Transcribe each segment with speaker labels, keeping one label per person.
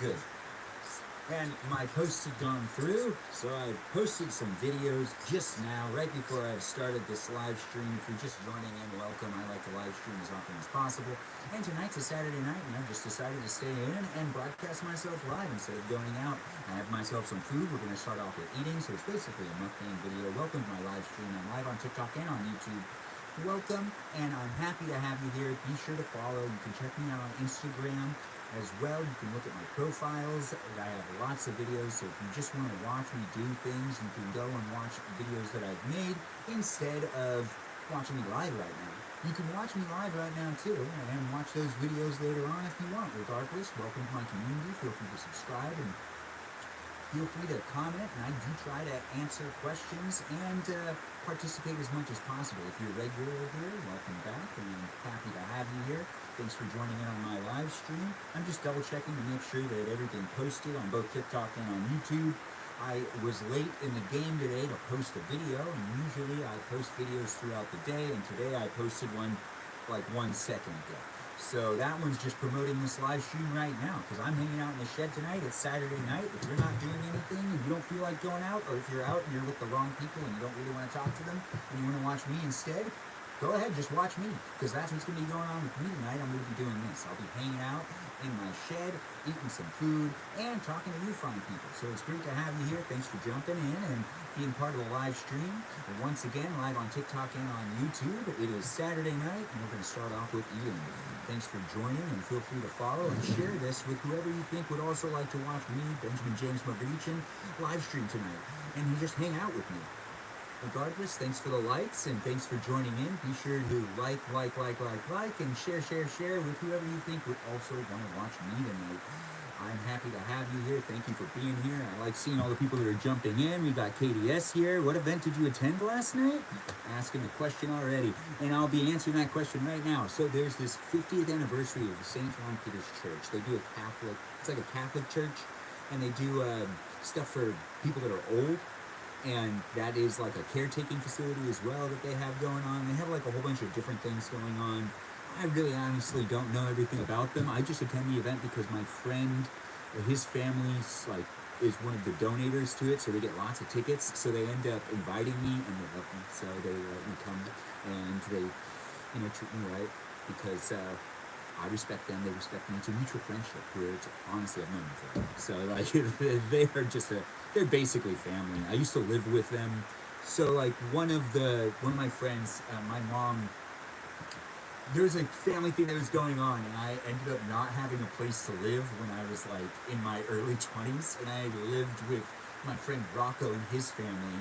Speaker 1: good. And my posts have gone through, so I've posted some videos just now, right before I've started this live stream. If you're just joining in, welcome. I like to live stream as often as possible. And tonight's a Saturday night, and I've just decided to stay in and broadcast myself live instead of going out. I have myself some food. We're going to start off with eating, so it's basically a mukbang video. Welcome to my live stream. I'm live on TikTok and on YouTube. Welcome, and I'm happy to have you here. Be sure to follow. You can check me out on Instagram as well. You can look at my profiles. I have lots of videos, so if you just want to watch me do things, you can go and watch videos that I've made instead of watching me live right now. You can watch me live right now too, and watch those videos later on if you want. Regardless, welcome to my community. Feel free to subscribe and feel free to comment, and I do try to answer questions and participate as much as possible. If you're regular here, welcome back, and I'm happy to have you here. Thanks for joining in on my live stream. I'm just double checking to make sure that everything posted on both TikTok and on YouTube. I was late in the game today to post a video, and usually I post videos throughout the day, and today I posted one like 1 second ago. So that one's just promoting this live stream right now, because I'm hanging out in the shed tonight. It's Saturday night. If you're not doing anything and you don't feel like going out, or if you're out and you're with the wrong people and you don't really want to talk to them and you want to watch me instead, go ahead, just watch me, because that's what's going to be going on with me tonight. I'm going to be doing this. I'll be hanging out in my shed, eating some food, and talking to you fine people. So it's great to have you here. Thanks for jumping in and being part of the live stream. And once again, live on TikTok and on YouTube. It is Saturday night, and we're going to start off with eating. Thanks for joining, and feel free to follow and share this with whoever you think would also like to watch me, Benjamin James Margarican, live stream tonight, and just hang out with me. Regardless, thanks for the likes, and thanks for joining in. Be sure to like, and share with whoever you think would also want to watch me tonight. I'm happy to have you here. Thank you for being here. I like seeing all the people that are jumping in. We got KDS here. What event did you attend last night? Asking the question already, and I'll be answering that question right now. So there's this 50th anniversary of the St. John Peter's Church. They do a Catholic, it's like a Catholic church, and they do stuff for people that are old. And that is like a caretaking facility as well that they have going on. They have like a whole bunch of different things going on. I really honestly don't know everything about them. I just attend the event because my friend, his family's like is one of the donators to it, so they get lots of tickets. So they end up inviting me, and they love me, so they let me come, and they, treat me right, because I respect them, they respect me. It's a mutual friendship where it's, honestly, I've known them forever. So like they are just they're basically family. I used to live with them. So like one of my friends, my mom, there was a family thing that was going on, and I ended up not having a place to live when I was like in my early 20s, and I lived with my friend Rocco and his family,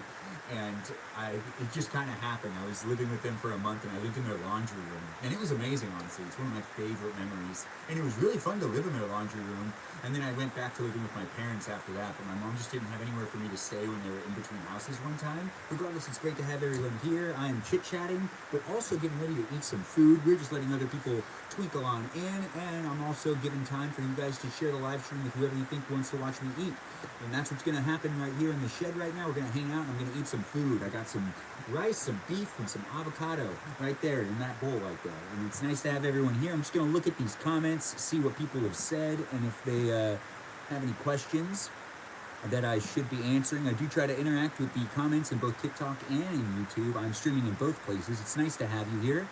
Speaker 1: and it just kind of happened. I was living with them for a month, and I lived in their laundry room, and it was amazing, honestly. It's one of my favorite memories, and it was really fun to live in their laundry room. And then I went back to living with my parents after that, but my mom just didn't have anywhere for me to stay when they were in between houses one time. Regardless, it's great to have everyone here. I am chit-chatting, but also getting ready to eat some food. We're just letting other people twinkle on in, and I'm also giving time for you guys to share the live stream with whoever you think wants to watch me eat. And that's what's going to happen right here in the shed right now. We're going to hang out, and I'm going to eat some food. I got some rice, some beef, and some avocado right there in that bowl right there. And it's nice to have everyone here. I'm just going to look at these comments, see what people have said, and if they have any questions that I should be answering. I do try to interact with the comments in both TikTok and in YouTube. I'm streaming in both places. It's nice to have you here.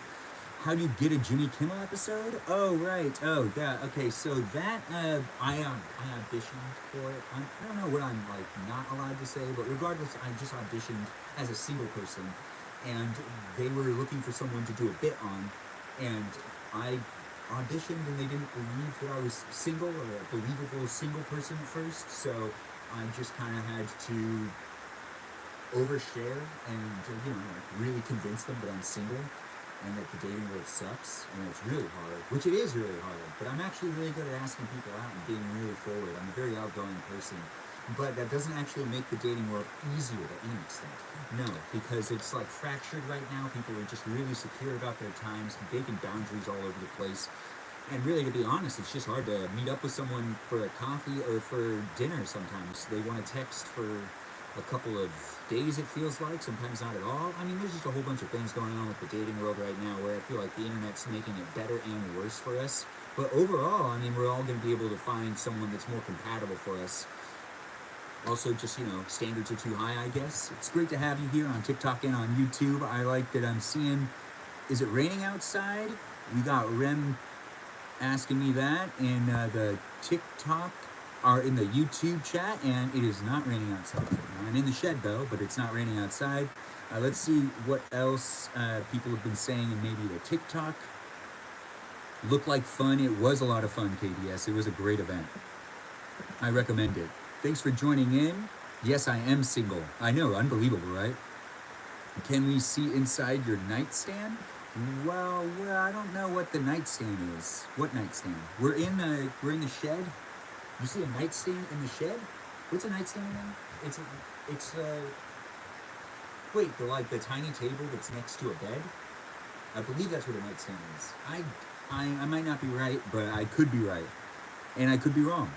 Speaker 1: How do you get a Jimmy Kimmel episode? Oh, right. Oh, yeah. Okay, so that, I auditioned for it. I don't know what I'm, like, not allowed to say, but regardless, I just auditioned as a single person, and they were looking for someone to do a bit on, and I auditioned, and they didn't believe that I was single, or a believable single person at first, so I just kind of had to overshare and, really convince them that I'm single, and that the dating world sucks, and it's really hard, which it is really hard, but I'm actually really good at asking people out and being really forward. I'm a very outgoing person, but that doesn't actually make the dating world easier to any extent. No, because it's like fractured right now. People are just really secure about their times, making boundaries all over the place. And really, to be honest, it's just hard to meet up with someone for a coffee or for dinner sometimes. They want to text for a couple of days, it feels like, sometimes not at all. I mean, there's just a whole bunch of things going on with the dating world right now where I feel like the internet's making it better and worse for us. But overall, I mean, we're all going to be able to find someone that's more compatible for us. Also, just, you know, standards are too high, I guess. It's great to have you here on TikTok and on YouTube. I like that I'm seeing, is it raining outside? We got Rem asking me that in the TikTok or in the YouTube chat, and it is not raining outside. I'm in the shed though, but it's not raining outside. Let's see what else people have been saying in maybe the TikTok. Looked like fun. It was a lot of fun, KDS. It was a great event. I recommend it. Thanks for joining in. Yes, I am single. I know, unbelievable, right? Can we see inside your nightstand? Well, I don't know what the nightstand is. What nightstand? We're in the shed. You see a nightstand in the shed? What's a nightstand again? Wait, the tiny table that's next to a bed? I believe that's what a nightstand is. I might not be right, but I could be right. And I could be wrong.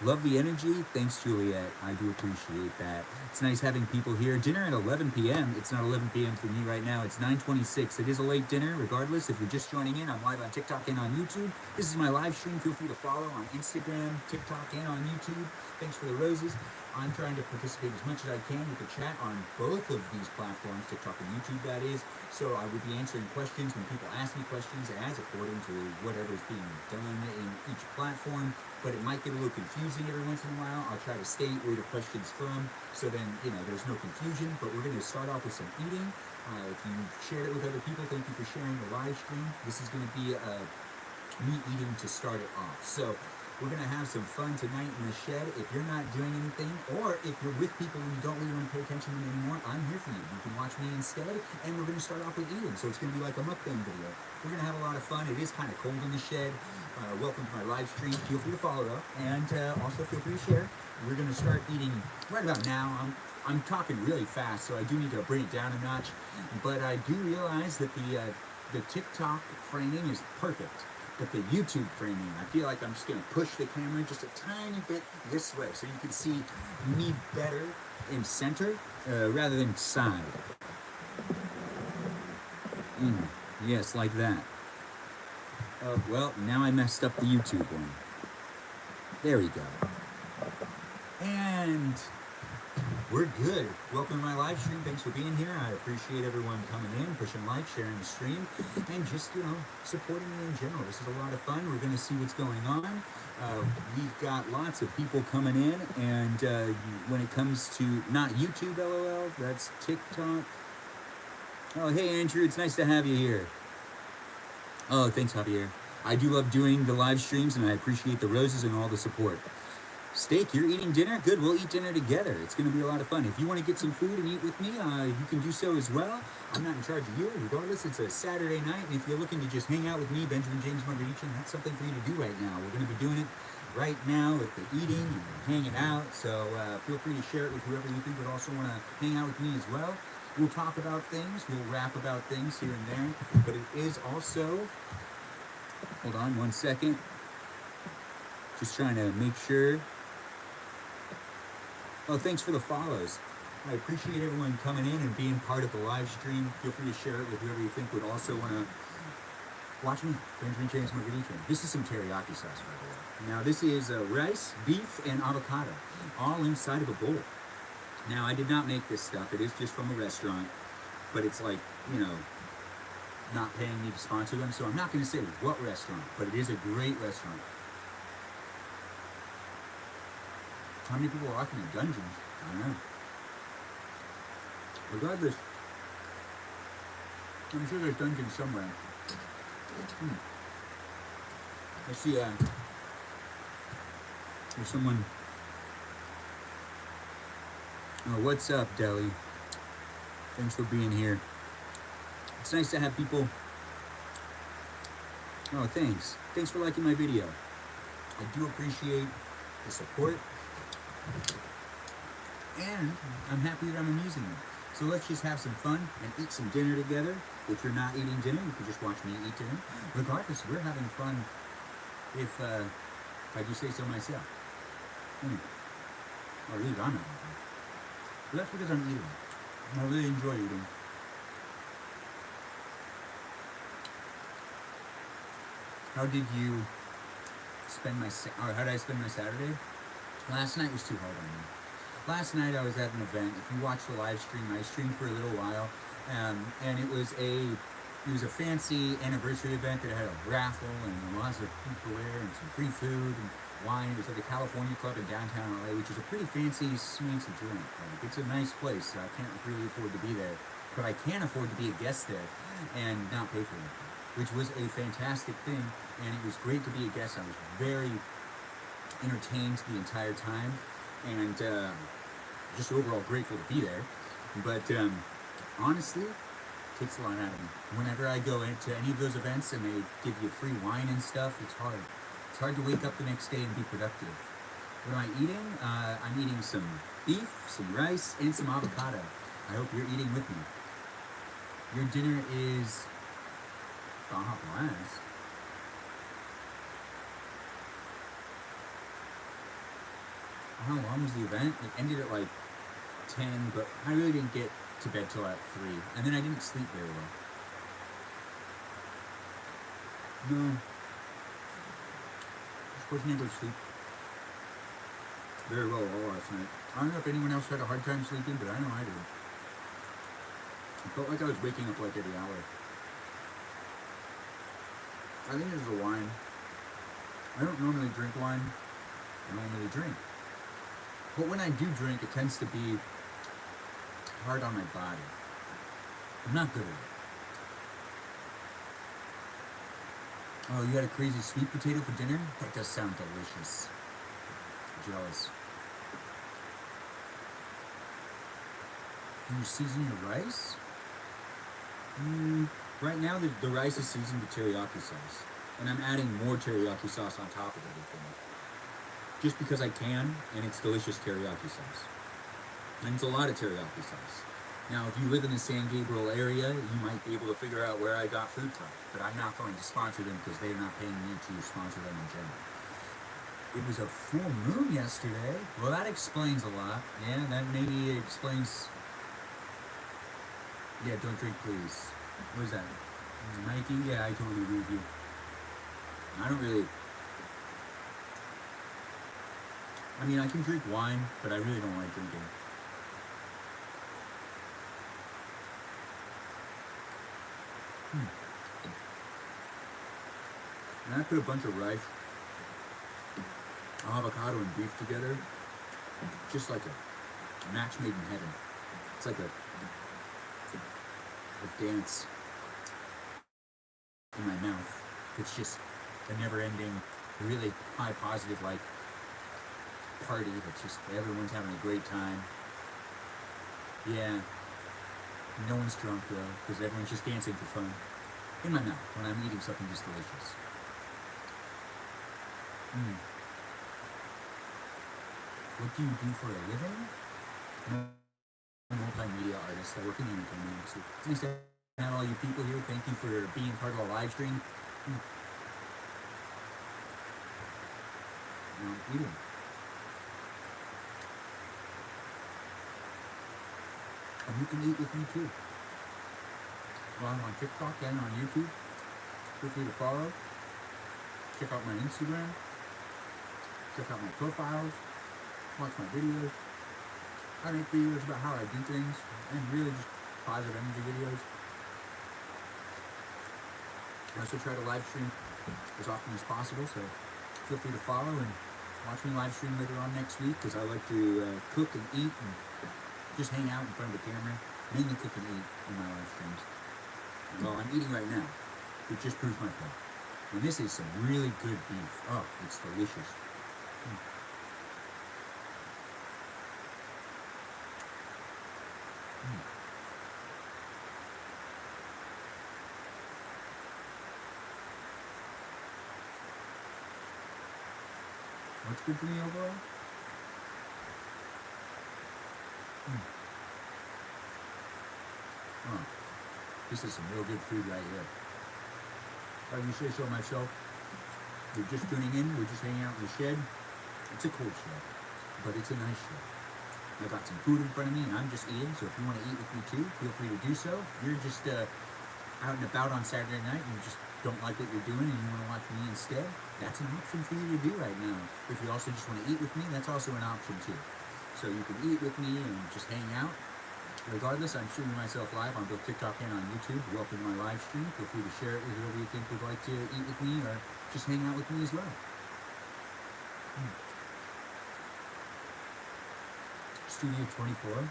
Speaker 1: Love the energy. Thanks, Juliet. I do appreciate that. It's nice having people here. Dinner at 11 p.m. It's not 11 p.m. for me right now. It's 9:26. It is a late dinner, regardless. If you're just joining in, I'm live on TikTok and on YouTube. This is my live stream. Feel free to follow on Instagram, TikTok, and on YouTube. Thanks for the roses. I'm trying to participate as much as I can with the chat on both of these platforms, TikTok and YouTube, that is. So I would be answering questions when people ask me questions as according to whatever is being done in each platform. But it might get a little confusing every once in a while. I'll try to state where the question's from, so then, you know, there's no confusion. But we're going to start off with some eating. If you've shared it with other people, thank you for sharing the live stream. This is going to be me eating to start it off. So we're going to have some fun tonight in the shed. If you're not doing anything, or if you're with people and you don't really want to pay attention to me anymore, I'm here for you. You can watch me instead, and we're going to start off with eating. So it's going to be like a mukbang video. We're going to have a lot of fun. It is kind of cold in the shed. Welcome to my live stream. Feel free to follow though, and also feel free to share. We're going to start eating right about now. I'm talking really fast, so I do need to bring it down a notch. But I do realize that the TikTok framing is perfect. But the YouTube framing, I feel like I'm just going to push the camera just a tiny bit this way so you can see me better in center rather than side. Yes, like that. Well, now I messed up the YouTube one. There we go. And we're good. Welcome to my live stream. Thanks for being here. I appreciate everyone coming in, pushing like, sharing the stream, and just, you know, supporting me in general. This is a lot of fun. We're going to see what's going on. We've got lots of people coming in, and when it comes to not YouTube, LOL, that's TikTok. Oh, hey, Andrew. It's nice to have you here. Oh, thanks, Javier. I do love doing the live streams, and I appreciate the roses and all the support. Steak, you're eating dinner? Good, we'll eat dinner together. It's going to be a lot of fun. If you want to get some food and eat with me, you can do so as well. I'm not in charge of you. Regardless, it's a Saturday night, and if you're looking to just hang out with me, Benjamin James Margaritian, that's something for you to do right now. We're going to be doing it right now with the eating and hanging out, so feel free to share it with whoever you think would also want to hang out with me as well. We'll talk about things, we'll rap about things here and there, but it is also, hold on one second, just trying to make sure. Oh, thanks for the follows. I appreciate everyone coming in and being part of the live stream. Feel free to share it with whoever you think would also want to watch me, Benjamin James Margaritian. This is some teriyaki sauce, by the way. Now, this is rice, beef, and avocado, all inside of a bowl. Now, I did not make this stuff. It is just from a restaurant, but it's like, you know, not paying me to sponsor them, so I'm not going to say what restaurant, but it is a great restaurant. How many people are walking in dungeons? I don't know. Regardless, I'm sure there's dungeons somewhere. Let's see, there's someone. Oh, what's up, Deli? Thanks for being here. It's nice to have people. Oh, thanks. Thanks for liking my video. I do appreciate the support. And I'm happy that I'm amusing you. So let's just have some fun and eat some dinner together. If you're not eating dinner, you can just watch me eat dinner. Regardless, we're having fun if I do say so myself. Or at least I'm having fun. But that's because I'm eating. I really enjoy eating. How did you spend or how did I spend my Saturday? Last night was too hard on me. Last night I was at an event. If you watch the live stream, I streamed for a little while, and it was a fancy anniversary event that had a raffle and lots of people there and some free food and wine. It was at the California Club in downtown LA, which is a pretty fancy, smancy joint. Like, it's a nice place. I can't really afford to be there, but I can afford to be a guest there and not pay for anything, which was a fantastic thing. And it was great to be a guest. I was very entertained the entire time, and just overall grateful to be there. But honestly, it takes a lot out of me. Whenever I go into any of those events and they give you free wine and stuff, it's hard. It's hard to wake up the next day and be productive. What am I eating? I'm eating some beef, some rice, and some avocado. I hope you're eating with me. Your dinner is Baja Blast. How long was the event? It ended at like 10, but I really didn't get to bed till at 3. And then I didn't sleep very well. No. Just wasn't able to sleep very well all last night. I don't know if anyone else had a hard time sleeping, but I know I did. I felt like I was waking up like every hour. I think it was the wine. I don't normally drink wine. I don't really drink. But when I do drink, it tends to be hard on my body. I'm not good at it. Oh, you had a crazy sweet potato for dinner? That does sound delicious. Jealous. Can you season your rice? Right now, the rice is seasoned with teriyaki sauce. And I'm adding more teriyaki sauce on top of everything. Just because I can, and it's delicious teriyaki sauce. And it's a lot of teriyaki sauce. Now, if you live in the San Gabriel area, you might be able to figure out where I got food from. But I'm not going to sponsor them because they're not paying me to sponsor them in general. It was a full moon yesterday. Well, that explains a lot. Yeah, that maybe explains... Yeah, don't drink, please. What is that? Nike? Yeah, I totally agree with you. I don't really... I mean, I can drink wine, but I really don't like drinking. And I put a bunch of rice, avocado, and beef together, just like a match made in heaven. It's like a dance in my mouth. It's just a never-ending, really high positive, like, party that's just everyone's having a great time. Yeah, no one's drunk though because everyone's just dancing for fun in my mouth when I'm eating something just delicious. What do you do for a living? I'm a multimedia artist. I work in the entertainment industry. It's nice to have all you people here. Thank you for being part of a live stream. Eating. And you can eat with me too. Well, I'm on TikTok and on YouTube. Feel free to follow. Check out my Instagram. Check out my profiles. Watch my videos. I make videos about how I do things and really just positive energy videos. I also try to live stream as often as possible, so feel free to follow and watch me live stream later on next week because I like to cook and eat and just hang out in front of the camera, mainly cook and eat in my live streams. Well, I'm eating right now, which just proves my point. And this is some really good beef. Oh, it's delicious. What's good for me overall? Oh, this is some real good food right here. If I can say so myself, we're just tuning in, we're just hanging out in the shed. It's a cold shed, but it's a nice shed. I got some food in front of me and I'm just eating, so if you want to eat with me too, feel free to do so. You're just out and about on Saturday night and you just don't like what you're doing and you want to watch me instead, that's an option for you to do right now. If you also just want to eat with me, that's also an option too. So you can eat with me and just hang out. Regardless, I'm streaming myself live on both TikTok and on YouTube. Welcome to my live stream. Feel free to share it with whoever you think would like to eat with me or just hang out with me as well. Studio 24.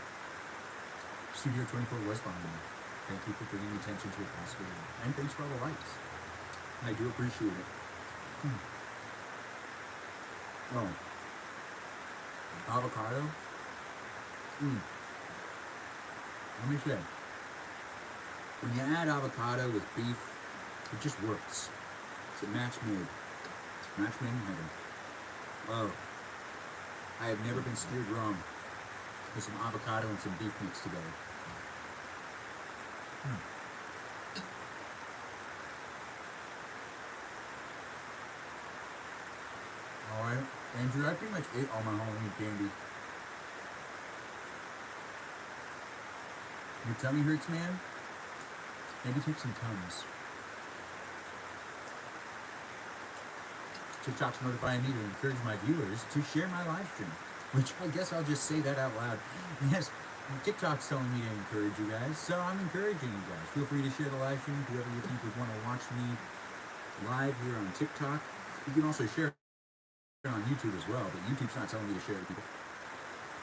Speaker 1: Studio 24 was behind me. Thank you for bringing attention to a past video. And thanks for all the likes. I do appreciate it. Oh. Avocado. Let me say, when you add avocado with beef, it just works. It's a match made. Match made in heaven. Oh. I have never been steered wrong with some avocado and some beef mixed together. Alright, Andrew, I pretty much ate all my Halloween candy. Your tummy hurts, man? Maybe take some Tums. TikTok's notifying me to encourage my viewers to share my live stream, which I guess I'll just say that out loud. Yes, TikTok's telling me to encourage you guys, so I'm encouraging you guys. Feel free to share the live stream, whoever you think would want to watch me live here on TikTok. You can also share it on YouTube as well, but YouTube's not telling me to share it with people.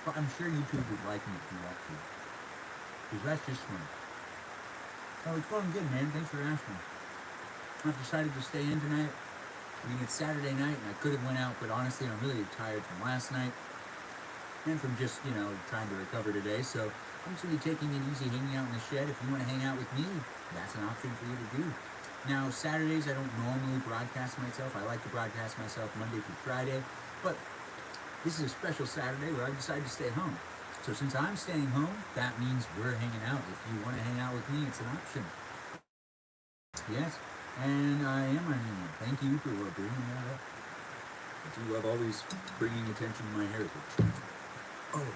Speaker 1: But I'm sure YouTube would like me to do that too, because that's just fun. Oh, it's going good, man. Thanks for asking. I've decided to stay in tonight. I mean, it's Saturday night, and I could have went out, but honestly, I'm really tired from last night and from just, trying to recover today. So I'm just going to be taking it easy, hanging out in the shed. If you want to hang out with me, that's an option for you to do. Now, Saturdays, I don't normally broadcast myself. I like to broadcast myself Monday through Friday, but this is a special Saturday where I decided to stay home. So since I'm staying home, that means we're hanging out. If you want to hang out with me, it's an option. Yes. And I am hanging out. Thank you for bringing that up. I do love always bringing attention to my heritage. Oh.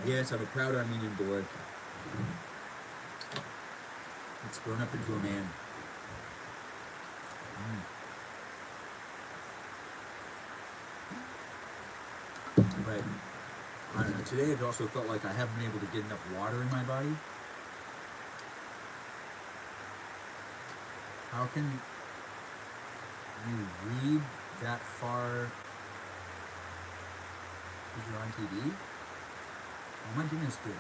Speaker 1: Yes, I'm a proud Armenian boy. It's grown up into a man. But, I don't know, today I've also felt like I haven't been able to get enough water in my body. How can you read that far if you're on TV? Oh my goodness, good.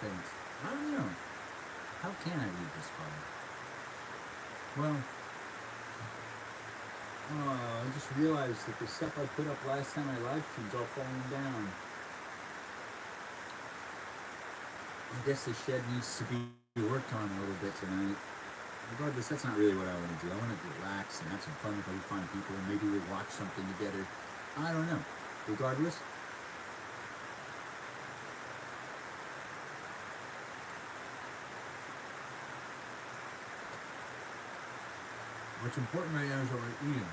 Speaker 1: Thanks. I don't know. How can I read this far? Well, I just realized that the stuff I put up last time I live streamed is all falling down. I guess the shed needs to be worked on a little bit tonight. Regardless, that's not really what I want to do. I want to relax and have some fun with other fun people, and maybe we'll watch something together. I don't know. Regardless, what's important right now is what we're eating.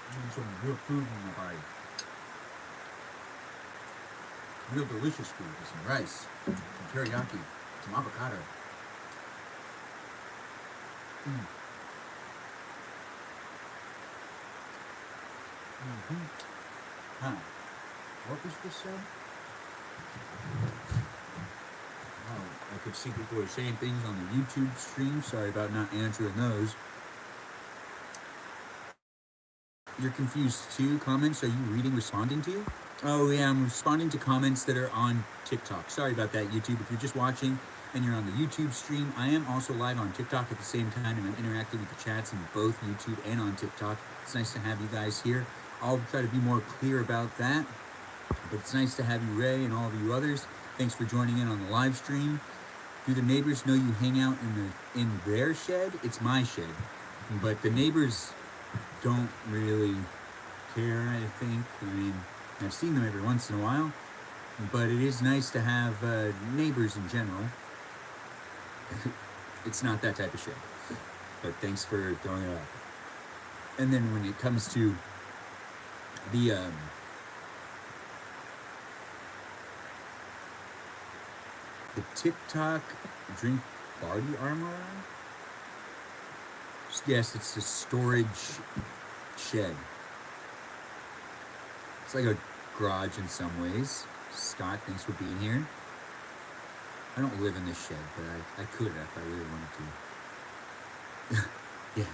Speaker 1: Eating some real food in my body. Real delicious food with some rice, some teriyaki, some avocado. What was this said? Oh, I could see people were saying things on the YouTube stream. Sorry about not answering those. You're confused too. Comments, are you reading, responding to? Oh yeah, I'm responding to comments that are on TikTok. Sorry about that, YouTube. If you're just watching and you're on the YouTube stream, I am also live on TikTok at the same time, and I'm interacting with the chats in both YouTube and on TikTok. It's nice to have you guys here. I'll try to be more clear about that, but it's nice to have you, Ray, and all of you others. Thanks for joining in on the live stream. Do the neighbors know you hang out in their shed? It's my shed, but the neighbors don't really care, I think. I mean, I've seen them every once in a while, but it is nice to have neighbors in general. It's not that type of shit, but thanks for throwing it up. And then when it comes to the the TikTok drink party armor. Yes, it's a storage shed. It's like a garage in some ways. Scott, thanks for being here. I don't live in this shed, but I could if I really wanted to. Yeah,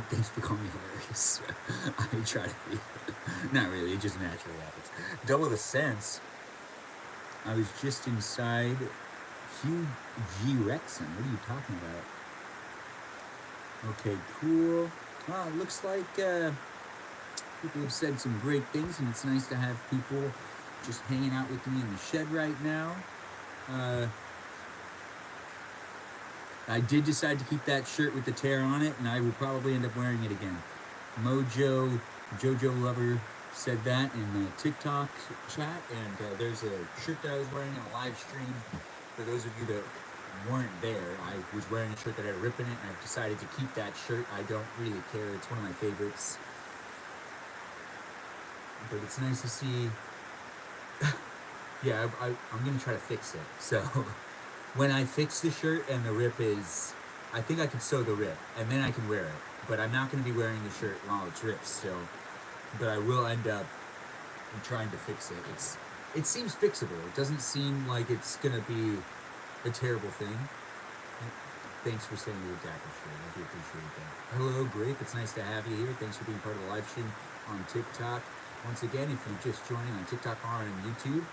Speaker 1: thanks for calling me hilarious. I try to be. Not really, it just naturally happens. Double the sense. I was just inside Hugh G. Rexon. What are you talking about? Okay, cool. Well, it looks like people have said some great things, and it's nice to have people just hanging out with me in the shed right now. I did decide to keep that shirt with the tear on it, and I will probably end up wearing it again. Jojo Lover said that in the TikTok chat, and there's a shirt that I was wearing in a live stream. For those of you that weren't there, I was wearing a shirt that had a rip in it, and I've decided to keep that shirt. I don't really care. It's one of my favorites. But it's nice to see. Yeah, I'm going to try to fix it. So when I fix the shirt and the rip is, I think I can sew the rip, and then I can wear it. But I'm not going to be wearing the shirt while it's ripped still. But I will end up trying to fix it. It seems fixable. It doesn't seem like it's going to be a terrible thing. Thanks for saying you adapt shirt. I do appreciate that. Hello, Grape. It's nice to have you here. Thanks for being part of the live stream on TikTok. Once again, if you're just joining on TikTok or on YouTube,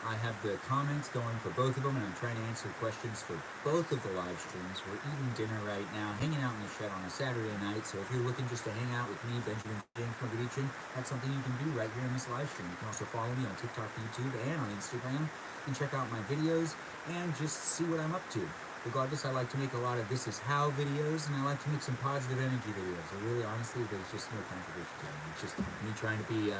Speaker 1: I have the comments going for both of them, and I'm trying to answer questions for both of the live streams. We're eating dinner right now, hanging out in the shed on a Saturday night. So if you're looking just to hang out with me, Benjamin James Mogadichin, that's something you can do right here in this live stream. You can also follow me on TikTok, YouTube, and on Instagram, and check out my videos and just see what I'm up to. Regardless, I like to make a lot of This Is How videos, and I like to make some positive energy videos. I really, honestly, there's just no controversy to it. It's just me trying to be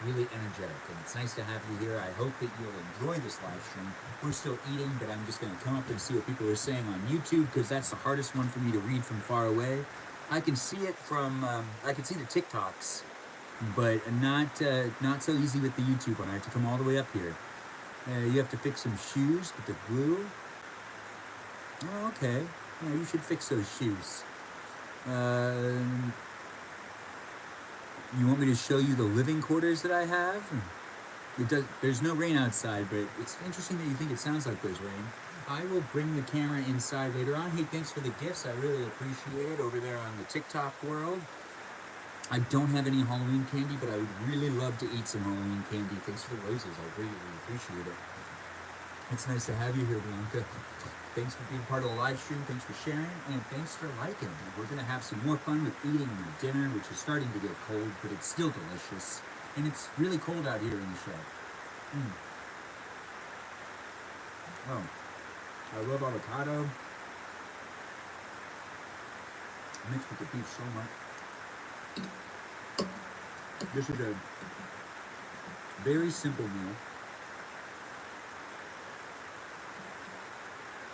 Speaker 1: really energetic, and it's nice to have you here. I hope that you'll enjoy this live stream. We're still eating, but I'm just going to come up and see what people are saying on YouTube, because that's the hardest one for me to read from far away. I can see it from, I can see the TikToks, but not so easy with the YouTube one. I have to come all the way up here. You have to fix some shoes with the glue. Oh, okay. Yeah, you should fix those shoes. You want me to show you the living quarters that I have? There's no rain outside, but it's interesting that you think it sounds like there's rain. I will bring the camera inside later on. Hey, thanks for the gifts. I really appreciate it over there on the TikTok world. I don't have any Halloween candy, but I would really love to eat some Halloween candy. Thanks for the roses. I really appreciate it. It's nice to have you here, Bianca. Thanks for being part of the live stream. Thanks for sharing, and thanks for liking. We're going to have some more fun with eating my dinner, which is starting to get cold, but it's still delicious. And it's really cold out here in the shed. Oh, I love avocado. Mixed with the beef so much. This is a very simple meal.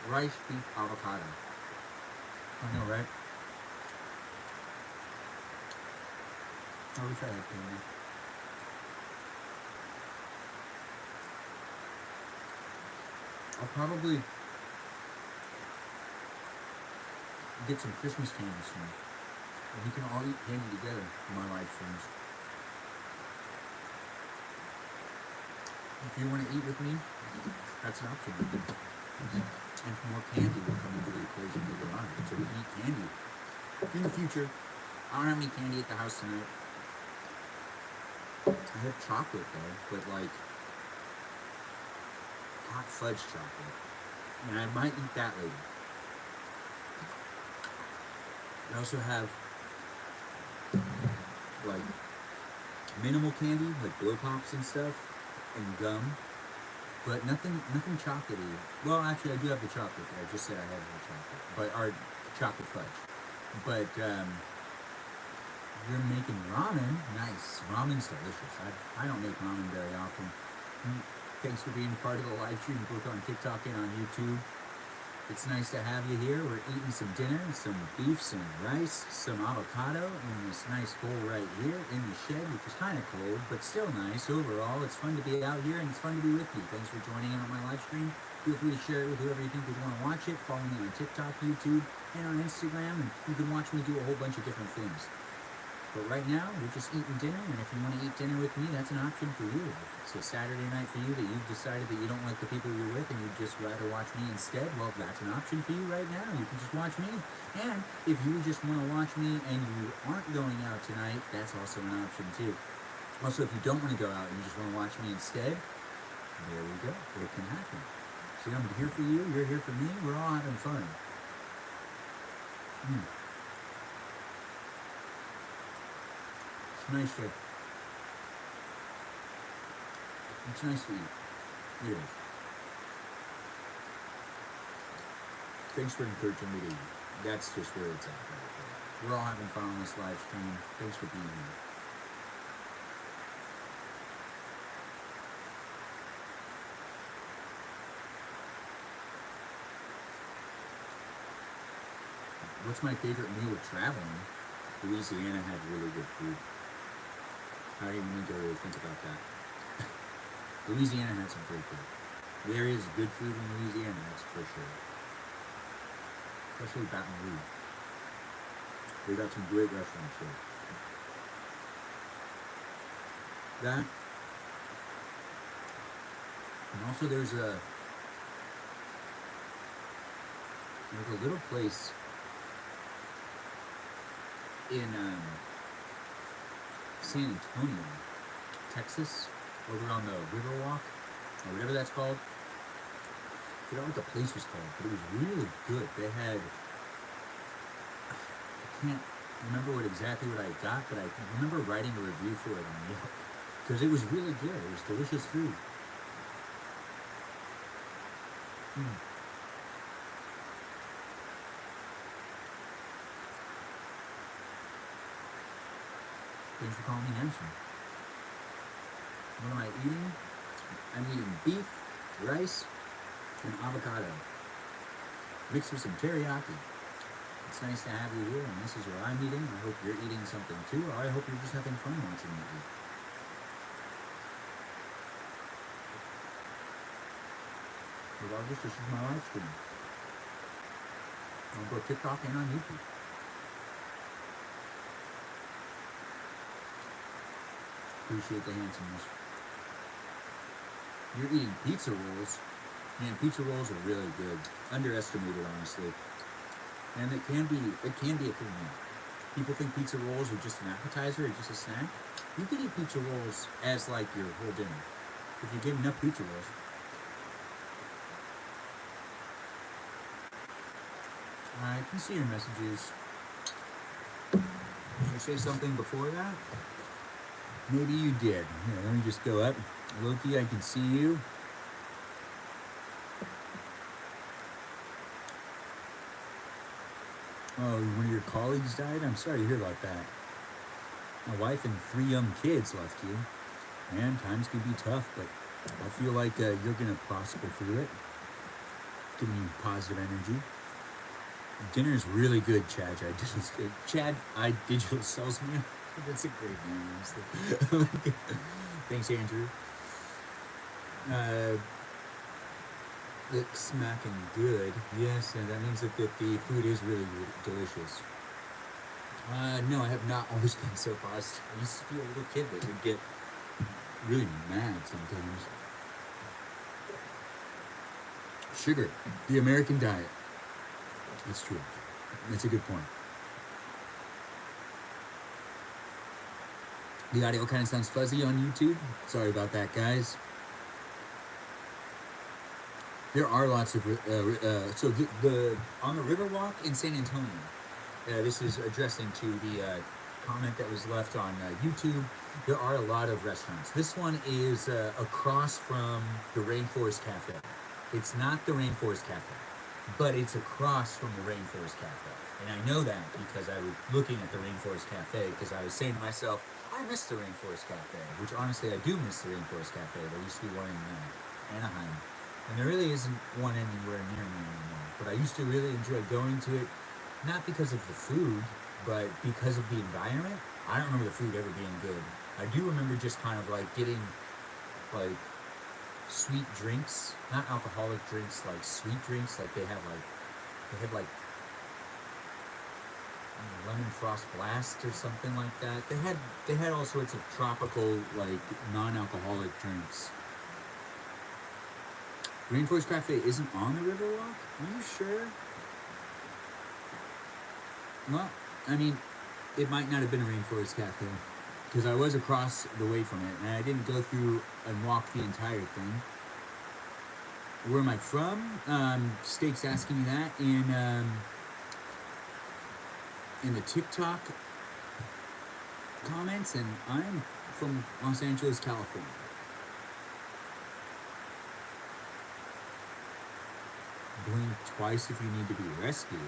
Speaker 1: Rice, beef, avocado. I know, right? I wish I had candy. I'll probably get some Christmas candy soon. And we can all eat candy together in my live streams. If you want to eat with me, that's an option. And more candy will come into the equation later on, so we can eat candy in the future. I don't have any candy at the house tonight. I have chocolate though, but like hot fudge chocolate, and I might eat that later. I also have like minimal candy, like blow pops and stuff, and gum. But nothing chocolatey. Well, actually, I do have the chocolate. I just said I have the chocolate, but our chocolate fudge. But you're making ramen. Nice. Ramen's delicious. I don't make ramen very often. Thanks for being part of the live stream, both on TikTok and on YouTube. It's nice to have you here. We're eating some dinner, some beef, some rice, some avocado in this nice bowl right here in the shed, which is kind of cold, but still nice overall. It's fun to be out here, and it's fun to be with you. Thanks for joining in on my live stream. Feel free to share it with whoever you think would want to watch it. Follow me on TikTok, YouTube, and on Instagram, and you can watch me do a whole bunch of different things. But right now, we're just eating dinner, and if you want to eat dinner with me, that's an option for you. If it's a Saturday night for you that you've decided that you don't like the people you're with and you'd just rather watch me instead, well, that's an option for you right now. You can just watch me. And if you just want to watch me and you aren't going out tonight, that's also an option too. Also, if you don't want to go out and you just want to watch me instead, there we go. It can happen. See, I'm here for you. You're here for me. We're all having fun. It's nice to. It's nice to eat. It is. Thanks for encouraging me to eat. That's just where it's at right there. We're all having fun on this live stream. Thanks for being here. What's my favorite meal traveling? Louisiana had really good food. I don't even need to really think about that. Louisiana had some great food. There is good food in Louisiana, that's for sure. Especially Baton Rouge. They got some great restaurants there. That. And also there's a little place in San Antonio, Texas, over on the Riverwalk, or whatever that's called. I forgot what the place was called, but it was really good. They had, I can't remember exactly what I got, but I remember writing a review for it on Yelp, because it was really good. It was delicious food. Thanks for calling me handsome. What am I eating? I'm eating beef, rice, and avocado, mixed with some teriyaki. It's nice to have you here, and this is what I'm eating. I hope you're eating something too, or I hope you're just having fun watching me eat. Regardless, this is my live stream. On both TikTok and on YouTube. Appreciate the handsomeness. You're eating pizza rolls. Man, pizza rolls are really good. Underestimated, honestly. And it can be a full meal. People think pizza rolls are just an appetizer or just a snack. You can eat pizza rolls as like your whole dinner. If you get enough pizza rolls. I can see your messages. Did you say something before that? Maybe you did. Here, let me just go up. Loki, I can see you. Oh, one of your colleagues died? I'm sorry to hear about that. My wife and 3 young kids left you. Man, times can be tough, but I feel like you're going to prosper through it. Giving you positive energy. Dinner's really good, Chad. Chad, I Digital Salesman. That's a great name, honestly. Thanks, Andrew. It's smacking good. Yes, and that means that the food is really delicious. No, I have not always been so positive. I used to be a little kid that would get really mad sometimes. Sugar, the American diet. That's true. That's a good point. The audio kind of sounds fuzzy on YouTube. Sorry about that, guys. There are lots of on the Riverwalk in San Antonio. This is addressing to the comment that was left on YouTube. There are a lot of restaurants. This one is across from the Rainforest Cafe. It's not the Rainforest Cafe, but it's across from the Rainforest Cafe. And I know that because I was looking at the Rainforest Cafe because I was saying to myself, I miss the Rainforest Cafe, which honestly I do miss the Rainforest Cafe. There used to be one in Anaheim, and there really isn't one anywhere near me anymore. But I used to really enjoy going to it, not because of the food, but because of the environment. I don't remember the food ever being good. I do remember just kind of like getting like sweet drinks, not alcoholic drinks, like sweet drinks. Like they had like lemon frost blast or something like that. They had all sorts of tropical, like non-alcoholic drinks. Rainforest Cafe isn't on the Riverwalk? Are you sure? Well, I mean, it might not have been a Rainforest Cafe because I was across the way from it, and I didn't go through and walk the entire thing. Where am I from? Steak's asking me that in the TikTok comments, and I'm from Los Angeles, California. Blink twice if you need to be rescued.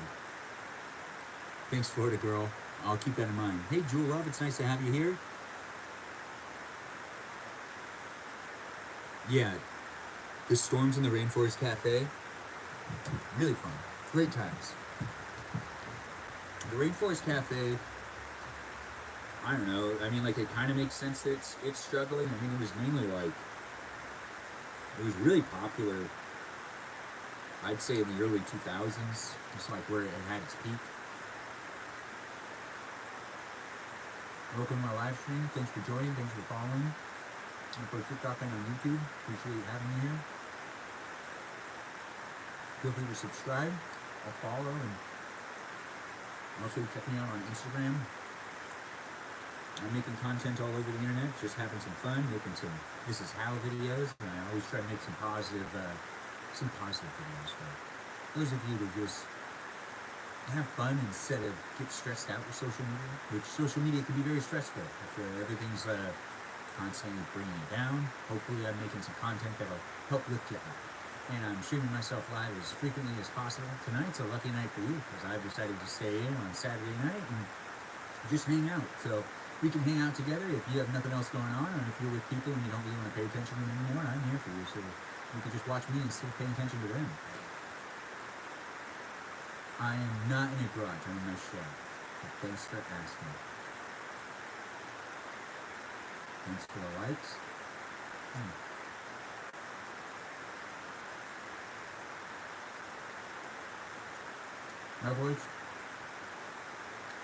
Speaker 1: Thanks, Florida girl. I'll keep that in mind. Hey, Jewel Love, it's nice to have you here. Yeah, the storms in the Rainforest Cafe, really fun. Great times. The Rainforest Cafe, I don't know. I mean, like, it kind of makes sense that it's struggling. I mean, it was mainly like, it was really popular, I'd say in the early 2000s, just like where it had its peak. Welcome to my live stream. Thanks for joining. Thanks for following. I'm for TikTok and on YouTube. Appreciate having you here. Feel free to subscribe or follow, and also check me out on Instagram. I'm making content all over the internet, just having some fun, making some "this is how" videos, and I always try to make some positive videos for those of you that just have fun instead of get stressed out with social media, which social media can be very stressful if everything's constantly bringing you down. Hopefully I'm making some content that'll help lift you up. And I'm streaming myself live as frequently as possible. Tonight's a lucky night for you because I've decided to stay in on Saturday night and just hang out. So we can hang out together if you have nothing else going on, or if you're with people and you don't really want to pay attention to them anymore. I'm here for you, so you can just watch me instead of paying attention to them. I am not in a garage, I'm in my shed. But thanks for asking. Thanks for the likes. My voice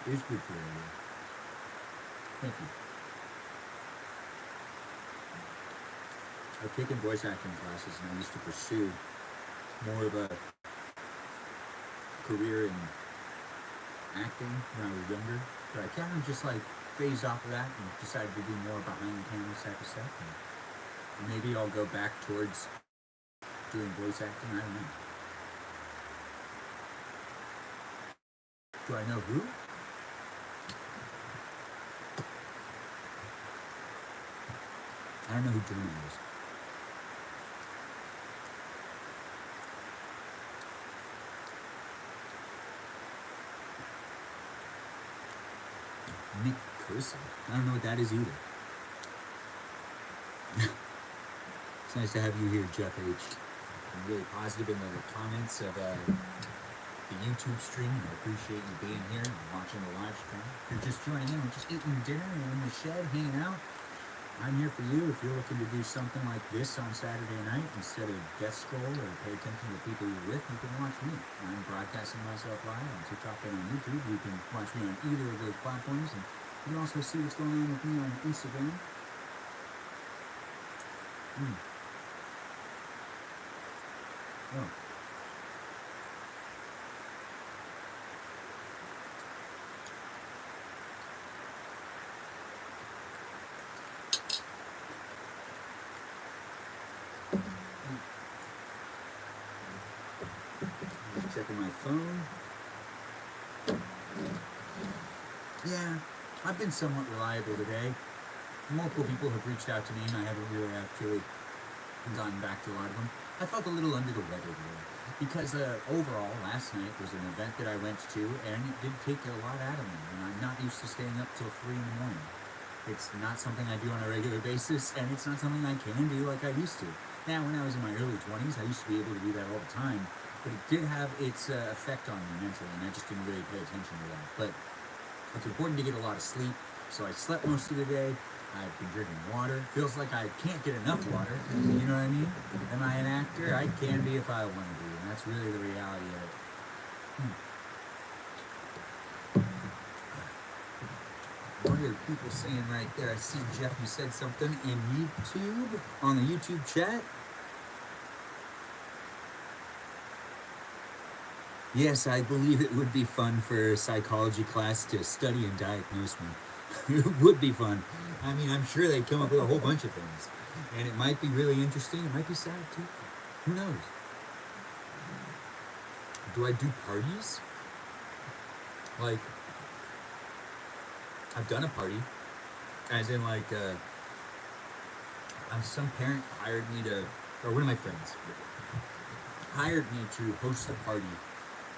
Speaker 1: is good for you. Thank you. I've taken voice acting classes, and I used to pursue more of a career in acting when I was younger, but I kind of just like phased off of that and decided to do more behind the camera type of stuff. And maybe I'll go back towards doing voice acting. I don't know. Do I know who? I don't know who Jeremy is. Nick Curson. I don't know what that is either. It's nice to have you here, Jeff H. I'm really positive in the comments of the YouTube stream, and I appreciate you being here and watching the live stream. If you're just joining in, we're just eating dinner and in the shed, hanging out. I'm here for you. If you're looking to do something like this on Saturday night, instead of death scroll or pay attention to the people you're with, you can watch me. I'm broadcasting myself live on TikTok and on YouTube. You can watch me on either of those platforms, and you can also see what's going on with me on Instagram. Oh. Just checking my phone. Yeah, I've been somewhat reliable today. Multiple people have reached out to me, and I haven't really actually gotten back to a lot of them. I felt a little under the weather today because overall, last night was an event that I went to, and it did take a lot out of me, and I'm not used to staying up till 3 in the morning. It's not something I do on a regular basis, and it's not something I can do like I used to. Now, when I was in my early 20s, I used to be able to do that all the time, but it did have its effect on me mentally, and I just didn't really pay attention to that. But it's important to get a lot of sleep, so I slept most of the day. I've been drinking water. Feels like I can't get enough water. You know what I mean? Am I an actor? I can be if I want to be, and that's really the reality of it. What are people saying right there? I see Jeff, you said something in YouTube, on the YouTube chat. Yes, I believe it would be fun for a psychology class to study and diagnose me. It would be fun. I mean, I'm sure they'd come up with a whole bunch of things. And it might be really interesting. It might be sad too. Who knows? Do I do parties? Like, I've done a party. As in, like, some parent hired me to, or one of my friends hired me to host a party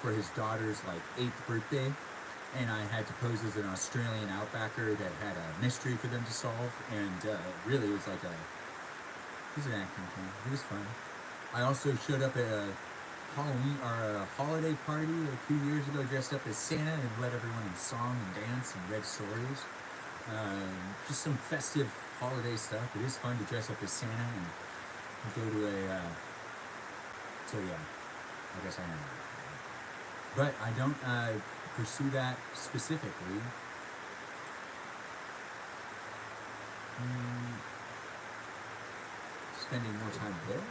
Speaker 1: for his daughter's like 8th birthday, and I had to pose as an Australian outbacker that had a mystery for them to solve, and really it was like it was an acting thing. It was fun. I also showed up at a Halloween or a holiday party a few years ago, dressed up as Santa and led everyone in song and dance and read stories. Just some festive holiday stuff. It is fun to dress up as Santa and go to a. So yeah, I guess I am. But I don't pursue that specifically. Spending more time there?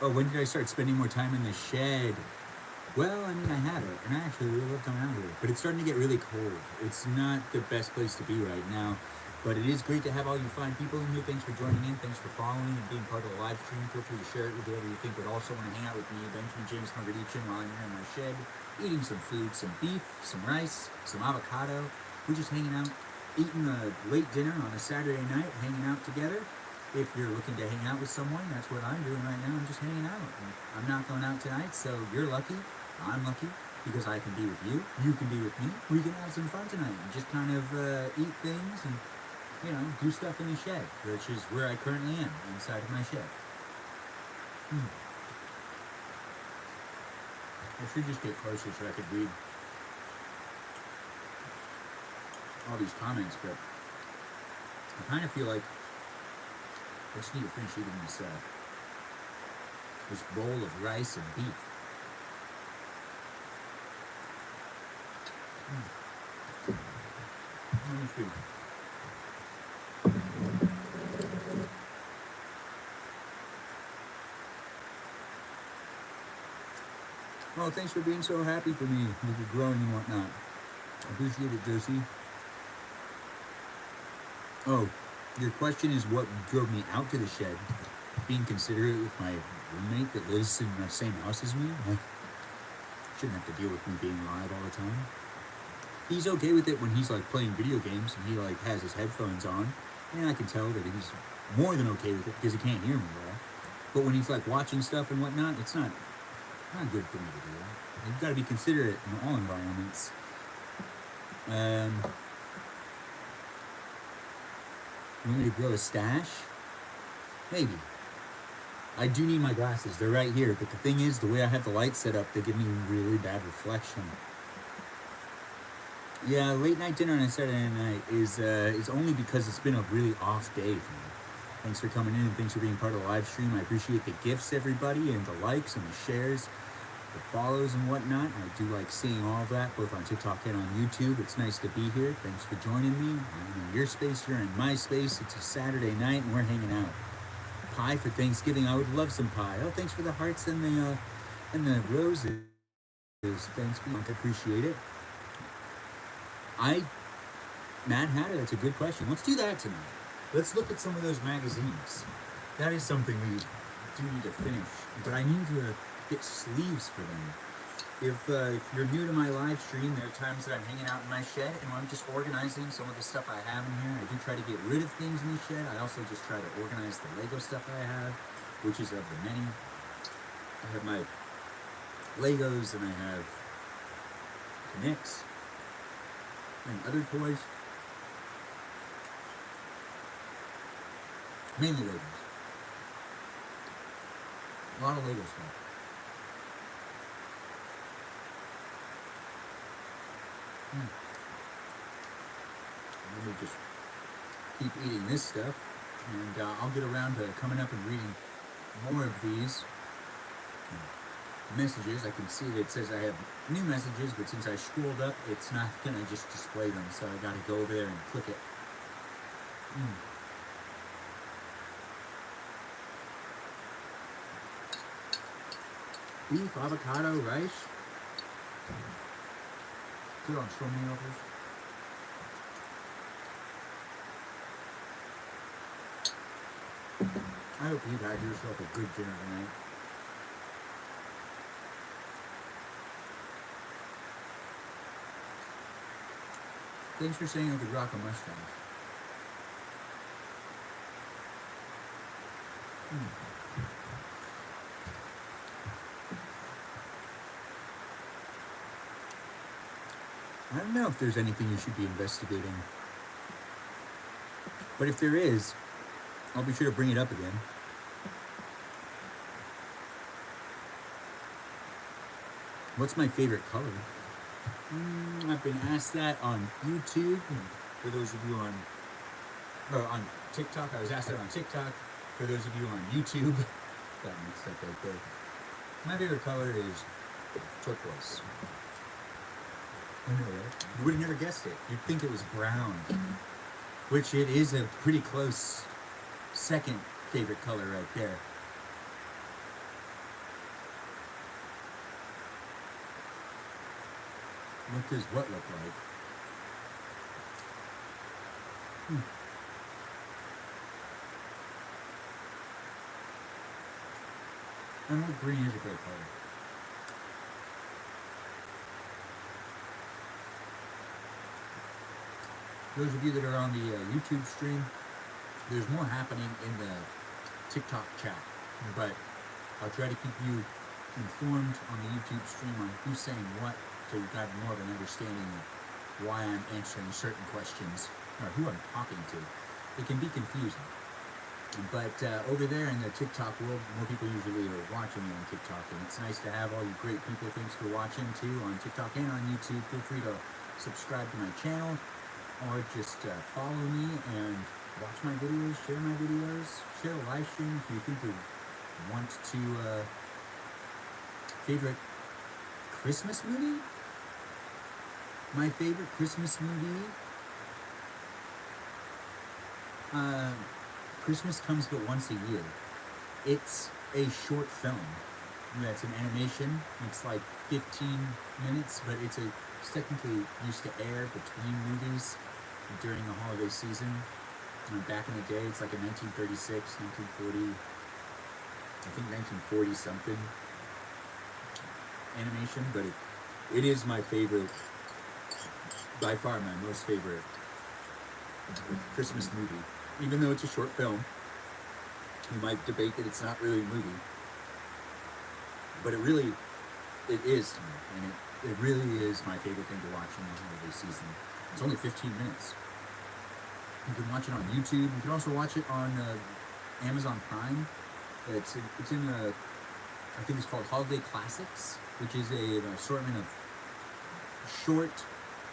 Speaker 1: Oh, when did I start spending more time in the shed? Well, I mean, I have it, and I actually really love coming out here. But it's starting to get really cold. It's not the best place to be right now. But it is great to have all you fine people in here. Thanks for joining in. Thanks for following and being part of the live stream. Feel free to share it with whoever you think would also want to hang out with me, Benjamin James Margadichin, while I'm here in my shed, eating some food, some beef, some rice, some avocado. We're just hanging out, eating a late dinner on a Saturday night, hanging out together. If you're looking to hang out with someone, that's what I'm doing right now. I'm just hanging out. I'm not going out tonight, so you're lucky. I'm lucky because I can be with you. You can be with me. We can have some fun tonight and just kind of eat things and, you know, do stuff in the shed, which is where I currently am, inside of my shed. I should just get closer so I could read all these comments, but I kind of feel like I just need to finish eating this bowl of rice and beef. Let me see. Well, thanks for being so happy for me with your growing and whatnot. I appreciate it, Josie. Oh, your question is what drove me out to the shed. Being considerate with my roommate that lives in the same house as me. I shouldn't have to deal with me being live all the time. He's okay with it when he's like playing video games and he like has his headphones on, and I can tell that he's more than okay with it because he can't hear me well. But when he's like watching stuff and whatnot, it's not good for me to do. You've got to be considerate in all environments. You want me to grow a stash? Maybe. I do need my glasses. They're right here. But the thing is, the way I have the light set up, they give me really bad reflection. Yeah, late night dinner on a Saturday night is only because it's been a really off day for me. Thanks for coming in and thanks for being part of the live stream. I appreciate the gifts, everybody, and the likes and the shares, the follows and whatnot. I do like seeing all of that, both on TikTok and on YouTube. It's nice to be here. Thanks for joining me. I'm in your space, you're in my space. It's a Saturday night and we're hanging out. Pie for Thanksgiving. I would love some pie. Oh, thanks for the hearts and the roses. Thanks, I appreciate it. Mad Hatter, that's a good question. Let's do that tonight. Let's look at some of those magazines. That is something we do need to finish. But I need to get sleeves for them. If you're new to my live stream, there are times that I'm hanging out in my shed and I'm just organizing some of the stuff I have in here. I do try to get rid of things in the shed. I also just try to organize the Lego stuff I have, which is of the many. I have my Legos and I have Knicks and other toys. Mainly Legos. A lot of Lego stuff. let me just keep eating this stuff, and I'll get around to coming up and reading more of these messages. I can see that it says I have new messages, but since I scrolled up, it's not going to just display them, so I got to go over there and click it. Beef, avocado, rice. Good on so many levels. I hope you had yourself a good dinner tonight. Thanks for saying I could rock a mustache. I don't know if there's anything you should be investigating. But if there is, I'll be sure to bring it up again. What's my favorite color? I've been asked that on YouTube. For those of you on TikTok, I was asked that on TikTok. For those of you on YouTube, got mixed up right there. My favorite color is turquoise. I know, right? You would have never guessed it. You'd think it was brown, which it is a pretty close second favorite color right there. What does what look like? Emerald green is a great color. Those of you that are on the YouTube stream, there's more happening in the TikTok chat, but I'll try to keep you informed on the YouTube stream on who's saying what, so you've got more of an understanding of why I'm answering certain questions, or who I'm talking to. It can be confusing. But over there in the TikTok world, more people usually are watching me on TikTok, and it's nice to have all you great people. Thanks for watching too on TikTok and on YouTube. Feel free to subscribe to my channel, or just follow me and watch my videos, share my videos, share a live stream if you think you want to. Favorite Christmas movie? My favorite Christmas movie? Christmas Comes But Once a Year. It's a short film. It's an animation. It's like 15 minutes, but it's technically used to air between movies during the holiday season. Back in the day, it's like a 1936, 1940, I think 1940 something animation, but it is my favorite, by far my most favorite Christmas movie. Even though it's a short film, you might debate that it's not really a movie, but it is to me, and it really is my favorite thing to watch in the holiday season. It's only 15 minutes. You can watch it on YouTube. You can also watch it on Amazon Prime. It's in I think it's called Holiday Classics, which is an assortment of short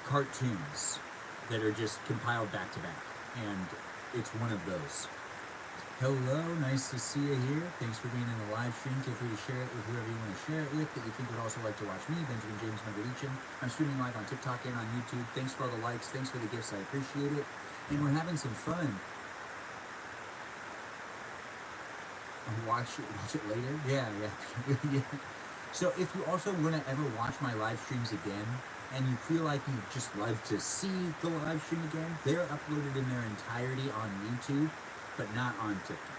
Speaker 1: cartoons that are just compiled back to back, and it's one of those. Hello, nice to see you here. Thanks for being in the live stream. Feel free to share it with whoever you want to share it with that you think would also like to watch me, Benjamin James Megalichin. I'm streaming live on TikTok and on YouTube. Thanks for all the likes. Thanks for the gifts. I appreciate it. And we're having some fun. Watch it later? Yeah. Yeah. So if you also want to ever watch my live streams again, and you feel like you just love to see the live stream again, they're uploaded in their entirety on YouTube, but not on TikTok.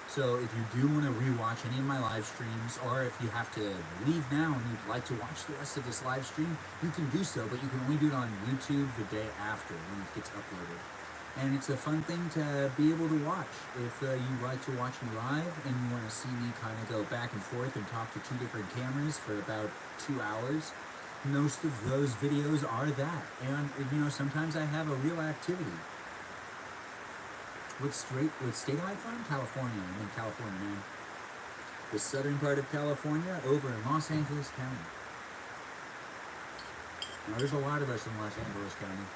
Speaker 1: So if you do want to rewatch any of my live streams, or if you have to leave now and you'd like to watch the rest of this live stream, you can do so, but you can only do it on YouTube the day after when it gets uploaded. And it's a fun thing to be able to watch. If you like to watch me live and you want to see me kind of go back and forth and talk to two different cameras for about 2 hours, most of those videos are that. And sometimes I have a real activity. What state am I from? California. I'm in California, man. The southern part of California, over in Los Angeles County. Now, there's a lot of us in Los Angeles County.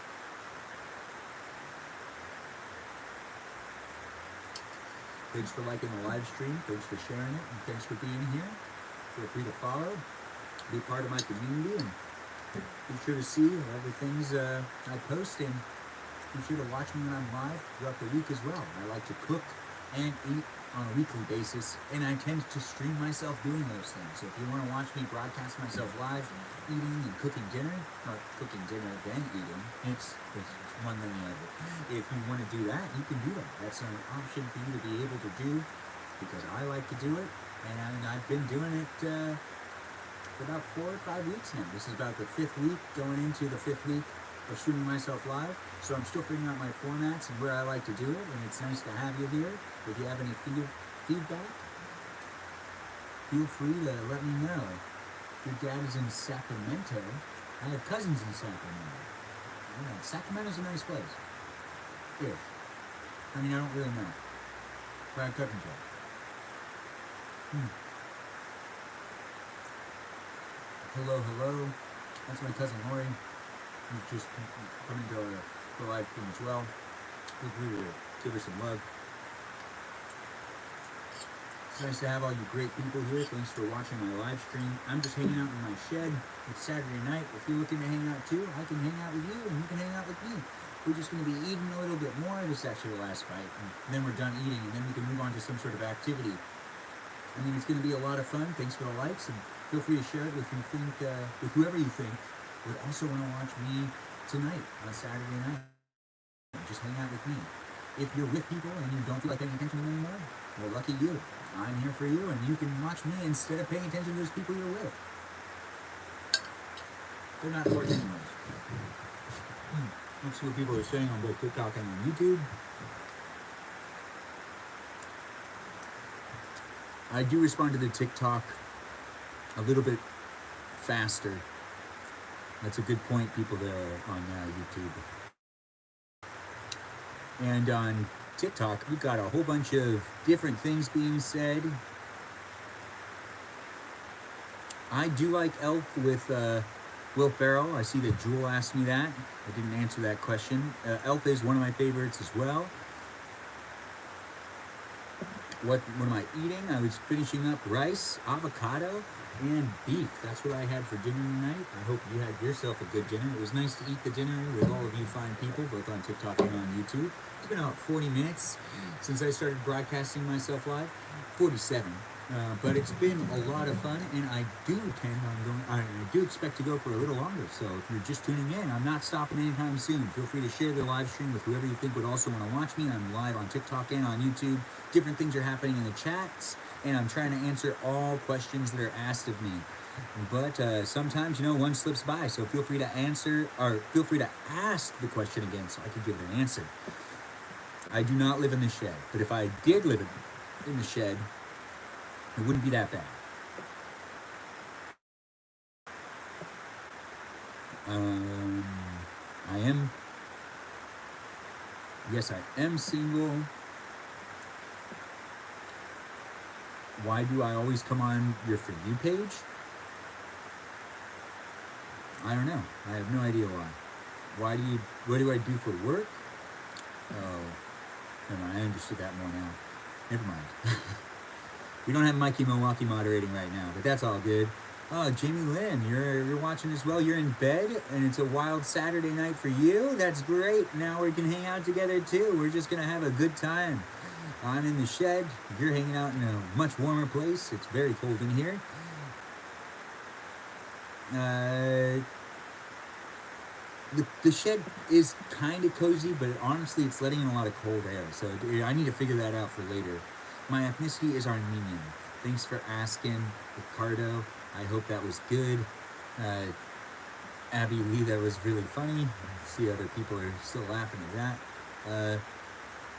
Speaker 1: Thanks for liking the live stream. Thanks for sharing it. And thanks for being here. Feel free to follow, be part of my community, and be sure to see all the things I post, and be sure to watch me when I'm live throughout the week as well. I like to cook and eat on a weekly basis, and I tend to stream myself doing those things. So if you want to watch me broadcast myself live, eating and cooking dinner, or cooking dinner then eating, it's one than the other. If you want to do that, you can do that. That's an option for you to be able to do, because I like to do it, and I've been doing it for about 4 or 5 weeks now. This is about the 5th week, going into the 5th week of streaming myself live. So I'm still figuring out my formats and where I like to do it, and it's nice to have you here. If you have any feedback, feel free to let me know. Your dad is in Sacramento. I have cousins in Sacramento. Yeah, Sacramento's a nice place. Yeah. I mean, I don't really know, but I couldn't tell. Hello, hello. That's my cousin Lori, who's just coming to our live stream as well. Feel free to give her some love. It's nice to have all you great people here. Thanks for watching my live stream. I'm just hanging out in my shed. It's Saturday night. If you're looking to hang out too, I can hang out with you, and you can hang out with me. We're just going to be eating a little bit more. This is actually the last bite, and then we're done eating, and then we can move on to some sort of activity. I mean, it's going to be a lot of fun. Thanks for the likes, and feel free to share it with whoever you think would also want to watch me tonight on Saturday night. Just hang out with me. If you're with people and you don't feel like paying attention to them anymore, well, lucky you. I'm here for you, and you can watch me instead of paying attention to those people you're with. They're not important anyways. Let's see what people are saying on both TikTok and on YouTube. I do respond to the TikTok a little bit faster. That's a good point, people there on YouTube. And on TikTok, we've got a whole bunch of different things being said. I do like Elf with Will Ferrell. I see that Jewel asked me that. I didn't answer that question. Elf is one of my favorites as well. What am I eating? I was finishing up rice, avocado, and beef. That's what I had for dinner tonight. I hope you had yourself a good dinner. It was nice to eat the dinner with all of you fine people, both on TikTok and on YouTube. It's been about 40 minutes since I started broadcasting myself live. 47. But it's been a lot of fun, and I do expect to go for a little longer. So if you're just tuning in, I'm not stopping anytime soon. Feel free to share the live stream with whoever you think would also want to watch me. I'm live on TikTok and on YouTube. Different things are happening in the chats, and I'm trying to answer all questions that are asked of me. But sometimes, one slips by, so feel free to answer, or feel free to ask the question again so I can give an answer. I do not live in the shed, but if I did live in the shed, it wouldn't be that bad. Yes, I am single. Why do I always come on your For You page? I don't know. I have no idea why. What do I do for work? Oh, never mind. I understood that more now. Never mind. We don't have Mikey Milwaukee moderating right now, but that's all good. Oh, Jamie Lynn, you're watching as well. You're in bed, and it's a wild Saturday night for you. That's great. Now we can hang out together too. We're just gonna have a good time. I'm in the shed. You're hanging out in a much warmer place. It's very cold in here. The shed is kind of cozy, but honestly, it's letting in a lot of cold air. So I need to figure that out for later. My ethnicity is Armenian. Thanks for asking, Ricardo. I hope that was good. Abby Lee, that was really funny. I see other people are still laughing at that.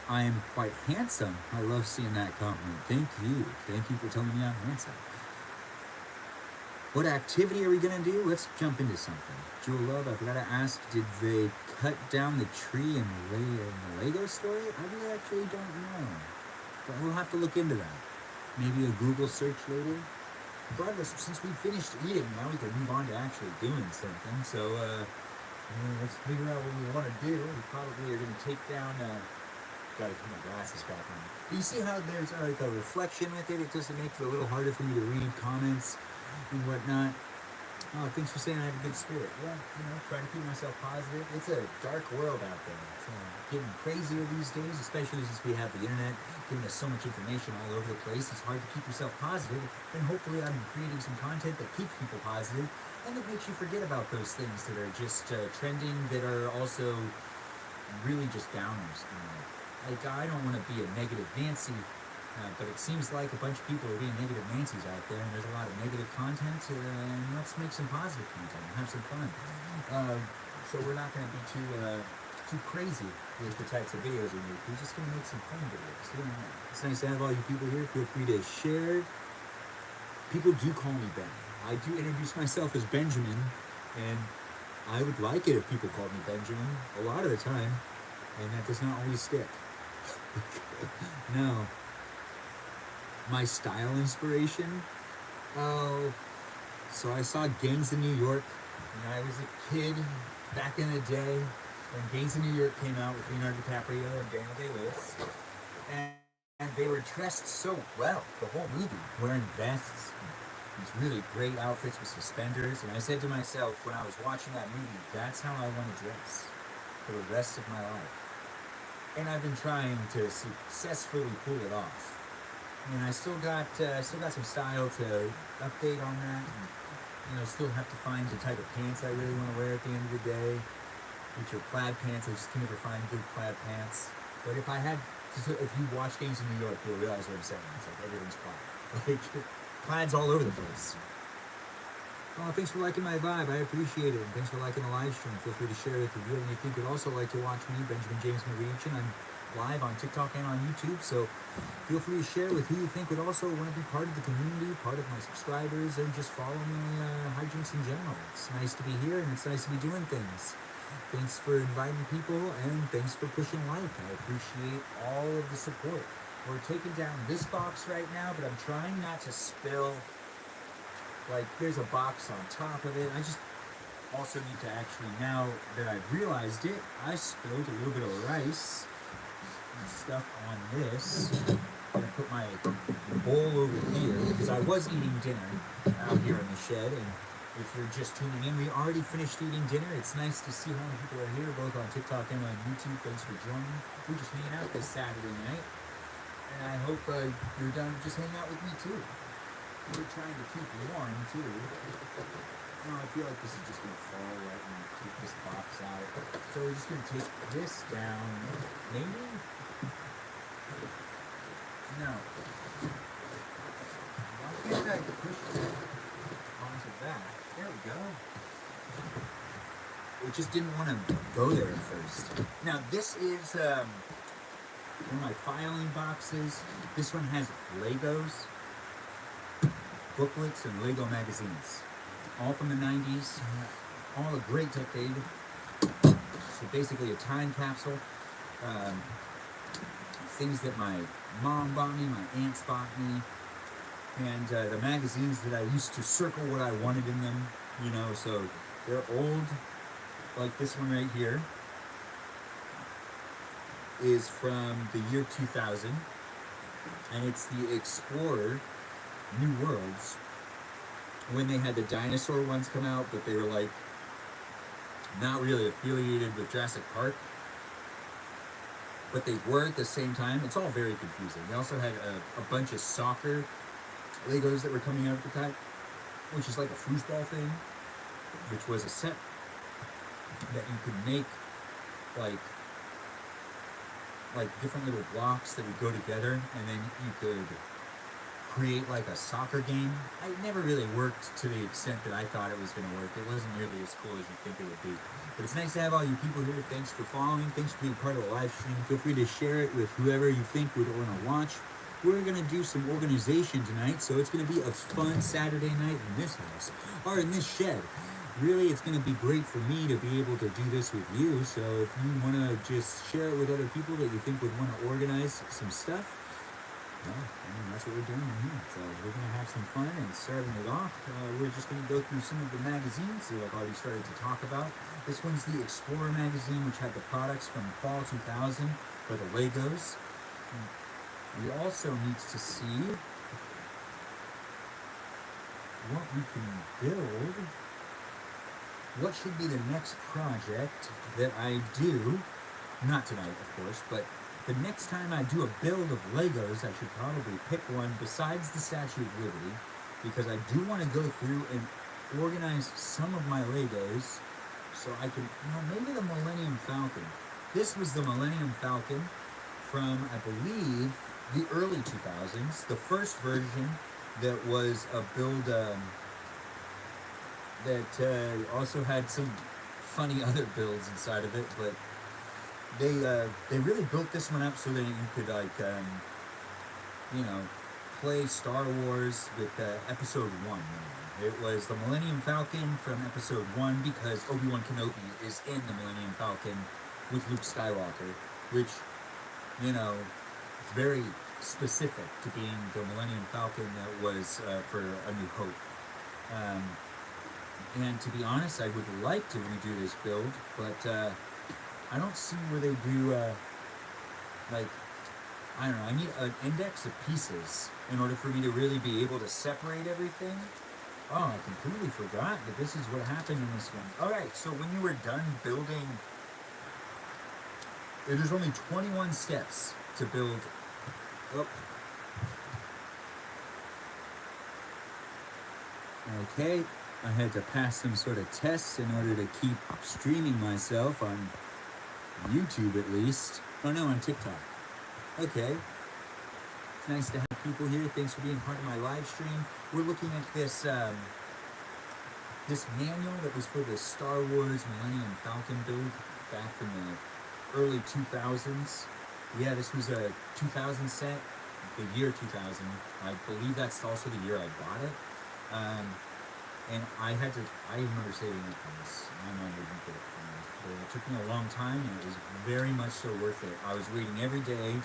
Speaker 1: I am quite handsome. I love seeing that compliment. Thank you. Thank you for telling me I'm handsome. What activity are we going to do? Let's jump into something. Jewel Love, I forgot to ask, did they cut down the tree in the Lego story? I really actually don't know. But we'll have to look into that. Maybe a Google search later. Regardless, since we finished eating, now we can move on to actually doing something. So let's figure out what we want to do. We probably are going to take down Gotta put my glasses back on. Do you see how there's like a reflection with it? It does make it a little harder for me to read comments and whatnot. Oh, thanks for saying I have a good spirit. Yeah, trying to keep myself positive. It's a dark world out there. It's getting crazier these days, especially since we have the internet giving us so much information all over the place. It's hard to keep yourself positive, and hopefully I'm creating some content that keeps people positive and that makes you forget about those things that are just trending, that are also really just downers. Like, I don't want to be a negative Nancy, but it seems like a bunch of people are being negative Nancy's out there, and there's a lot of negative content, and let's make some positive content and have some fun. So we're not going to be too crazy with the types of videos we make. We're just going to make some fun videos. It's nice to have all you people here. Feel free to share. People do call me Ben. I do introduce myself as Benjamin, and I would like it if people called me Benjamin a lot of the time, and that does not always stick. No. My style inspiration? Oh, so I saw Gangs in New York when I was a kid back in the day, when Gangs in New York came out with Leonardo DiCaprio and Daniel Day-Lewis, and they were dressed so well, the whole movie, wearing vests, these really great outfits with suspenders, and I said to myself when I was watching that movie, that's how I want to dress for the rest of my life. And I've been trying to successfully pull it off. And I still got some style to update on that. And, still have to find the type of pants I really want to wear at the end of the day. Which are plaid pants. I just can never find good plaid pants. But if you watch Gangs in New York, you'll realize what I'm saying. It's like everything's plaid. Like, plaid's all over the place. Oh, thanks for liking my vibe. I appreciate it. And thanks for liking the live stream. Feel free to share it if you really think would also like to watch me, Benjamin James Marincin. I'm live on TikTok and on YouTube, so feel free to share with who you think would also want to be part of the community, part of my subscribers, and just follow me hijinks in general. It's nice to be here, and it's nice to be doing things. Thanks for inviting people, and thanks for pushing like. I appreciate all of the support. We're taking down this box right now, but I'm trying not to spill. Like, there's a box on top of it. I just also need to actually, now that I've realized it, I spilled a little bit of rice and stuff on this. I'm gonna put my bowl over here, because I was eating dinner out here in the shed, and if you're just tuning in, we already finished eating dinner. It's nice to see how many people are here, both on TikTok and on YouTube. Thanks for joining. We're just hanging out this Saturday night, and I hope you're done just hanging out with me too. We're trying to keep warm too. I feel like this is just going to fall right when I take this box out. So we're just going to take this down. Maybe? No. Why can't I push it onto that? There we go. It just didn't want to go there at first. Now this is one of my filing boxes. This one has Legos, booklets, and Lego magazines. All from the 90s, all a great decade. So basically a time capsule. Things that my mom bought me, my aunts bought me, and the magazines that I used to circle what I wanted in them, so they're old. Like this one right here is from the year 2000, and it's the Explorer New Worlds, when they had the dinosaur ones come out, but they were like not really affiliated with Jurassic Park, but they were at the same time. It's all very confusing. They also had a bunch of soccer Legos that were coming out at the time, which is like a foosball thing, which was a set that you could make like different little blocks that would go together, and then you could create like a soccer game. It never really worked to the extent that I thought it was going to work. It wasn't nearly as cool as you think it would be. But it's nice to have all you people here. Thanks for following. Thanks for being part of the live stream. Feel free to share it with whoever you think would want to watch. We're going to do some organization tonight, so it's going to be a fun Saturday night in this house, or in this shed. Really, it's going to be great for me to be able to do this with you. So if you want to just share it with other people that you think would want to organize some stuff, Well, I mean, that's what we're doing here. So we're going to have some fun, and starting it off, we're just going to go through some of the magazines that I've already started to talk about. This one's the Explorer magazine, which had the products from fall 2000 for the Legos. We also need to see what we can build. What should be the next project that I do? Not tonight, of course, but the next time I do a build of Legos, I should probably pick one besides the Statue of Liberty, because I do want to go through and organize some of my Legos so I can, maybe the Millennium Falcon. This was the Millennium Falcon from, I believe, the early 2000s, the first version that was a build that also had some funny other builds inside of it, but they really built this one up so that you could play Star Wars with Episode 1. It was the Millennium Falcon from Episode 1 because Obi-Wan Kenobi is in the Millennium Falcon with Luke Skywalker, which, it's very specific to being the Millennium Falcon that was for A New Hope. And to be honest, I would like to redo this build, but I don't see where they do, I don't know, I need an index of pieces in order for me to really be able to separate everything. Oh, I completely forgot that this is what happened in this one. Alright, so when you were done building, there's only 21 steps to build. Oh. Okay, I had to pass some sort of tests in order to keep streaming myself on YouTube at least. Oh no, on TikTok. Okay. It's nice to have people here. Thanks for being part of my live stream. We're looking at this this manual that was for the Star Wars Millennium Falcon build back from the early 2000s. Yeah, this was a 2000 set, the year 2000. I believe that's also the year I bought it. And I remember saving up for this. My mom wouldn't get it for me. But it took me a long time, and it was very much so worth it. I was waiting every day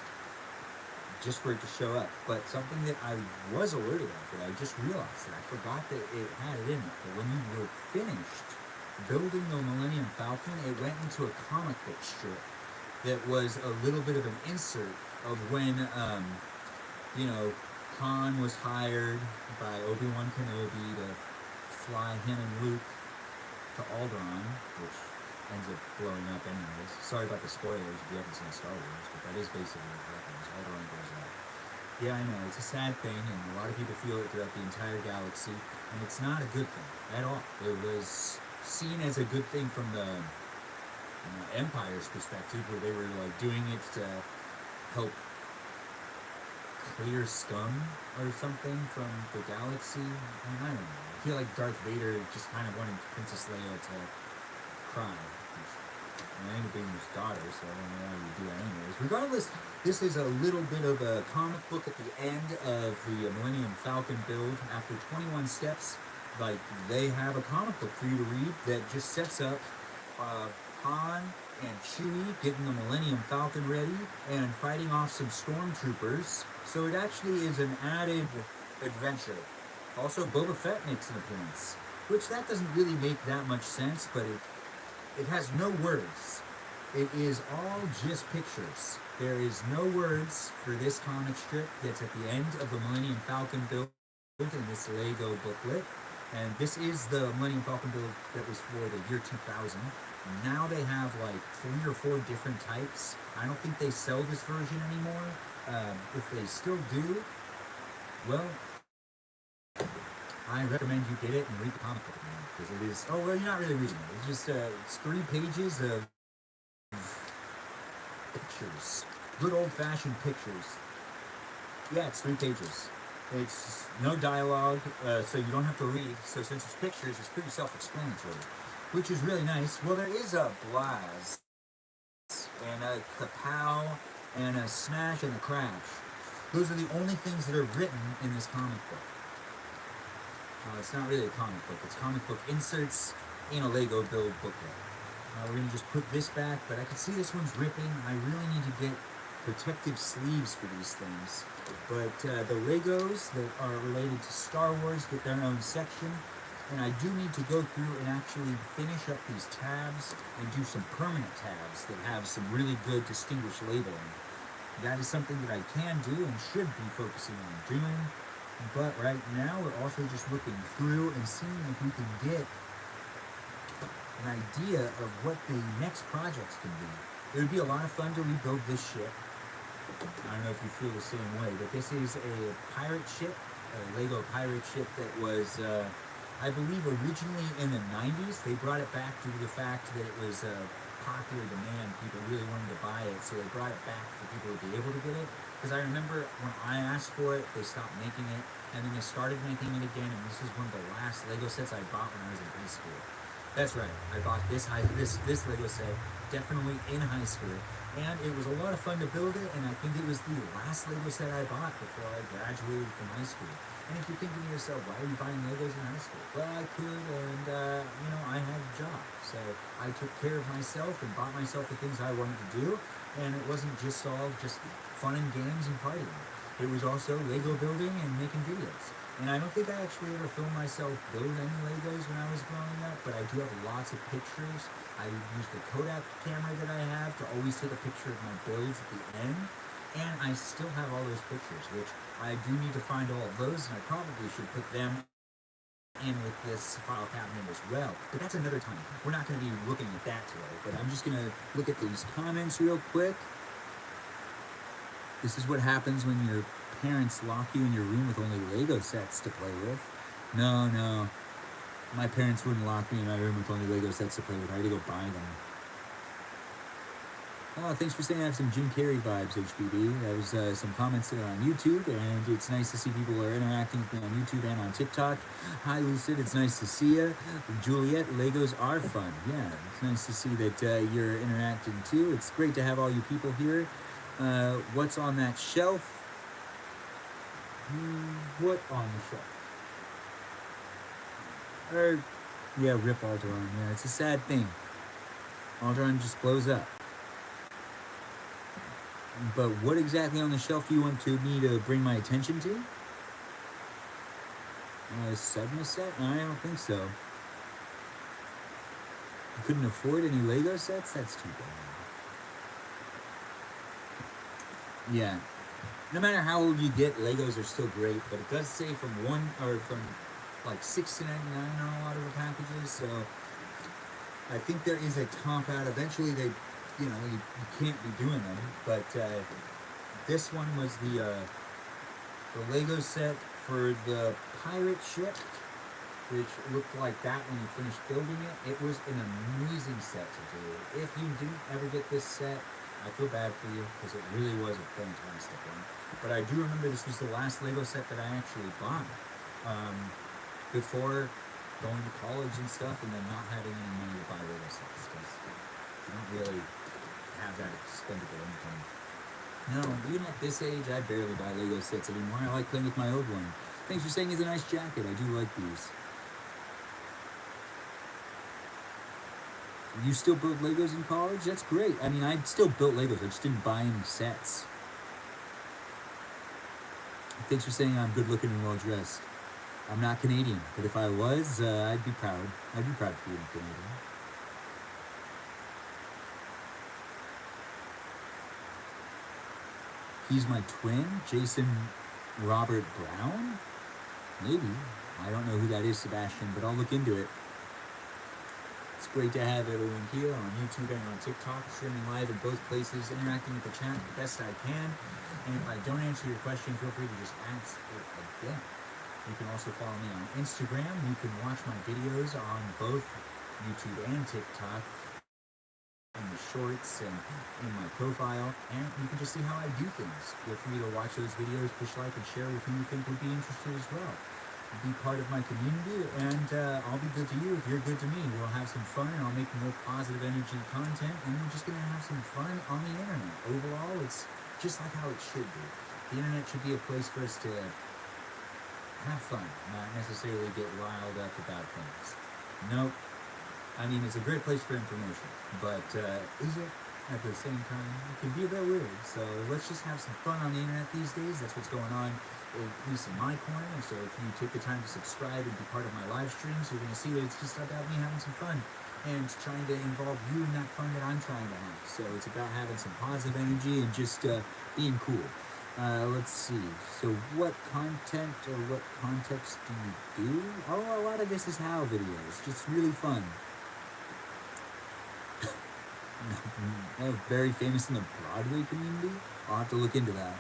Speaker 1: just for it to show up. But something that I was alerted of, that I just realized, that I forgot that it had it in it. But when you were finished building the Millennium Falcon, it went into a comic book strip that was a little bit of an insert of when, Han was hired by Obi-Wan Kenobi to fly him and Luke to Alderaan, which ends up blowing up anyways. Sorry about the spoilers if you haven't seen Star Wars, but that is basically what happens. Alderaan blows up. Yeah, I know, it's a sad thing, and a lot of people feel it throughout the entire galaxy, and it's not a good thing at all. It was seen as a good thing from the Empire's perspective, where they were doing it to help clear scum or something from the galaxy. I don't know. I feel like Darth Vader just kind of wanted Princess Leia to cry. I ended up being his daughter, so I don't know why you do that anyways. Regardless, this is a little bit of a comic book at the end of the Millennium Falcon build. After 21 steps, they have a comic book for you to read that just sets up Han and Chewie getting the Millennium Falcon ready and fighting off some stormtroopers. So it actually is an added adventure. Also, Boba Fett makes an appearance, which that doesn't really make that much sense, but it has no words. It is all just pictures. There is no words for this comic strip that's at the end of the Millennium Falcon build in this Lego booklet. And this is the Millennium Falcon build that was for the year 2000. Now they have 3 or 4 different types. I don't think they sell this version anymore. If they still do, well, I recommend you get it and read the comic book, because it is. Oh well, you're not really reading it. It's just it's 3 pages of pictures, good old-fashioned pictures. Yeah, it's 3 pages. It's no dialogue, so you don't have to read. So since it's pictures, it's pretty self-explanatory, which is really nice. Well, there is a Blaz, and a Kapow, and a Smash, and a Crash. Those are the only things that are written in this comic book. It's not really a comic book. It's comic book inserts in a Lego build booklet. We're going to just put this back, but I can see this one's ripping. I really need to get protective sleeves for these things. But the Legos that are related to Star Wars get their own section. And I do need to go through and actually finish up these tabs and do some permanent tabs that have some really good distinguished labeling. That is something that I can do and should be focusing on doing. But right now we're also just looking through and seeing if we can get an idea of what the next projects can be. It would be a lot of fun to rebuild this ship. I don't know if you feel the same way, but this is a pirate ship, a Lego pirate ship that was I believe originally in the 90s. They brought it back due to the fact that it was popular demand. People really wanted to buy it, so they brought it back for people to be able to get it. Because I remember when I asked for it, they stopped making it, and then they started making it again, and this is one of the last Lego sets I bought when I was in high school. That's right, I bought this Lego set definitely in high school, and it was a lot of fun to build it, and I think it was the last Lego set I bought before I graduated from high school. And if you're thinking to yourself, why are you buying Legos in high school? Well, I could, and I had a job, so I took care of myself and bought myself the things I wanted to do, and it wasn't just all just fun and games and partying. It was also Lego building and making videos. And I don't think I actually ever filmed myself build any Legos when I was growing up, but I do have lots of pictures. I use the Kodak camera that I have to always take a picture of my builds at the end. And I still have all those pictures, which I do need to find all of those, and I probably should put them in with this file cabinet as well. But that's another time. We're not going to be looking at that today, but I'm just going to look at these comments real quick. This is what happens when your parents lock you in your room with only Lego sets to play with. No. My parents wouldn't lock me in my room with only Lego sets to play with. I had to go buy them. Oh, thanks for saying I have some Jim Carrey vibes, HBB. That was some comments there on YouTube, and it's nice to see people are interacting with me on YouTube and on TikTok. Hi, Lucid. It's nice to see you. Juliet, Legos are fun. Yeah, it's nice to see that you're interacting too. It's great to have all you people here. What's on that shelf? What on the shelf? Yeah, rip Alderaan. Yeah, it's a sad thing. Alderaan just blows up. But what exactly on the shelf do you want me to bring my attention to? Sedna set? No, I don't think so. You couldn't afford any Lego sets? That's too bad. Yeah. No matter how old you get, Legos are still great, but it does say from like $6 to $99 on a lot of the packages, so I think there is a top out. Eventually you can't be doing them, but this one was the Lego set for the pirate ship, which looked like that when you finished building it. It was an amazing set to do. If you didn't ever get this set, I feel bad for you, because it really was a fantastic one. But I do remember this was the last Lego set that I actually bought before going to college and stuff, and then not having any money to buy Lego sets, because you don't really have that expendable income. No, even at this age, I barely buy Lego sets anymore. I like playing with my old one. Thanks for saying it's a nice jacket. I do like these. You still build Legos in college? That's great. I mean, I still built Legos. I just didn't buy any sets. Thanks for saying I'm good looking and well dressed. I'm not Canadian, but if I was, I'd be proud. I'd be proud to be a Canadian. He's my twin, Jason Robert Brown? Maybe. I don't know who that is, Sebastian, but I'll look into it. It's great to have everyone here on YouTube and on TikTok, streaming live in both places, interacting with the chat the best I can. And if I don't answer your question, feel free to just ask it again. You can also follow me on Instagram. You can watch my videos on both YouTube and TikTok, in the shorts and in my profile, and you can just see how I do things. Feel free to watch those videos, push like, and share with who you think would be interested as well. Be part of my community, and I'll be good to you if you're good to me. We'll have some fun, and I'll make more positive energy content, and we're just going to have some fun on the internet. Overall, it's just like how it should be. The internet should be a place for us to have fun, not necessarily get riled up about things. Nope. I mean, it's a great place for information, but is it? at the same time, it can be a bit weird. So let's just have some fun on the internet these days. That's what's going on, at least in my corner. And so if you take the time to subscribe and be part of my live streams, you're going to see that it's just about me having some fun and trying to involve you in that fun that I'm trying to have. So it's about having some positive energy and just being cool. Let's see. So what content or what context do you do? Oh, a lot of this is how videos. Just really fun. Oh, very famous in the Broadway community? I'll have to look into that.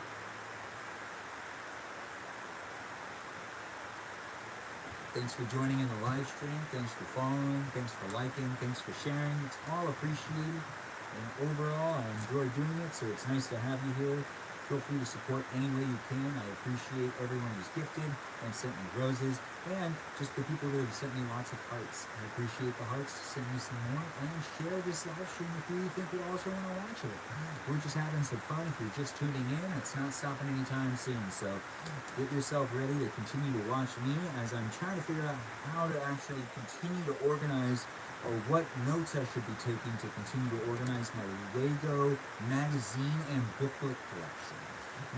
Speaker 1: Thanks for joining in the live stream. Thanks for following. Thanks for liking. Thanks for sharing. It's all appreciated. And overall, I enjoy doing it, so it's nice to have you here. Feel free to support any way you can. I appreciate everyone who's gifted and sent me roses, and just the people that have sent me lots of hearts. I appreciate the hearts. Send me some more, and share this live stream if you think you also want to watch it. We're just having some fun. If you're just tuning in, it's not stopping anytime soon. So get yourself ready to continue to watch me as I'm trying to figure out how to actually continue to organize, or what notes I should be taking to continue to organize my Lego magazine and booklet collection.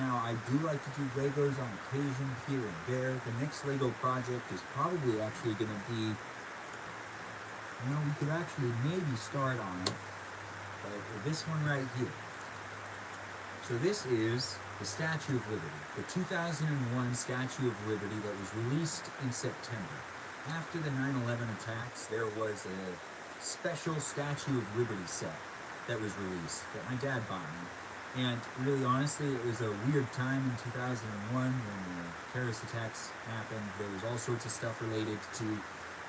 Speaker 1: Now, I do like to do Legos on occasion here and there. The next Lego project is probably actually going to be, we could actually maybe start on it, but this one right here. So this is the Statue of Liberty, the 2001 Statue of Liberty that was released in September. After the 9/11 attacks, there was a special Statue of Liberty set that was released that my dad bought me. And really honestly, it was a weird time in 2001 when the terrorist attacks happened. There was all sorts of stuff related to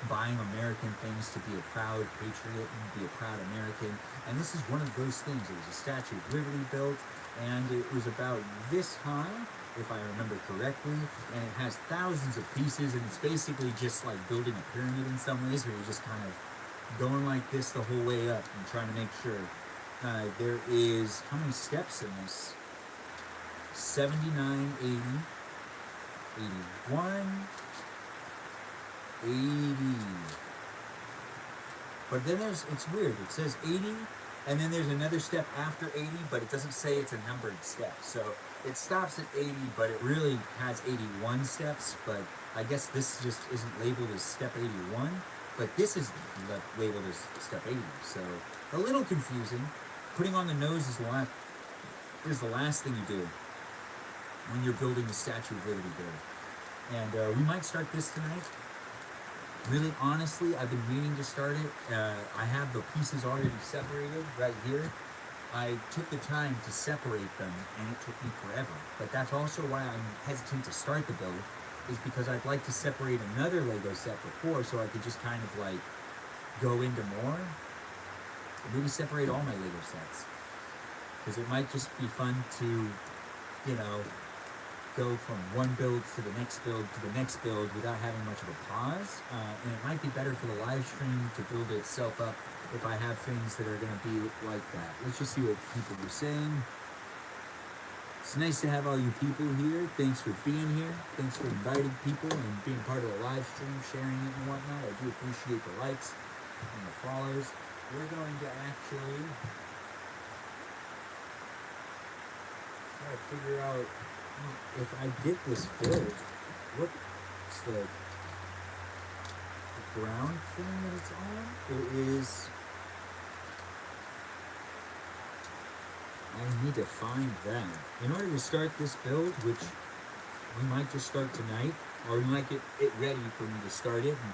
Speaker 1: buying American things to be a proud patriot and be a proud American. And this is one of those things. It was a Statue of Liberty built, and it was about this high, if I remember correctly, and it has thousands of pieces, and it's basically just like building a pyramid in some ways, where you're just kind of going like this the whole way up and trying to make sure. There is, how many steps in this? 79, 80, 81, 80. But then it's weird. It says 80, and then there's another step after 80, but it doesn't say it's a numbered step. So it stops at 80, but it really has 81 steps. But I guess this just isn't labeled as step 81. But this is labeled as step 80. So a little confusing. Putting on the nose is the last thing you do when you're building the Statue of Liberty build. And we might start this tonight. Really, honestly, I've been meaning to start it. I have the pieces already separated right here. I took the time to separate them, and it took me forever. But that's also why I'm hesitant to start the build, is because I'd like to separate another Lego set before, so I could just kind of like go into more. Maybe separate all my Lego sets, because it might just be fun to, go from one build to the next build to the next build without having much of a pause. And it might be better for the live stream to build itself up if I have things that are going to be like that. Let's just see what people are saying. It's nice to have all you people here. Thanks for being here. Thanks for inviting people and being part of the live stream, sharing it and whatnot. I do appreciate the likes and the follows. We're going to actually try to figure out if I get this build, what's the ground thing that it's on? It is, I need to find that. In order to start this build, which we might just start tonight, or we might get it ready for me to start it. And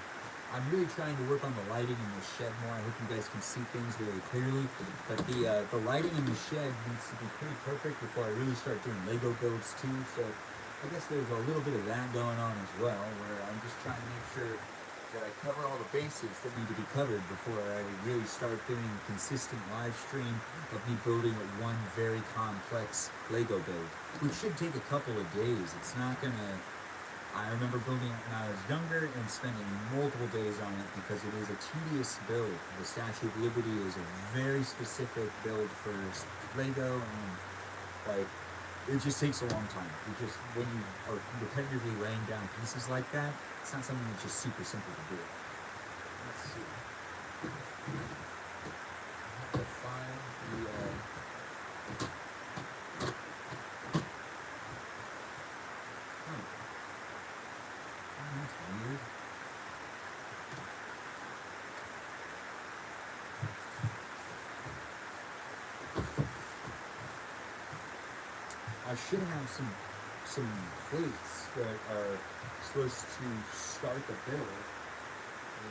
Speaker 1: I'm really trying to work on the lighting in this shed more. I hope you guys can see things really clearly. But the lighting in the shed needs to be pretty perfect before I really start doing Lego builds too. So I guess there's a little bit of that going on as well, where I'm just trying to make sure that I cover all the bases that need to be covered before I really start doing a consistent live stream of me building one very complex Lego build, which should take a couple of days. It's not gonna, I remember building it when I was younger and spending multiple days on it because it is a tedious build. The Statue of Liberty is a very specific build for Lego, and like, it just takes a long time. When you are repetitively laying down pieces like that, it's not something that's just super simple to do. Let's see. I have to find the I should have some plates that are supposed to start the build.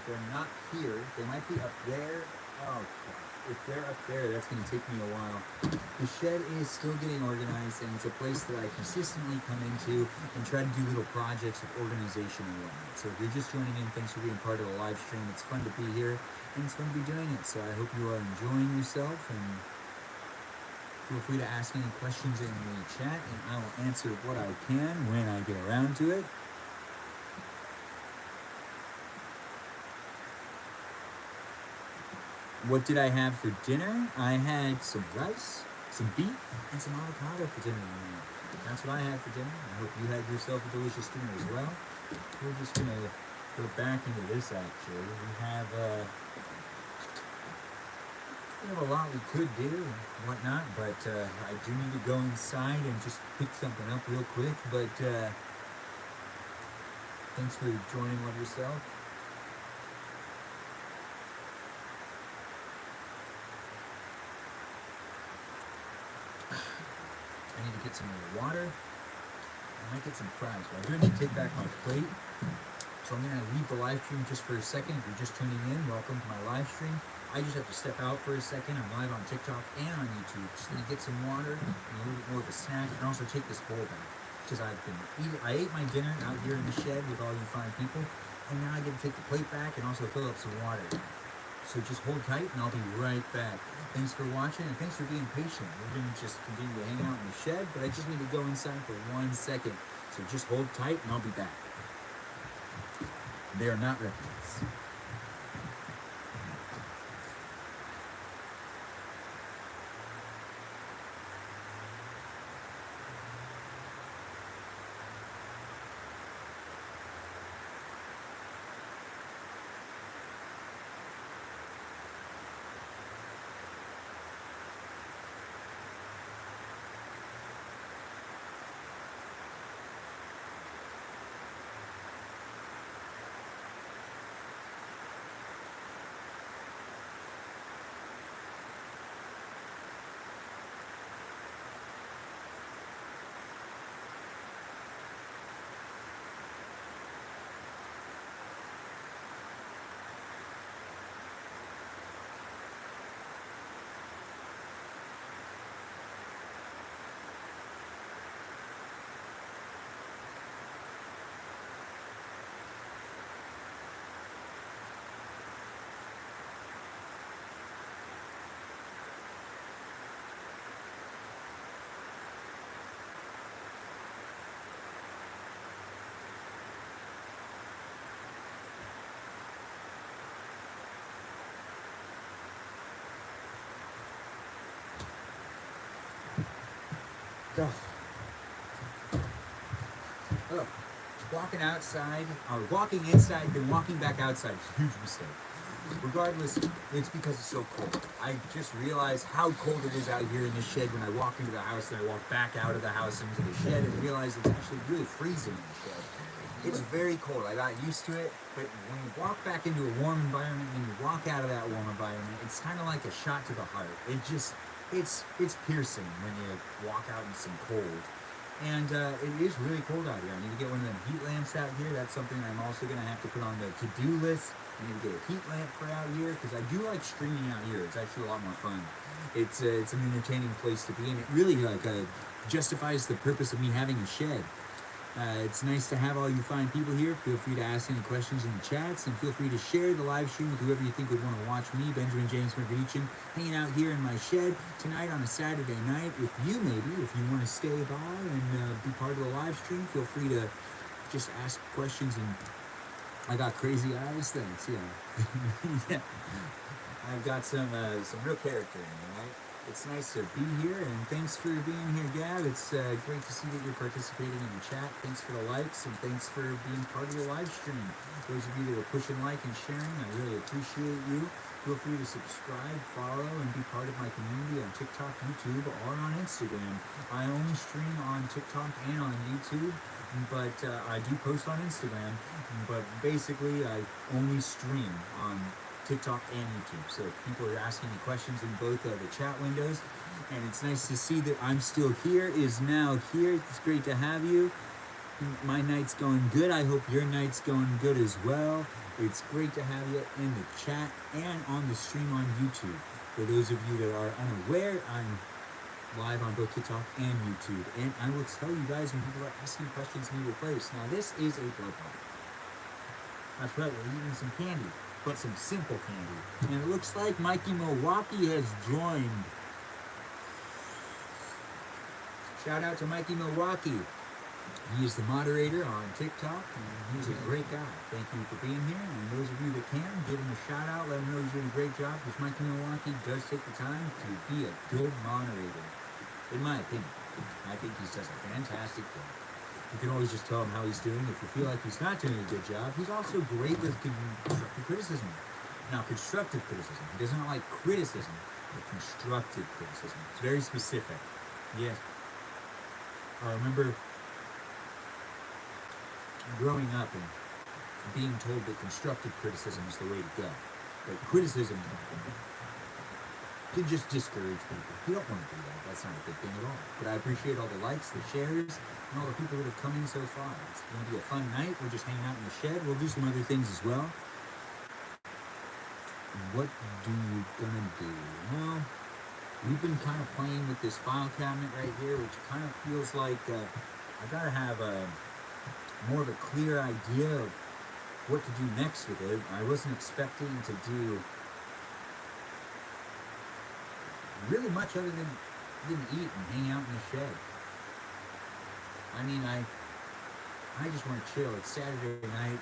Speaker 1: They're not here. They might be up there. Oh, crap. If they're up there, that's going to take me a while. The shed is still getting organized, and it's a place that I consistently come into and try to do little projects of organization and whatnot. So if you're just joining in, thanks for being part of the live stream. It's fun to be here, and it's fun to be doing it. So I hope you are enjoying yourself, and feel free to ask any questions in the chat, and I will answer what I can when I get around to it. What did I have for dinner? I had some rice, some beef, and some avocado for dinner. That's what I had for dinner. I hope you had yourself a delicious dinner as well. We're just going to go back into this, actually. We have a lot we could do and whatnot, but I do need to go inside and just pick something up real quick. But thanks for joining Love Yourself. I need to get some more water. I might get some fries, but I do need to take back my plate. So I'm going to leave the live stream just for a second. If you're just tuning in, welcome to my live stream. I just have to step out for a second. I'm live on TikTok and on YouTube. Just going to get some water and a little bit more of a snack, and also take this bowl back. Because I ate my dinner out here in the shed with all you fine people, and now I get to take the plate back and also fill up some water. So just hold tight, and I'll be right back. Thanks for watching, and thanks for being patient. We're going to just continue to hang out in the shed, but I just need to go inside for 1 second. So just hold tight, and I'll be back. They are not replicas. Oh. Oh. Walking outside, or walking inside, then walking back outside is a huge mistake. Regardless, it's because it's so cold. I just realized how cold it is out here in the shed when I walk into the house, and I walk back out of the house into the shed and realize it's actually really freezing in the shed. It's very cold. I got used to it, but when you walk back into a warm environment and you walk out of that warm environment, it's kind of like a shot to the heart. It's piercing when you walk out in some cold. And it is really cold out here. I need to get one of them heat lamps out here. That's something I'm also going to have to put on the to-do list. I need to get a heat lamp for out here, because I do like streaming out here. It's actually a lot more fun. It's an entertaining place to be, and it really justifies the purpose of me having a shed. It's nice to have all you fine people here. Feel free to ask any questions in the chats, and feel free to share the live stream with whoever you think would want to watch me, Benjamin James McReachin, hanging out here in my shed tonight on a Saturday night with you. Maybe if you want to stay by and be part of the live stream, feel free to just ask questions. And I got crazy eyes. Thanks. Yeah, yeah. I've got some real character in me, right? It's nice to be here, and thanks for being here, Gab. It's great to see that you're participating in the chat. Thanks for the likes, and thanks for being part of the live stream. Those of you that are pushing like and sharing, I really appreciate you. Feel free to subscribe, follow, and be part of my community on TikTok, YouTube, or on Instagram. I only stream on TikTok and on YouTube, but I do post on Instagram. But basically, I only stream on TikTok and YouTube. So people are asking me questions in both of the chat windows, and it's nice to see that I'm still here, is now here. It's great to have you. My night's going good. I hope your night's going good as well. It's great to have you in the chat and on the stream on YouTube. For those of you that are unaware, I'm live on both TikTok and YouTube, and I will tell you guys when people are asking questions in your place. Now, this is a blow pop. That's right, we're eating some candy, but some simple candy. And it looks like Mikey Milwaukee has joined. Shout out to Mikey Milwaukee. He is the moderator on TikTok, and he's a great guy. Thank you for being here, and those of you that can, give him a shout out, let him know he's doing a great job, because Mikey Milwaukee does take the time to be a good moderator, in my opinion. I think he does a fantastic job. You can always just tell him how he's doing. If you feel like he's not doing a good job, he's also great with constructive criticism. Now, constructive criticism, he does not like criticism, but constructive criticism. It's very specific. Yes. I remember growing up and being told that constructive criticism is the way to go. But criticism can just discourage people. You don't want to do that. That's not a good thing at all. But I appreciate all the likes, the shares, and all the people that have come in so far. It's going to be a fun night. We're just hanging out in the shed. We'll do some other things as well. What do you gonna do? Well, we've been kind of playing with this file cabinet right here, which kind of feels like I gotta have more of a clear idea of what to do next with it. I wasn't expecting to do really much other than eat and hang out in the shed. I mean, I just want to chill. It's Saturday night.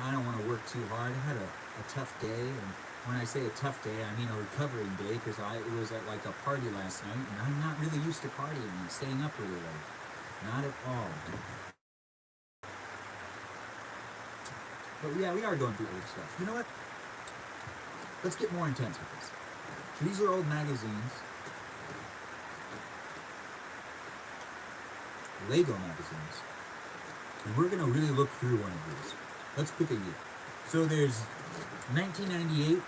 Speaker 1: I don't want to work too hard. I had a tough day, and when I say a tough day, I mean a recovering day, because it was at like a party last night, and I'm not really used to partying and staying up really late. Not at all. But yeah, we are going through old stuff. You know what? Let's get more intense with this. So these are old magazines. Lego magazines. And we're going to really look through one of these. Let's pick a year. So there's 1998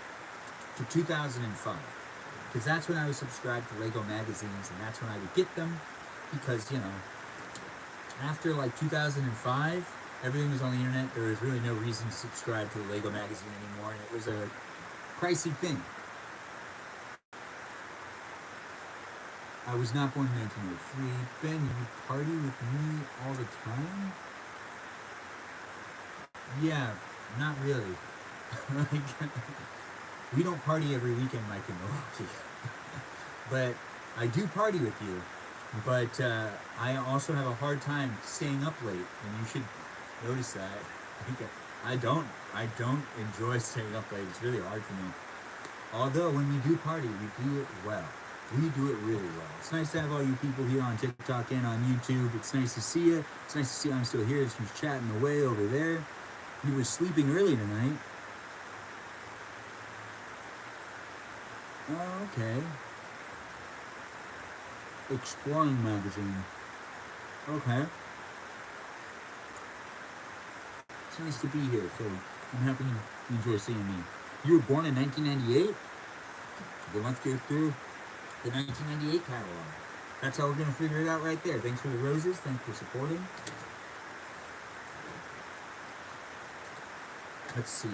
Speaker 1: to 2005. Because that's when I was subscribed to Lego magazines, and that's when I would get them. Because, you know, after like 2005, everything was on the internet. There was really no reason to subscribe to the Lego magazine anymore, and it was a pricey thing. I was not born in 1903. Ben, you party with me all the time? Yeah, not really. We don't party every weekend, Mike and Milwaukee. But I do party with you. But I also have a hard time staying up late, and you should notice that. I don't enjoy staying up late. It's really hard for me. Although when we do party, we do it well. We do it really well. It's nice to have all you people here on TikTok and on YouTube. It's nice to see you. It's nice to see I'm still here. She's chatting away over there. You were sleeping early tonight. Oh, okay. Exploring magazine. Okay. It's nice to be here, so I'm happy you enjoy seeing me. You were born in 1998? Then let's go through the 1998 catalog. That's how we're going to figure it out right there. Thanks for the roses. Thanks for supporting. Let's see.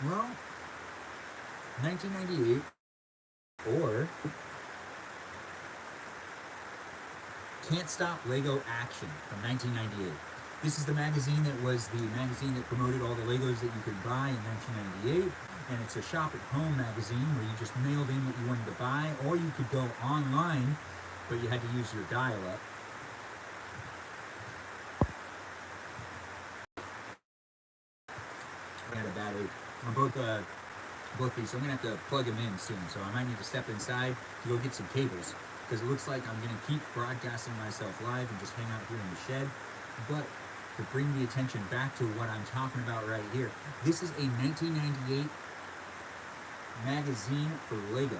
Speaker 1: Well, 1998 or Can't Stop Lego Action from 1998. This is the magazine that was the magazine that promoted all the Legos that you could buy in 1998. And it's a shop-at-home magazine where you just mailed in what you wanted to buy, or you could go online, but you had to use your dial-up. I had a battery on both these, so I'm going to have to plug them in soon. So I might need to step inside to go get some cables, because it looks like I'm going to keep broadcasting myself live and just hang out here in the shed. But to bring the attention back to what I'm talking about right here, this is a 1998 magazine for Lego.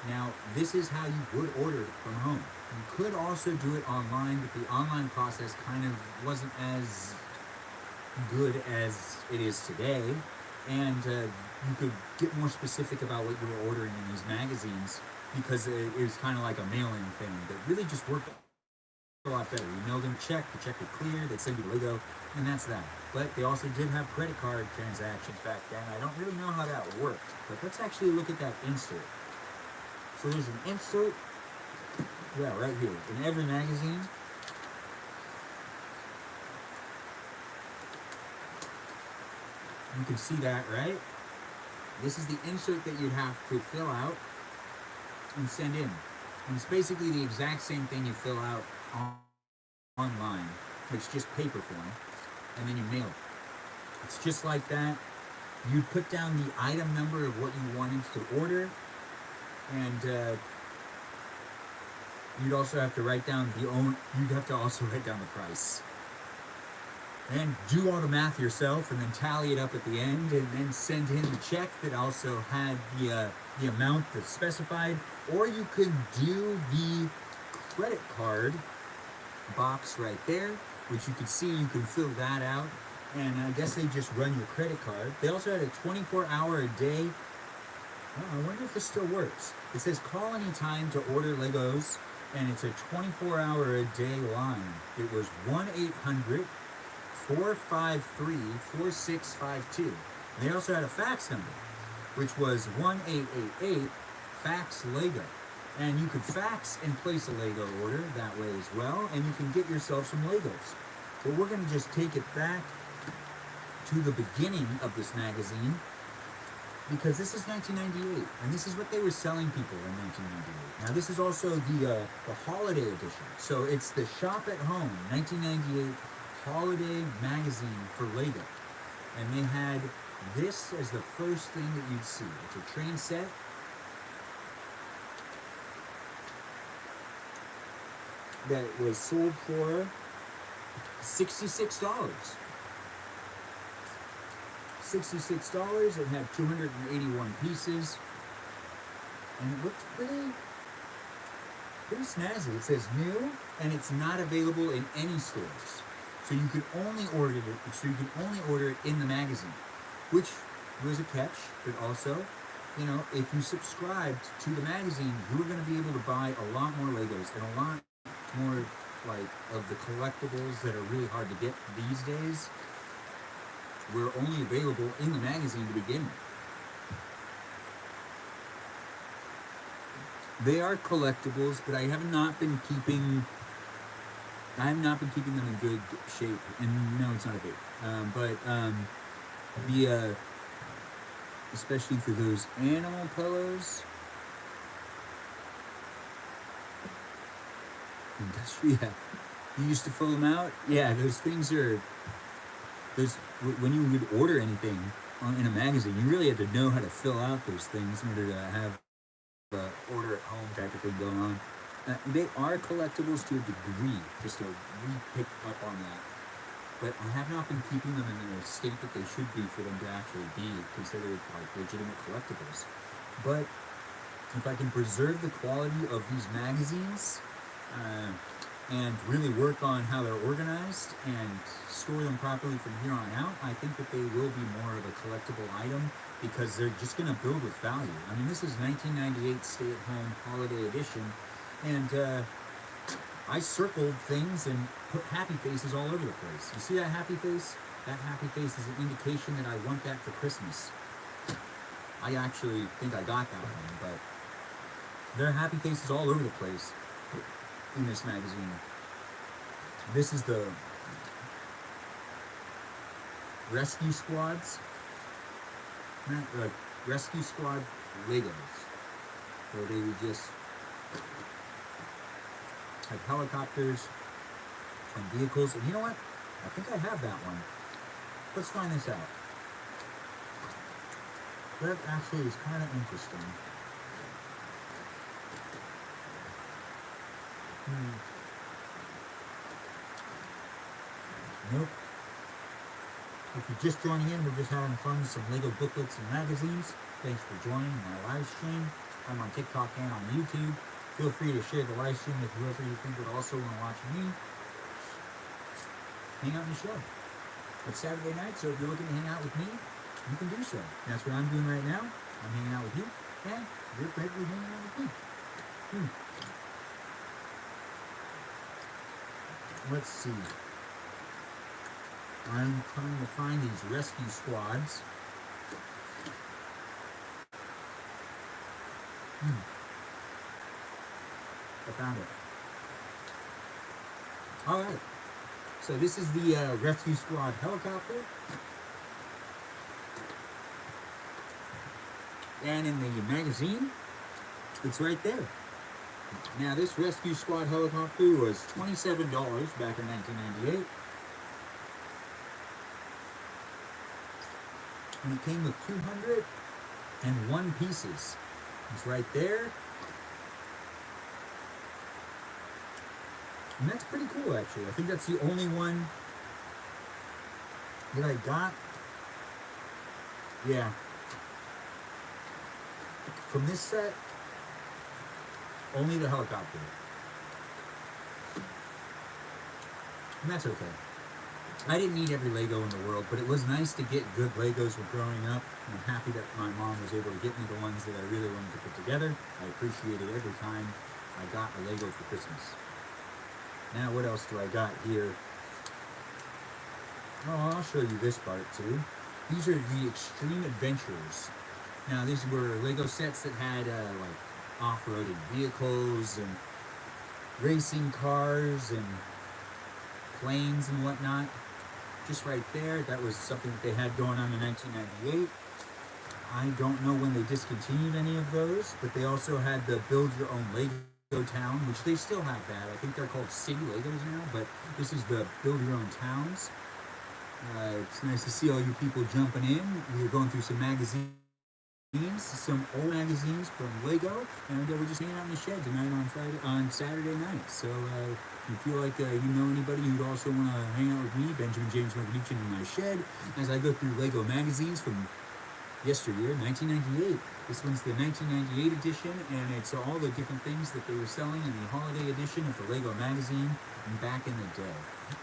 Speaker 1: Now, this is how you would order it from home. You could also do it online, but the online process kind of wasn't as good as it is today. and you could get more specific about what you were ordering in these magazines because it was kind of like a mail-in thing that really just worked a lot better. You mailed them a check, the check would clear, they'd send you Lego, and that's that. But they also did have credit card transactions back then. I don't really know how that worked, but let's actually look at that insert. So there's an insert, yeah, right here, in every magazine. You can see that, right? This is the insert that you'd have to fill out and send in. And it's basically the exact same thing you fill out online. It's just paper form, and then you mail it. It's just like that. You put down the item number of what you wanted to order, and you'd also have to write down you'd have to also write down the price. And do all the math yourself, and then tally it up at the end, and then send in the check that also had the amount that's specified. Or you could do the credit card box right there, which you can see. You can fill that out, and I guess they just run your credit card. They also had a 24-hour-a-day. Oh, I wonder if this still works. It says call anytime to order Legos, and it's a 24-hour-a-day line. It was 1-800-453-4652. They also had a fax number, which was 1-888-FAX-LEGO. And you could fax and place a Lego order that way as well, and you can get yourself some Legos. But we're going to just take it back to the beginning of this magazine, because this is 1998, and this is what they were selling people in 1998. Now this is also the holiday edition. So it's the Shop at Home 1998 holiday magazine for Lego, and they had this as the first thing that you'd see. It's a train set. That was sold for $66. $66. It had 281 pieces, and it looked pretty snazzy. It says new, and it's not available in any stores. So you could only order it. So you could only order it in the magazine, which was a catch. But also, you know, if you subscribed to the magazine, you were going to be able to buy a lot more Legos and a lot more like of the collectibles that are really hard to get these days. Were only available in the magazine to begin with. They are collectibles, but I have not been keeping them in good shape. And no, it's not a big. Especially for those animal pillows. Yeah, you used to fill them out. Yeah, those things are. When you would order anything in a magazine, you really had to know how to fill out those things in order to have order at home type of thing going on. They are collectibles to a degree, just to re-pick up on that. But I have not been keeping them in the state that they should be for them to actually be considered like legitimate collectibles. But if I can preserve the quality of these magazines, and really work on how they're organized and store them properly from here on out, I think that they will be more of a collectible item because they're just going to build with value. I mean, this is 1998 stay-at-home holiday edition, and I circled things and put happy faces all over the place. You see that happy face? That happy face is an indication that I want that for Christmas. I actually think I got that one, but there are happy faces all over the place in this magazine. This is the Rescue Squads, Rescue Squad Legos, where they would just have helicopters and vehicles. And you know what? I think I have that one. Let's find this out. That actually is kind of interesting. Nope. If you're just joining in, we're just having fun with some Lego booklets and magazines. Thanks for joining my live stream. I'm on TikTok and on YouTube. Feel free to share the live stream with whoever you think would also want to watch me hang out in the show. It's Saturday night, so if you're looking to hang out with me, you can do so. That's what I'm doing right now. I'm hanging out with you, and you're probably hanging out with me. Let's see. I'm trying to find these rescue squads. I found it. All right. So this is the rescue squad helicopter. And in the magazine, it's right there. Now this rescue squad helicopter was $27 back in 1998. And it came with 201 pieces. It's right there. And that's pretty cool, actually. I think that's the only one that I got. Yeah. From this set, only the helicopter. And that's okay. I didn't need every Lego in the world, but it was nice to get good Legos when growing up. And I'm happy that my mom was able to get me the ones that I really wanted to put together. I appreciate it every time I got a Lego for Christmas. Now, what else do I got here? Oh, I'll show you this part too. These are the Extreme Adventures. Now, these were Lego sets that had like off-roading vehicles and racing cars and planes and whatnot. Just right there, that was something that they had going on in 1998. I don't know when they discontinued any of those, but they also had the Build Your Own Lego Town, which they still have that. I think they're called City Legos now, but this is the Build Your Own Towns. It's nice to see all you people jumping in. We were going through some magazines, some old magazines from Lego, and we're just hanging out in the shed tonight on Saturday night. So if you feel like you know anybody who'd also want to hang out with me, Benjamin James McNeechin, in my shed, as I go through Lego magazines from yesteryear, 1998. This one's the 1998 edition, and it's all the different things that they were selling in the holiday edition of the Lego magazine back in the day.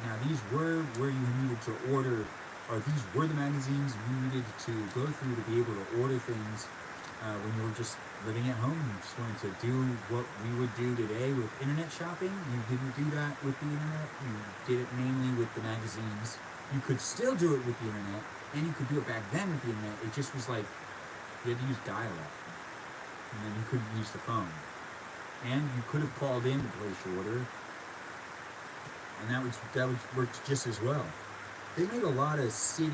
Speaker 1: Now, these were where you needed to order, or these were the magazines you needed to go through to be able to order things when you were just living at home and just wanted to do what we would do today with internet shopping. You didn't do that with the internet. You did it mainly with the magazines. You could still do it with the internet, and you could do it back then with the internet. It just was like, you had to use dial-up, and then you couldn't use the phone. And you could have called in to place your order, and that worked just as well. They made a lot of city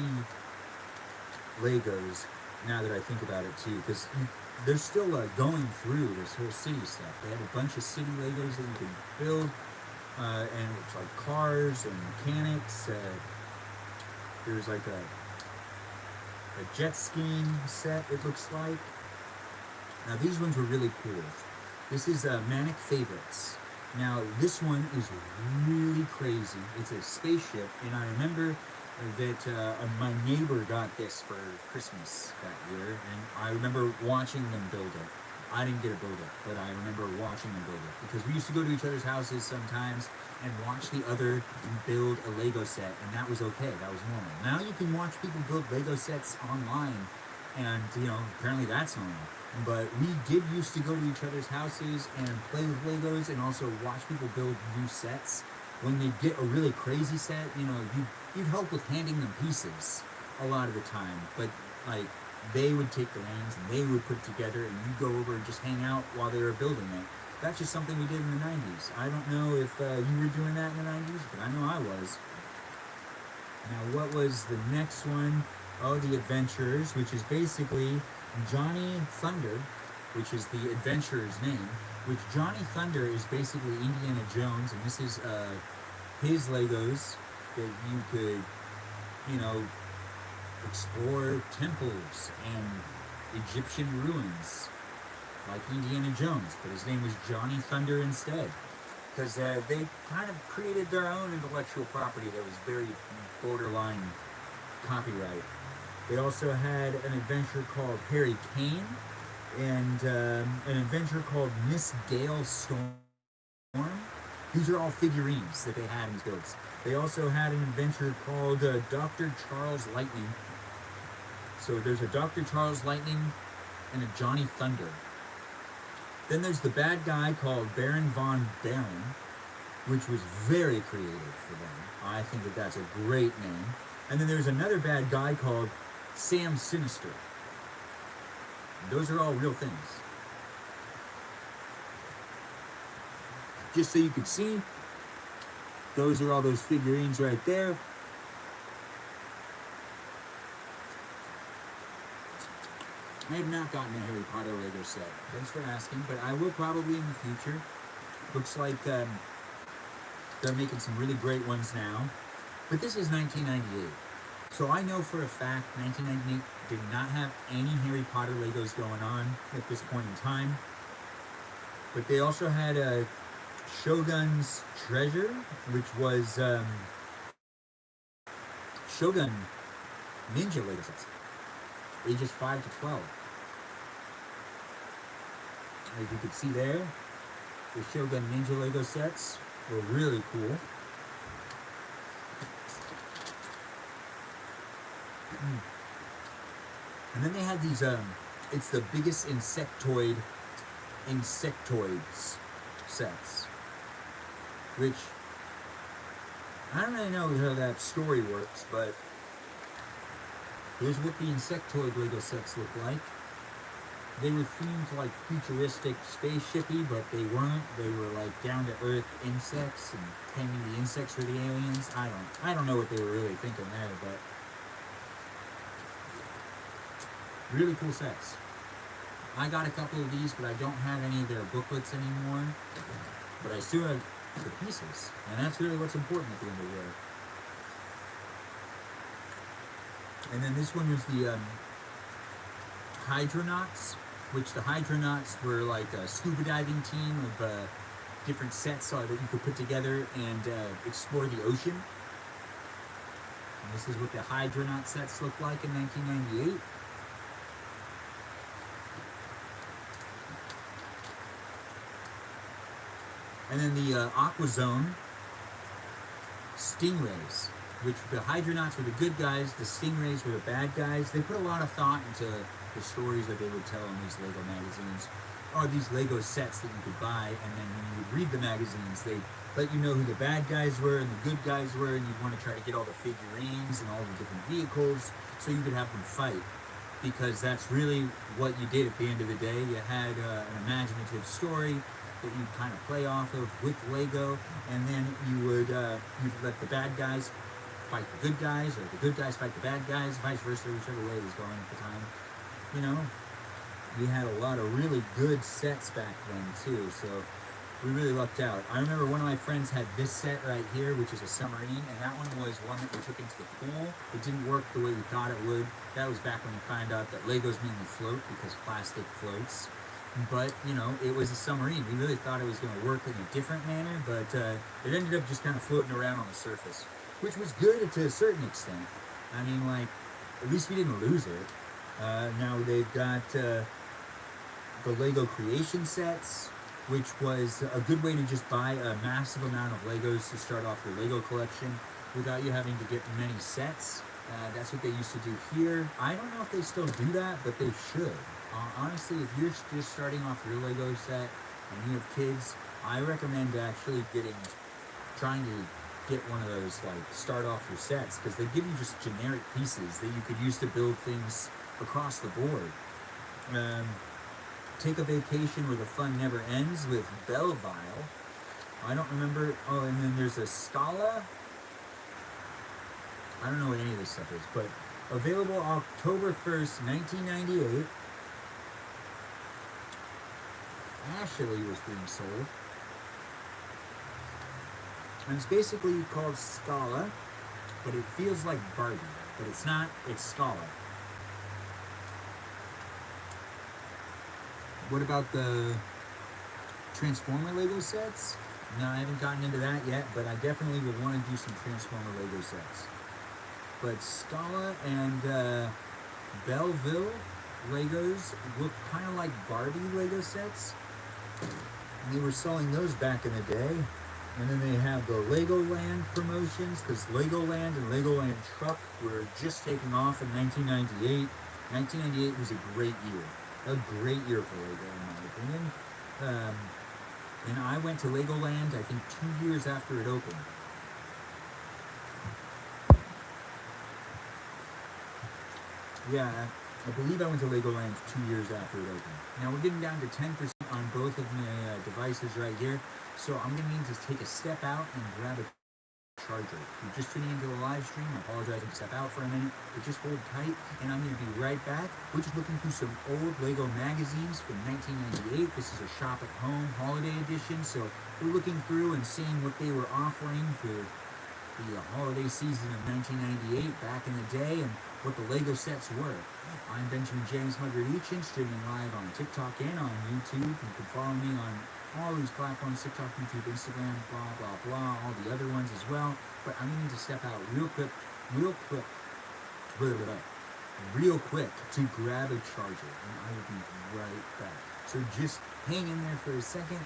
Speaker 1: Legos, now that I think about it too, because they're still going through this whole city stuff. They had a bunch of city Legos that you could build, and it's like cars and mechanics. There's like a jet skiing set, it looks like. Now these ones were really cool. This is Manic Favorites. Now this one is really crazy. It's a spaceship, and I remember that my neighbor got this for Christmas that year, and I remember watching them build it. I didn't get to build it, but I remember watching them build it, because we used to go to each other's houses sometimes and watch the other build a Lego set, and that was okay, that was normal. Now you can watch people build Lego sets online, and apparently that's normal. But we did used to go to each other's houses and play with Legos and also watch people build new sets. When they get a really crazy set, you'd help with handing them pieces a lot of the time, but like they would take the reins and they would put it together, and you'd go over and just hang out while they were building it. That's just something we did in the 90s. I don't know if you were doing that in the 90s, but I know I was. Now, what was the next one? Oh, the Adventurers, which is basically Johnny Thunder, which is the adventurer's name, which Johnny Thunder is basically Indiana Jones, and this is his Legos that you could, explore temples and Egyptian ruins like Indiana Jones, but his name was Johnny Thunder instead, because they kind of created their own intellectual property that was very borderline copyright. They also had an adventure called Harry Kane, and an adventure called Miss Gale Storm. These are all figurines that they had in these builds. They also had an adventure called Dr. Charles Lightning. So there's a Dr. Charles Lightning and a Johnny Thunder. Then there's the bad guy called Baron Von Baron, which was very creative for them. I think that that's a great name. And then there's another bad guy called Sam Sinister. Those are all real things. Just so you can see, those are all those figurines right there. I have not gotten a Harry Potter Lego set. Thanks for asking, but I will probably in the future. Looks like they're making some really great ones now. But this is 1998. So I know for a fact 1998 did not have any Harry Potter Legos going on at this point in time. But they also had a Shogun's Treasure, which was Shogun Ninja Lego sets, ages 5 to 12. As you can see there, the Shogun Ninja Lego sets were really cool. And then they had these, it's the biggest insectoids sets, which I don't really know how that story works, but here's what the insectoid Lego sets look like. They were themed like futuristic spaceshipy, but they weren't. They were like down-to-earth insects, and claiming the insects were the aliens. I don't know what they were really thinking there, but really cool sets. I got a couple of these, but I don't have any of their booklets anymore. But I still have the pieces, and that's really what's important at the end of the day. And then this one was the Hydronauts, which the Hydronauts were like a scuba diving team of different sets that you could put together and explore the ocean. And this is what the Hydronaut sets look like in 1998. And then the Aqua Zone Stingrays, which the Hydronauts were the good guys, the Stingrays were the bad guys. They put a lot of thought into the stories that they would tell in these Lego magazines, or these Lego sets that you could buy, and then when you would read the magazines, they let you know who the bad guys were and the good guys were, and you'd want to try to get all the figurines and all the different vehicles so you could have them fight, because that's really what you did at the end of the day. You had an imaginative story that you'd kind of play off of with Lego, and then you would you'd let the bad guys fight the good guys, or the good guys fight the bad guys, vice versa, whichever way it was going at the time. You know, we had a lot of really good sets back then too, so we really lucked out. I remember one of my friends had this set right here, which is a submarine, and that one was one that we took into the pool. It didn't work the way we thought it would. That was back when we found out that Legos mainly float because plastic floats. But, you know, it was a submarine. We really thought it was going to work in a different manner, but it ended up just kind of floating around on the surface, which was good to a certain extent. I mean, like, at least we didn't lose it. Now they've got the Lego Creation sets, which was a good way to just buy a massive amount of Legos to start off your Lego collection without you having to get many sets. That's what they used to do here. I don't know if they still do that, but they should. Honestly, if you're just starting off your Lego set and you have kids, I recommend actually trying to get one of those, like, start off your sets, because they give you just generic pieces that you could use to build things across the board. Take a vacation where the fun never ends with Belleville. I don't remember. Oh, and then there's a Scala. I don't know what any of this stuff is, but available October 1st, 1998. Ashley was being sold. And it's basically called Scala, but it feels like Barbie. But it's not, it's Scala. What about the Transformer Lego sets? No, I haven't gotten into that yet, but I definitely would want to do some Transformer Lego sets. But Scala and Belleville Legos look kind of like Barbie Lego sets. And they were selling those back in the day. And then they have the Legoland promotions, because Legoland and Legoland Truck were just taking off in 1998. 1998 was a great year. A great year for Lego, in my opinion. Um, and I went to Legoland, I think, 2 years after it opened. Yeah, I believe I went to Legoland 2 years after it opened. Now we're getting down to 10% on both of my devices right here, so I'm going to need to take a step out and grab a charger. If you're just tuning into the live stream, I apologize to step out for a minute, but just hold tight, and I'm going to be right back. We're just looking through some old Lego magazines from 1998. This is a Shop at Home holiday edition, so we're looking through and seeing what they were offering for the holiday season of 1998 back in the day and what the Lego sets were. I'm Benjamin James Muggeridichin, streaming live on TikTok and on YouTube. You can follow me on all these platforms, TikTok, YouTube, Instagram, blah, blah, blah, all the other ones as well. But I'm going to need to step out real quick, blah, blah, blah, real quick to grab a charger, and I will be right back. So just hang in there for a second,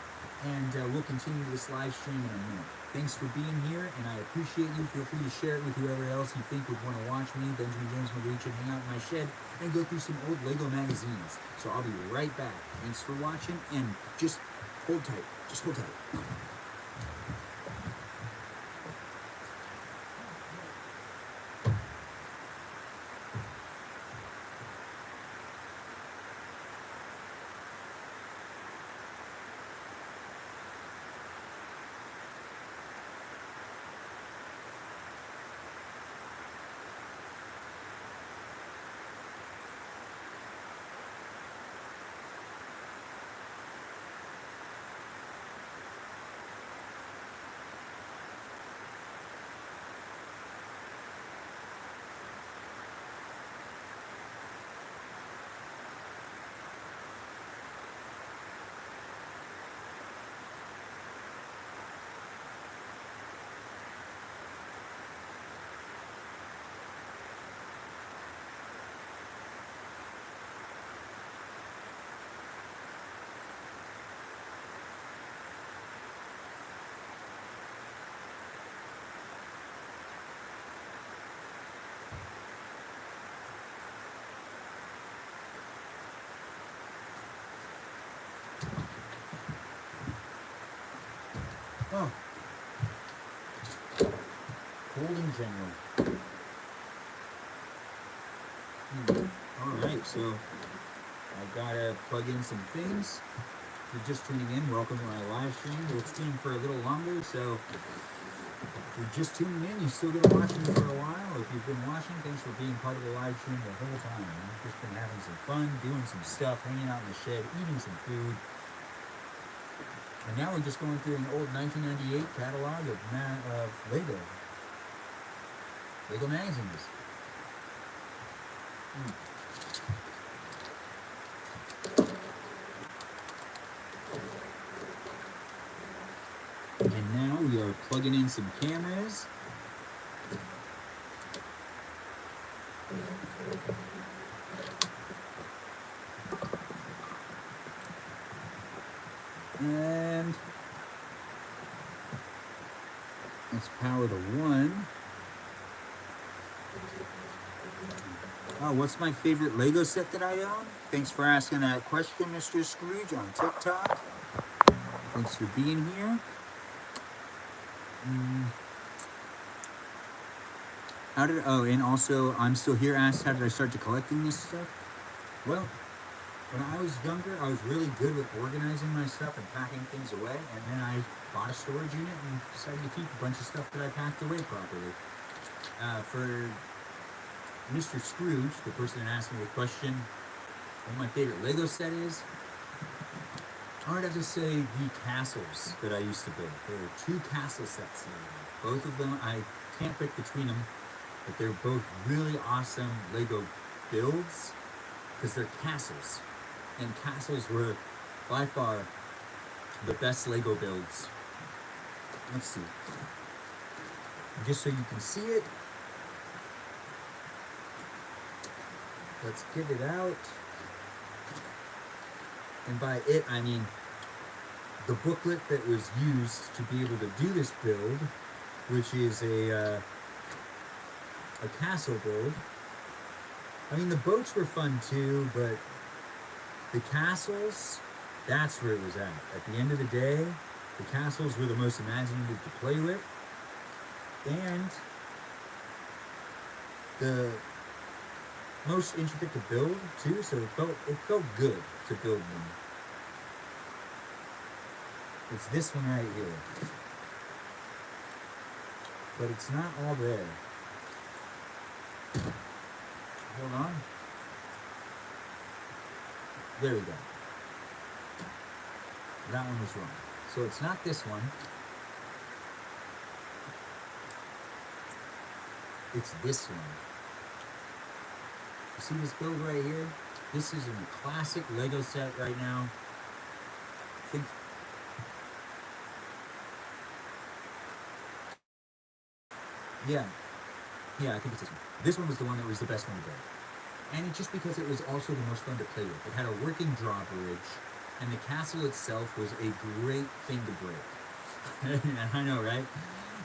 Speaker 1: and we'll continue this live stream in a minute. Thanks for being here, and I appreciate you. Feel free to share it with whoever else you think would want to watch me, Benjamin James Muggeridichin, hang out in my shed, and go through some old Lego magazines. So I'll be right back. Thanks for watching, and just hold tight. Just hold tight. Oh, cold in general. Alright, so I've got to plug in some things. If you're just tuning in, welcome to my live stream. We'll stream for a little longer, so if you're just tuning in, you're still going to watch me for a while. If you've been watching, thanks for being part of the live stream the whole time. We've just been having some fun, doing some stuff, hanging out in the shed, eating some food. And now we're just going through an old 1998 catalog of Lego magazines. And now we are plugging in some cameras. And let's power the one. Oh, what's my favorite Lego set that I own? Thanks for asking that question, Mr. Scrooge, on TikTok. Thanks for being here. And also, I'm still here, asked how did I start to collecting this stuff? Well, when I was younger, I was really good with organizing my stuff and packing things away, and then I bought a storage unit and decided to keep a bunch of stuff that I packed away properly. For Mr. Scrooge, the person that asked me the question, what my favorite Lego set is, I would have to say the castles that I used to build. There were 2 castle sets. Both of them, I can't pick between them, but they're both really awesome Lego builds because they're castles. And castles were by far the best Lego builds. Let's see. Just so you can see it, let's get it out. And by it, I mean the booklet that was used to be able to do this build, which is a castle build. I mean, the boats were fun too, but the castles, that's where it was at. At the end of the day, the castles were the most imaginative to play with, and the most intricate to build too. So it felt good to build them. It's this one right here, but it's not all there. Hold on. There we go. That one was wrong. So it's not this one. It's this one. You see this build right here? This is in a classic Lego set right now. Think. Yeah. Yeah, I think it's this one. This one was the one that was the best one to build. And it's just because it was also the most fun to play with. It had a working drawbridge, and the castle itself was a great thing to break. I know, right?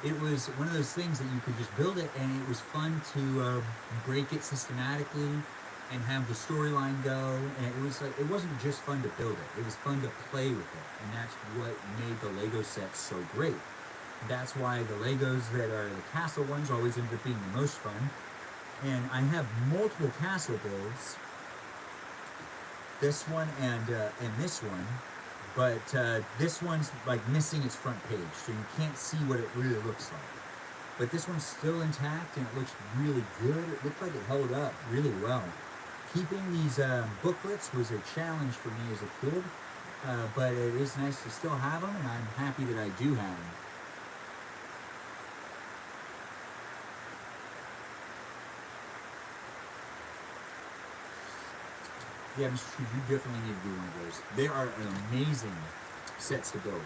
Speaker 1: It was one of those things that you could just build it, and it was fun to break it systematically and have the storyline go. And it was like, it wasn't just fun to build it; it was fun to play with it, and that's what made the Lego sets so great. That's why the Legos that are the castle ones always end up being the most fun. And I have multiple castle builds, this one and this one, but this one's like missing its front page, so you can't see what it really looks like. But this one's still intact, and it looks really good. It looked like it held up really well. Keeping these booklets was a challenge for me as a kid, but it is nice to still have them, and I'm happy that I do have them. Yeah, Mr. Shoes, you definitely need to do one of those. They are an amazing sets to build.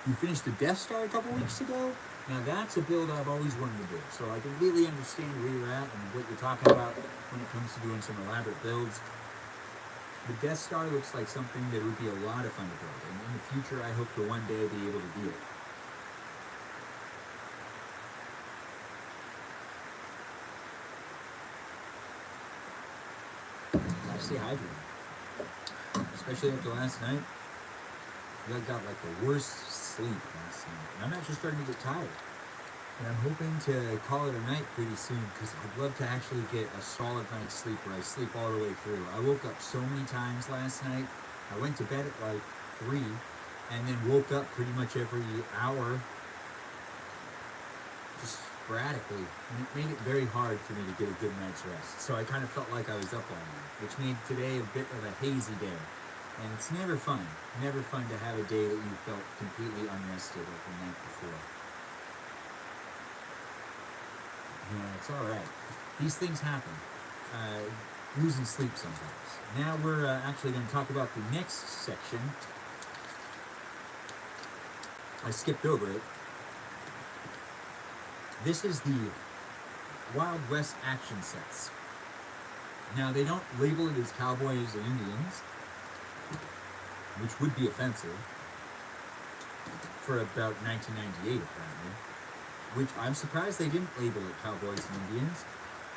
Speaker 1: You finished the Death Star a couple weeks ago? Now that's a build I've always wanted to do. So I completely understand where you're at and what you're talking about when it comes to doing some elaborate builds. The Death Star looks like something that would be a lot of fun to build. And in the future, I hope to one day be able to do it. Stay hydrated, especially after last night. I got like the worst sleep last night, and I'm actually starting to get tired. And I'm hoping to call it a night pretty soon because I'd love to actually get a solid night's sleep where I sleep all the way through. I woke up so many times last night. I went to bed at like 3 and then woke up pretty much every hour, just sporadically, and it made it very hard for me to get a good night's rest. So I kind of felt like I was up all night, which made today a bit of a hazy day. And it's never fun to have a day that you felt completely unrested like the night before. Yeah, it's all right. These things happen. Losing sleep sometimes. Now we're actually going to talk about the next section. I skipped over it. This is the Wild West action sets. Now, they don't label it as cowboys and Indians, which would be offensive for about 1998, apparently. Which I'm surprised they didn't label it cowboys and Indians,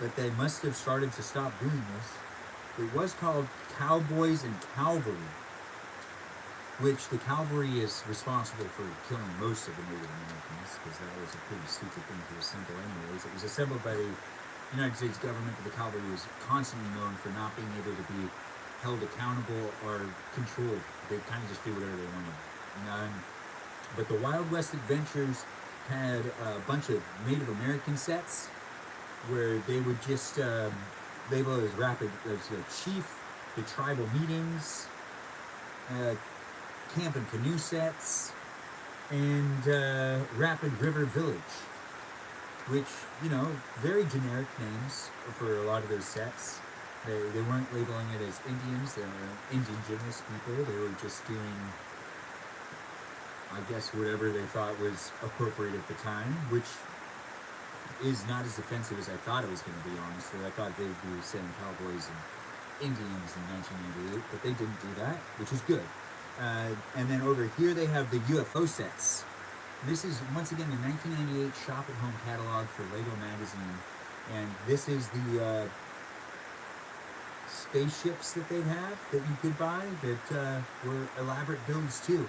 Speaker 1: but they must have started to stop doing this. It was called Cowboys and Cavalry, which the cavalry is responsible for killing most of the Native Americans, because that was a pretty stupid thing to assemble anyways. It was assembled by the United States government, but the cavalry was constantly known for not being able to be held accountable or controlled. They kind of just do whatever they wanted. But the Wild West Adventures had a bunch of Native American sets where they would just label it as the chief, the tribal meetings, camp and canoe sets, and Rapid River Village, which, very generic names for a lot of those sets. They weren't labeling it as Indians, they were indigenous people. They were just doing, I guess, whatever they thought was appropriate at the time, which is not as offensive as I thought it was going to be, honestly. I thought they'd be saying cowboys and Indians in 1998, but they didn't do that, which is good. And then over here they have the UFO sets. This is, once again, the 1998 Shop at Home catalog for Lego Magazine. And this is the spaceships that they'd have that you could buy that were elaborate builds too.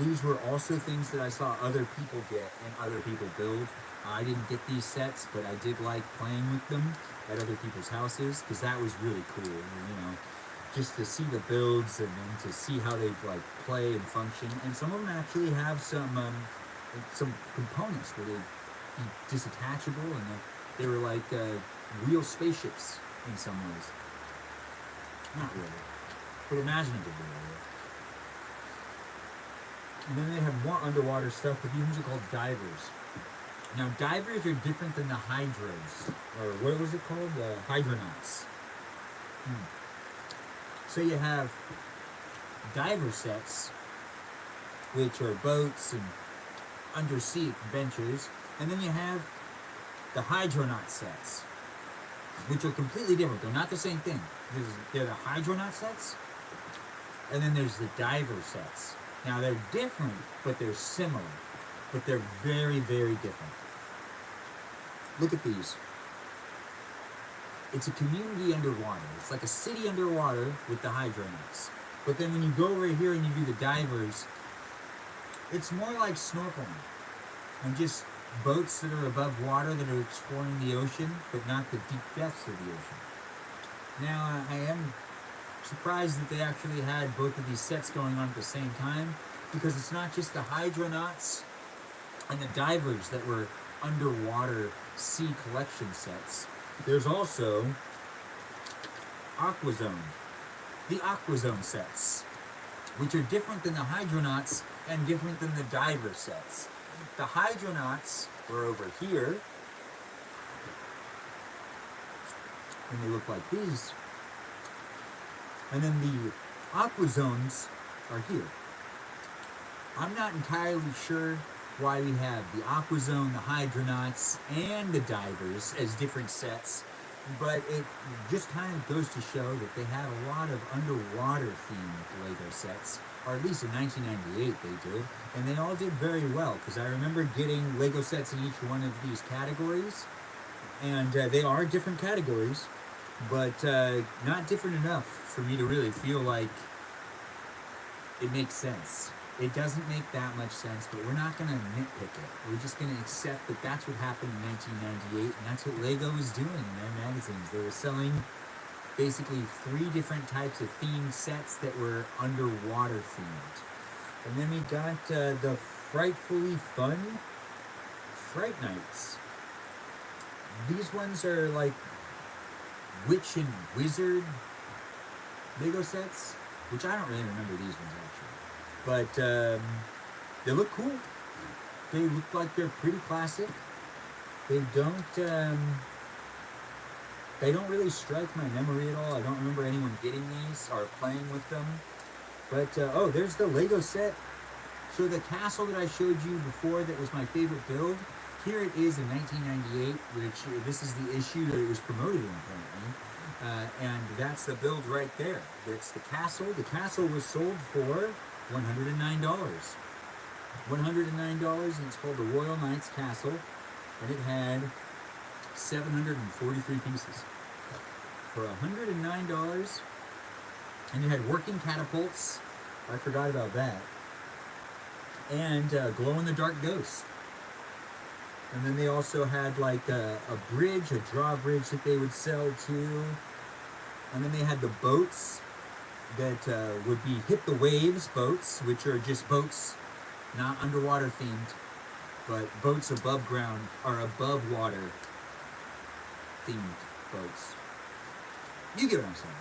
Speaker 1: These were also things that I saw other people get and other people build. I didn't get these sets, but I did like playing with them at other people's houses because that was really cool. You know, just to see the builds and then to see how they like play and function. And some of them actually have some components where they be disattachable and they were like real spaceships in some ways. Not really, but imaginatively. And then they have more underwater stuff, but these are called divers. Now, divers are different than the hydros, or what was it called? The hydronauts. So you have diver sets, which are boats and undersea adventures, and then you have the hydronaut sets, which are completely different. They're not the same thing. They're the hydronaut sets, and then there's the diver sets. Now they're different, but they're similar. But they're very, very different. Look at these. It's a community underwater. It's like a city underwater with the hydronauts. But then when you go over here and you do the divers, it's more like snorkeling. And just boats that are above water that are exploring the ocean, but not the deep depths of the ocean. Now, I am surprised that they actually had both of these sets going on at the same time, because it's not just the hydronauts and the divers that were underwater sea collection sets. There's also the Aquazone sets, which are different than the hydronauts and different than the diver sets. The hydronauts were over here, and they look like these. And then the Aquazones are here. I'm not entirely sure why we have the Aquazone, the hydronauts, and the divers as different sets, but it just kind of goes to show that they had a lot of underwater themed Lego sets, or at least in 1998 they did, and they all did very well, because I remember getting Lego sets in each one of these categories, and they are different categories, but not different enough for me to really feel like it makes sense. It doesn't make that much sense, but we're not going to nitpick it. We're just going to accept that that's what happened in 1998, and that's what Lego was doing in their magazines. They were selling basically 3 different types of themed sets that were underwater themed. And then we got the Frightfully Fun Fright Nights. These ones are like witch and wizard Lego sets, which I don't really remember these ones actually. But they look cool. They look like they're pretty classic. They don't really strike my memory at all. I don't remember anyone getting these or playing with them. But oh, there's the Lego set. So the castle that I showed you before that was my favorite build, here it is in 1998, which this is the issue that it was promoted in apparently. And that's the build right there. That's the castle. The castle was sold for $109. $109, and it's called the Royal Knights Castle, and it had 743 pieces. For $109, and you had working catapults, I forgot about that, and glow-in-the-dark ghosts. And then they also had like a bridge, a drawbridge that they would sell too. And then they had the boats that would be Hit the Waves boats, which are just boats, not underwater themed, but boats above ground, or above water themed boats. You get what I'm saying.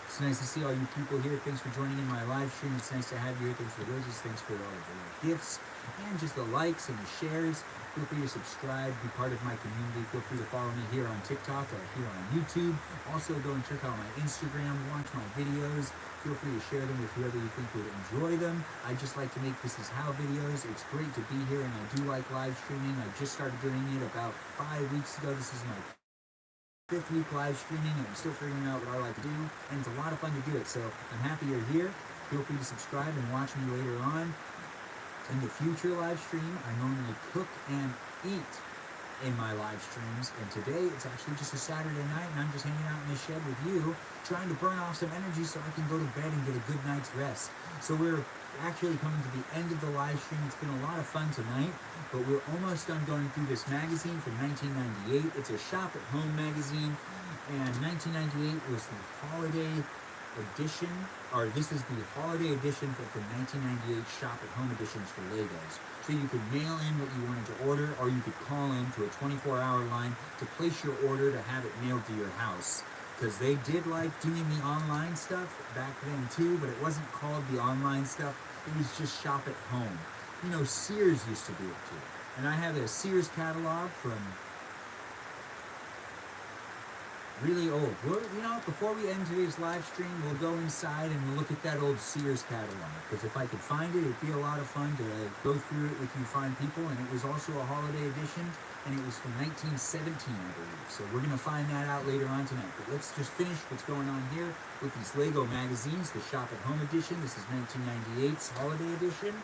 Speaker 1: It's nice to see all you people here. Thanks for joining in my live stream. It's nice to have you here. Thanks for the roses. Thanks for all of the gifts and just the likes and the shares. Feel free to subscribe, be part of my community. Feel free to follow me here on TikTok or here on YouTube. Also, go and check out my Instagram, watch my videos. Feel free to share them with whoever you think would enjoy them. I just like to make This Is How videos. It's great to be here, and I do like live streaming. I just started doing it about 5 weeks ago. This is my 5th week live streaming, and I'm still figuring out what I like to do, and it's a lot of fun to do it. So I'm happy you're here. Feel free to subscribe and watch me later on. In the future live stream, I normally cook and eat. in my live streams, and today it's actually just a Saturday night and I'm just hanging out in the shed with you, trying to burn off some energy so I can go to bed and get a good night's rest. So we're actually coming to the end of the live stream. It's been a lot of fun tonight, but we're almost done going through this magazine from 1998. It's a shop at home magazine, and 1998 was the holiday edition, or this is the holiday edition for the 1998 shop at home editions for Legos. So you could mail in what you wanted to order, or you could call in to a 24-hour line to place your order to have it mailed to your house. Because they did like doing the online stuff back then too, but it wasn't called the online stuff. It was just shop at home. You know, Sears used to do it too. And I have a Sears catalog from really old. Well, you know, before we end today's live stream, we'll go inside and we'll look at that old Sears catalog. Because if I could find it, it'd be a lot of fun to go through it with you fine people. And it was also a holiday edition, and it was from 1917, I believe. So we're going to find that out later on tonight. But let's just finish what's going on here with these Lego magazines. The Shop at Home edition. This is 1998's holiday edition.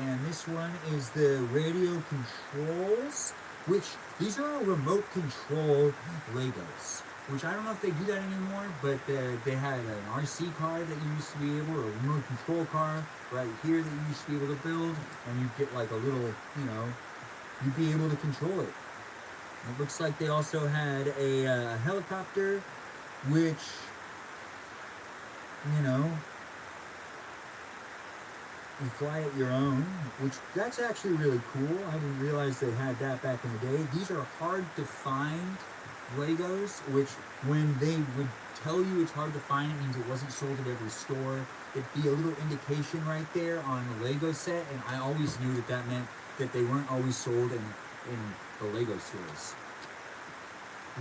Speaker 1: And this one is the radio controls, which these are all remote control Legos. Which I don't know if they do that anymore, but they had an RC car that you used to be able, or a remote control car right here that you used to be able to build, and you get like a little, you know, you'd be able to control it. It looks like they also had a helicopter, which, you know, you fly it your own, which that's actually really cool. I didn't realize they had that back in the day. These are hard to find Legos, which when they would tell you it's hard to find, it means it wasn't sold at every store. It'd be a little indication right there on the Lego set, and I always knew that that meant that they weren't always sold in the Lego stores.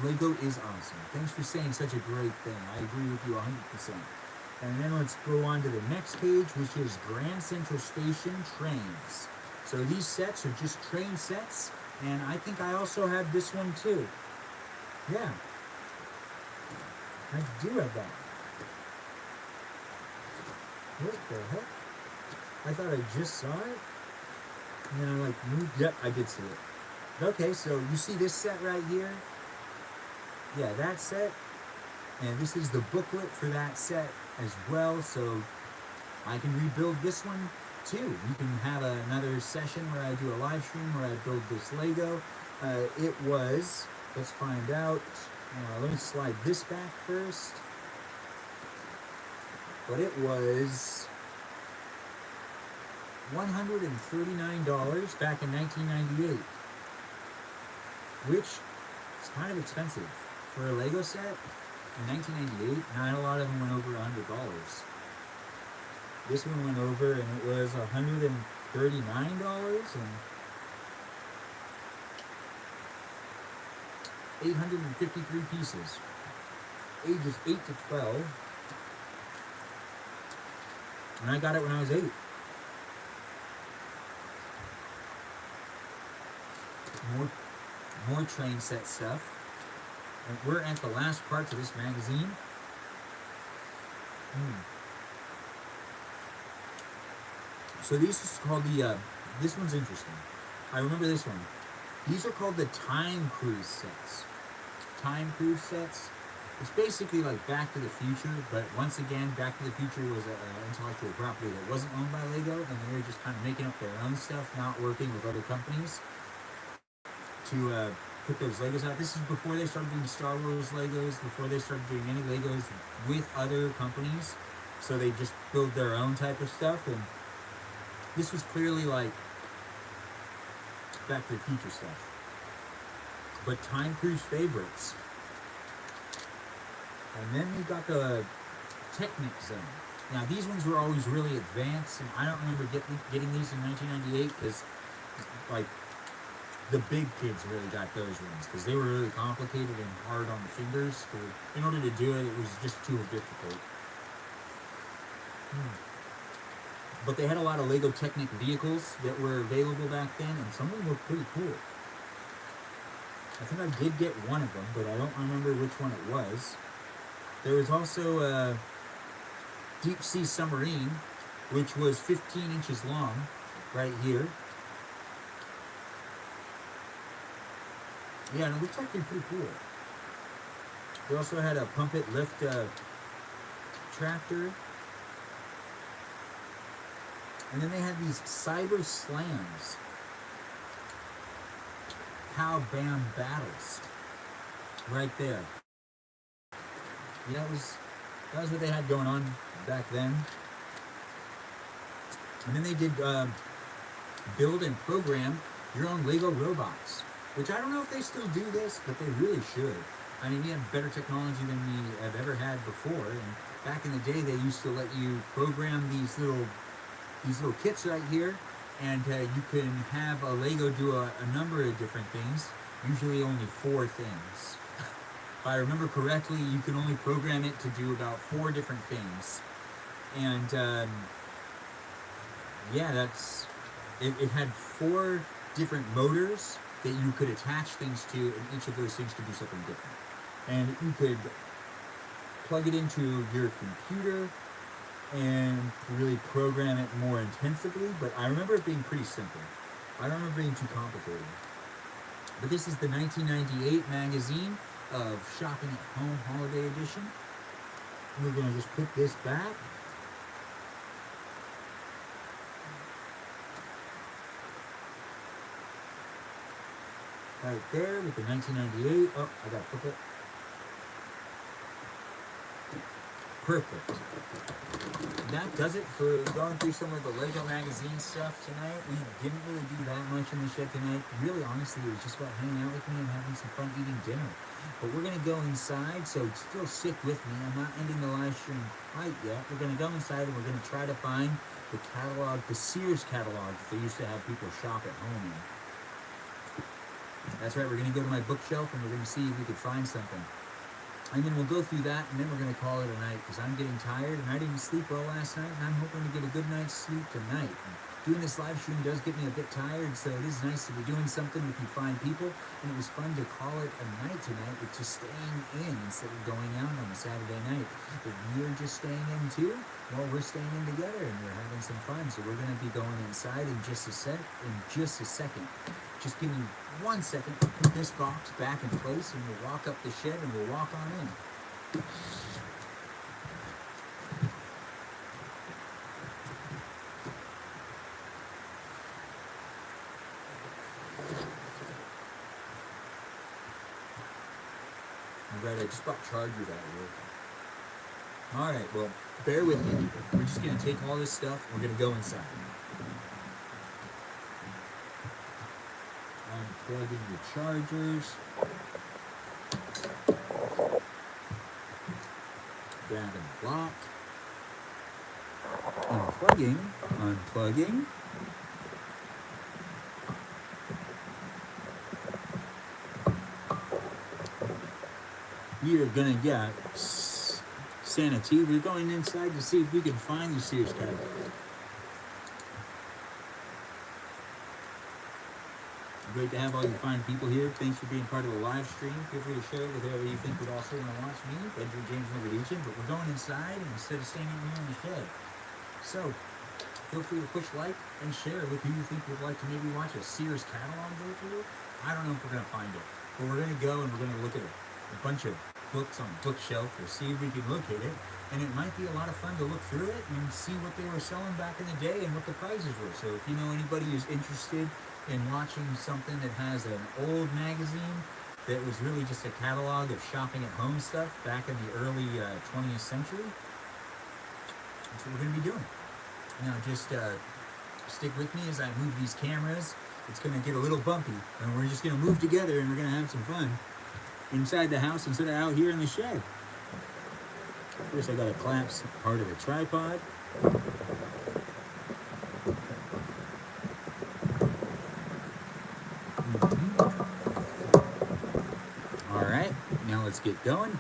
Speaker 1: Lego is awesome. Thanks for saying such a great thing. I agree with you 100%. And then let's go on to the next page, which is Grand Central Station trains. So these sets are just train sets, and I think I also have this one too. Yeah, I do have that. What the heck? I thought I just saw it, and then I like moved. Yep, I did see it. Okay, so you see this set right here? Yeah, that set, and this is the booklet for that set as well, so I can rebuild this one too. We can have another session where I do a live stream where I build this Lego. It was... Let's find out. Let me slide this back first. But it was $139 back in 1998, which is kind of expensive for a Lego set. In 1998, not a lot of them went over $100. This one went over, and it was $139, and 853 pieces, ages 8 to 12, and I got it when I was 8. More train set stuff, and we're at the last parts of this magazine. So this is called the, this one's interesting. I remember this one. These are called the Time Cruise sets. Time Cruise sets. It's basically like Back to the Future, but once again, Back to the Future was an intellectual property that wasn't owned by Lego, and they were just kind of making up their own stuff, not working with other companies to put those Legos out. This is before they started doing Star Wars Legos, before they started doing any Legos with other companies, so they just build their own type of stuff, and this was clearly like Back to the Future stuff. But Time Cruise favorites. And then we got the Technic Zone. Now these ones were always really advanced, and I don't remember getting these in 1998 because like the big kids really got those ones because they were really complicated and hard on the fingers. So in order to do it, it was just too difficult. But they had a lot of Lego Technic vehicles that were available back then, and some of them were pretty cool. I think I did get one of them, but I don't remember which one it was. There was also a Deep Sea Submarine, which was 15 inches long, right here. Yeah, and it looks like they're pretty cool. They also had a pump it lift tractor. And then they had these cyber slams. Pow bam battles. Right there. Yeah, that was what they had going on back then. And then they did build and program your own Lego robots, which I don't know if they still do this, but they really should. I mean, we have better technology than we have ever had before. And back in the day, they used to let you program these little kits right here, and you can have a Lego do a number of different things, usually only 4 things. If I remember correctly, you can only program it to do about 4 different things. And yeah, it had 4 different motors that you could attach things to, and each of those things could do something different. And you could plug it into your computer and really program it more intensively, but I remember it being pretty simple. I don't remember being too complicated. But this is the 1998 magazine of Shopping at Home Holiday Edition. We're going to just put this back. Right there with the 1998. Oh, I got to flip it. Perfect. That does it for going through some of the Lego magazine stuff tonight. We didn't really do that much in the shed tonight. Really, honestly, it was just about hanging out with me and having some fun eating dinner. But we're going to go inside, so still stick with me. I'm not ending the live stream quite yet. We're going to go inside and we're going to try to find the catalog, the Sears catalog that they used to have people shop at home in. That's right, we're going to go to my bookshelf and we're going to see if we could find something. And then we'll go through that, and then we're going to call it a night, because I'm getting tired, and I didn't sleep well last night, and I'm hoping to get a good night's sleep tonight. And doing this live stream does get me a bit tired, so it is nice to be doing something with you fine people, and it was fun to call it a night tonight with just staying in instead of going out on a Saturday night. If you're just staying in too, well, we're staying in together, and we're having some fun, so we're going to be going inside in just a second. Just give me 1 second to put this box back in place, and we'll walk up the shed and we'll walk on in. Alright, I just brought chargers out of here. Alright, well, bear with me. We're just going to take all this stuff, we're going to go inside. Unplugging the chargers. Grabbing the block. Unplugging. We are gonna get sanity. We're going inside to see if we can find the Sears catalog. Great to have all you fine people here. Thanks for being part of the live stream. Feel free to share it with whoever you think would also want to watch me, Benjamin James Legion. But we're going inside instead of standing here in the shed. So, feel free to push like and share with who you think would like to maybe watch a Sears catalog go through. I don't know if we're going to find it. But we're going to go and we're going to look at a bunch of books on a bookshelf to see if we can locate it. And it might be a lot of fun to look through it and see what they were selling back in the day and what the prices were. So if you know anybody who's interested in watching something that has an old magazine that was really just a catalog of shopping at home stuff back in the early 20th century, that's what we're going to be doing. Now just stick with me as I move these cameras. It's going to get a little bumpy, and we're just going to move together and we're going to have some fun inside the house instead of out here in the shed. First I got to collapse part of the tripod. Alright, now let's get going.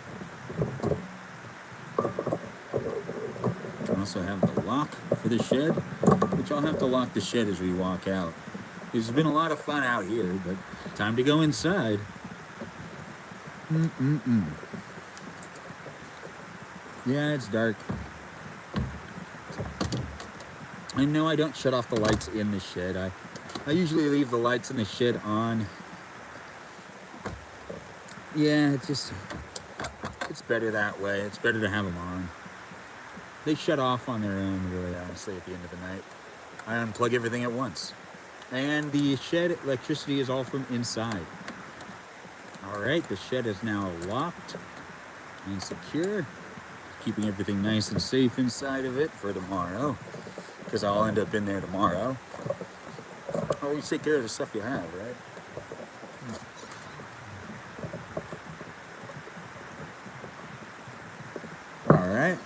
Speaker 1: I also have the lock for the shed, which I'll have to lock the shed as we walk out. It's been a lot of fun out here, but time to go inside. Yeah, it's dark. I know I don't shut off the lights in the shed. I usually leave the lights in the shed on Yeah, it's better that way. It's better to have them on. They shut off on their own, really, honestly, at the end of the night. I unplug everything at once. And the shed electricity is all from inside. All right, the shed is now locked and secure, keeping everything nice and safe inside of it for tomorrow, because I'll end up in there tomorrow. Always take care of the stuff you have, right? All right.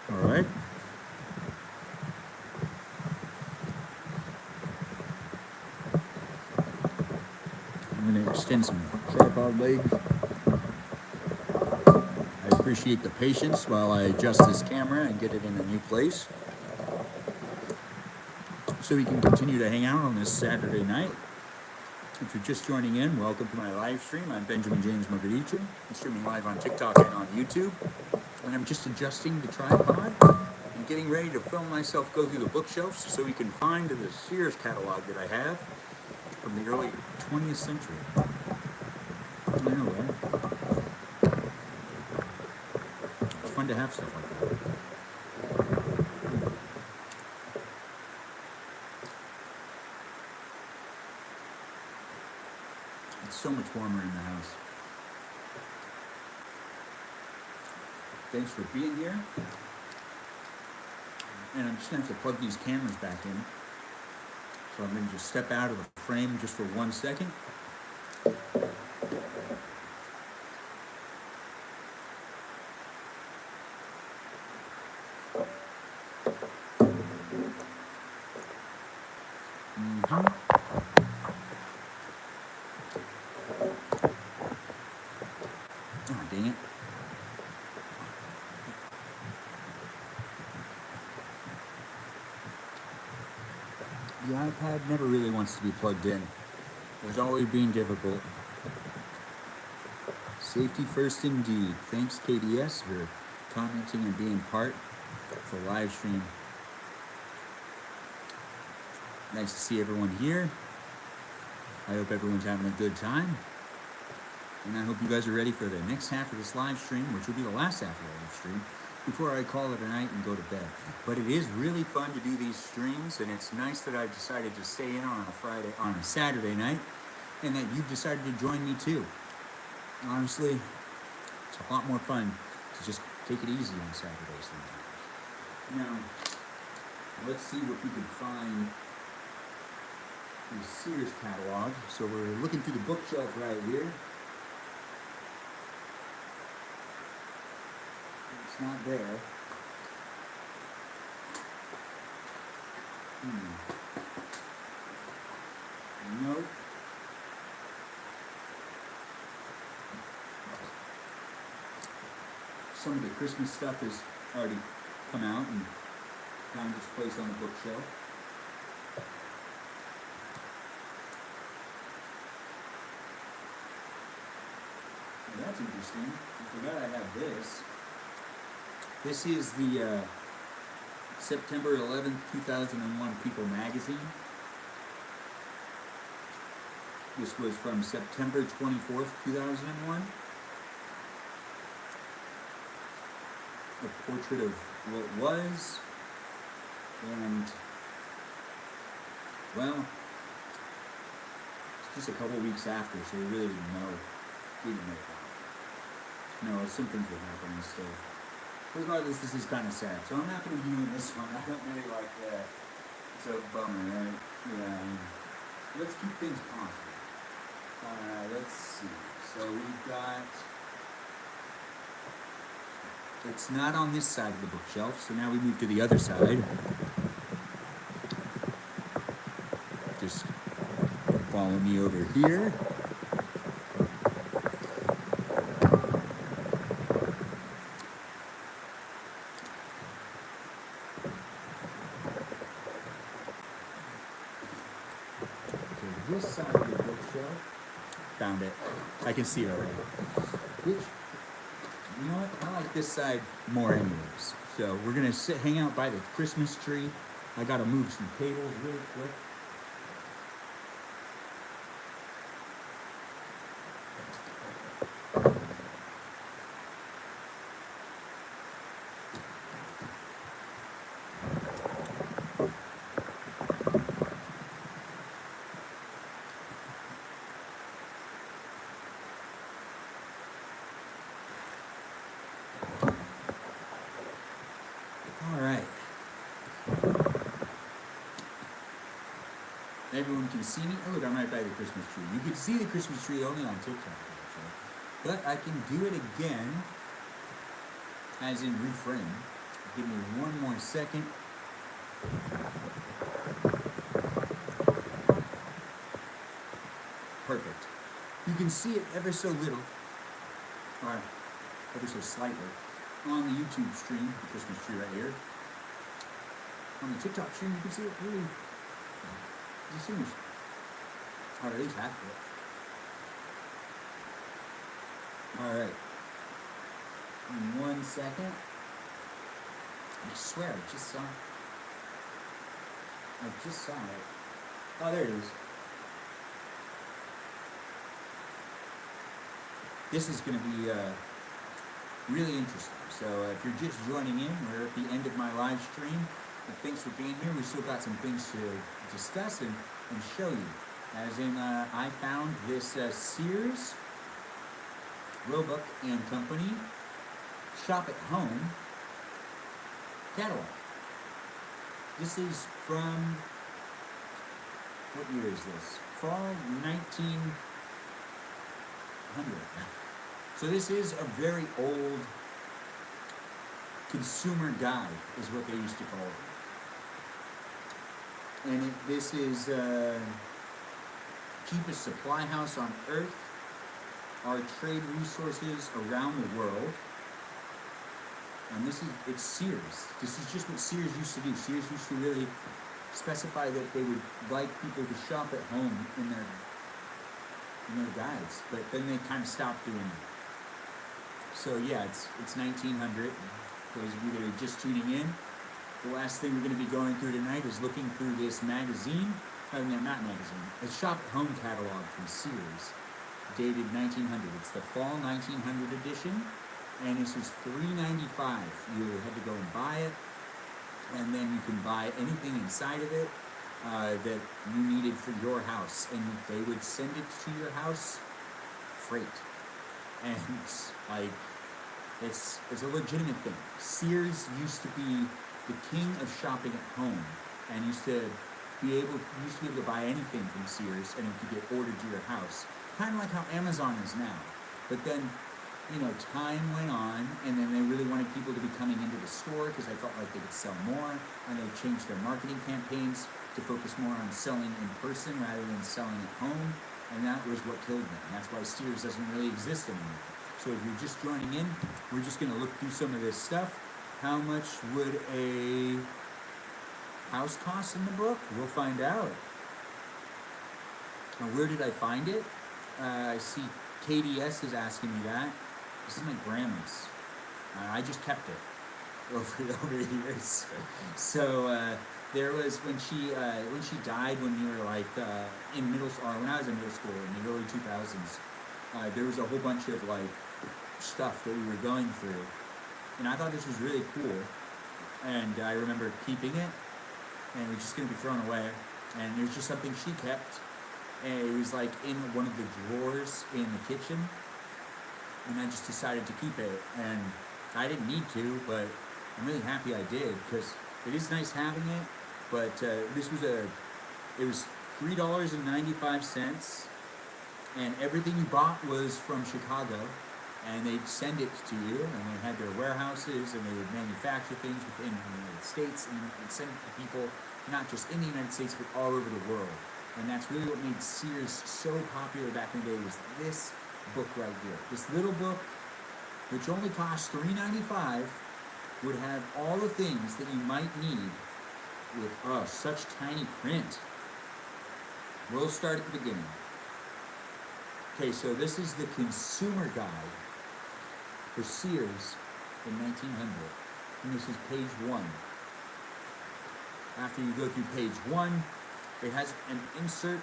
Speaker 1: All right. I'm going to extend some tripod legs. I appreciate the patience while I adjust this camera and get it in a new place, so we can continue to hang out on this Saturday night. If you're just joining in, welcome to my live stream. I'm Benjamin James Mogadishu. I'm streaming live on TikTok and on YouTube. And I'm just adjusting the tripod and getting ready to film myself go through the bookshelves so we can find the Sears catalog that I have from the early 20th century. I know, right? It's fun to have stuff like that. It's so much warmer in the house. Thanks for being here. And I'm just going to have to plug these cameras back in. So I'm going to just step out of the frame just for 1 second. Oh, dang it. The iPad never really wants to be plugged in. There's always being difficult. Safety first indeed. Thanks KDS for commenting and being part of the live stream. Nice to see everyone here. I hope everyone's having a good time. And I hope you guys are ready for the next half of this live stream, which will be the last half of the live stream, before I call it a night and go to bed. But it is really fun to do these streams, and it's nice that I've decided to stay in on a Saturday night, and that you've decided to join me too. Honestly, it's a lot more fun to just take it easy on Saturdays than now. Let's see what we can find in the Sears catalog. So we're looking through the bookshelf right here. It's not there. Nope. Some of the Christmas stuff has already come out and found its place on the bookshelf. Well, that's interesting. I forgot I have this. This is the September 11th, 2001 People magazine. This was from September 24th, 2001. A portrait of what was, and, well, it's just a couple weeks after, so we really didn't know. We didn't know that. No, some things were happening still. Regardless, this is kind of sad, so I'm not going to be doing this one. I don't really like that. It's a bummer, right? Yeah. Let's keep things positive. Let's see. So we've got... It's not on this side of the bookshelf, so now we move to the other side. Just follow me over here. This side of the bookshelf. Found it. I can see it already. Which, you know what? I like this side more anyways. So we're going to hang out by the Christmas tree. I got to move some cables really quick. Everyone can see me. Oh, look, I'm right by the Christmas tree. You can see the Christmas tree only on TikTok, actually. But I can do it again, as in reframe. Give me one more second. Perfect. You can see it ever so little, or ever so slightly, on the YouTube stream, the Christmas tree right here. On the TikTok stream, you can see it really distinguished. Or at least half of it. Alright. In 1 second. I swear, I just saw it. Oh, there it is. This is going to be really interesting. So if you're just joining in, we're at the end of my live stream. Thanks for being here. We've still got some things to discuss and show you. As in, I found this Sears, Roebuck and Company Shop at Home catalog. This is from, what year is this? Fall 1900. So this is a very old consumer guide, is what they used to call it. And this is cheapest supply house on earth, our trade resources around the world. And it's Sears. This is just what Sears used to do. Sears used to really specify that they would like people to shop at home in their guides, but then they kind of stopped doing it. So yeah, it's 1900. Those of you that are just tuning in, the last thing we're going to be going through tonight is looking through this magazine. Oh, no, not magazine. A shop at home catalog from Sears, dated 1900. It's the fall 1900 edition, and this is $3.95. You had to go and buy it, and then you can buy anything inside of it that you needed for your house, and they would send it to your house freight. And like, it's a legitimate thing. Sears used to be the king of shopping at home, and used to be able to buy anything from Sears, and it could get ordered to your house, kind of like how Amazon is now. But then, time went on, and then they really wanted people to be coming into the store because they felt like they could sell more, and they changed their marketing campaigns to focus more on selling in person rather than selling at home, and that was what killed them. And that's why Sears doesn't really exist anymore. So if you're just joining in, we're just going to look through some of this stuff. How much would a house cost in the book? We'll find out. Now, where did I find it? I see KDS is asking me that. This is my grandma's. I just kept it over the years. So there was when she died when you were like in middle school, or when I was in middle school in the early 2000s. There was a whole bunch of like stuff that we were going through, and I thought this was really cool. And I remember keeping it, and it was just gonna be thrown away. And it was just something she kept. And it was like in one of the drawers in the kitchen, and I just decided to keep it. And I didn't need to, but I'm really happy I did, because it is nice having it. But it was $3.95, and everything you bought was from Chicago, and they'd send it to you, and they had their warehouses, and they would manufacture things within the United States, and they'd send it to people not just in the United States, but all over the world. And that's really what made Sears so popular back in the day, was this book right here. This little book, which only costs $3.95, would have all the things that you might need with such tiny print. We'll start at the beginning. Okay, so this is the consumer guide for Sears in 1900. And this is page 1. After you go through page 1, it has an insert.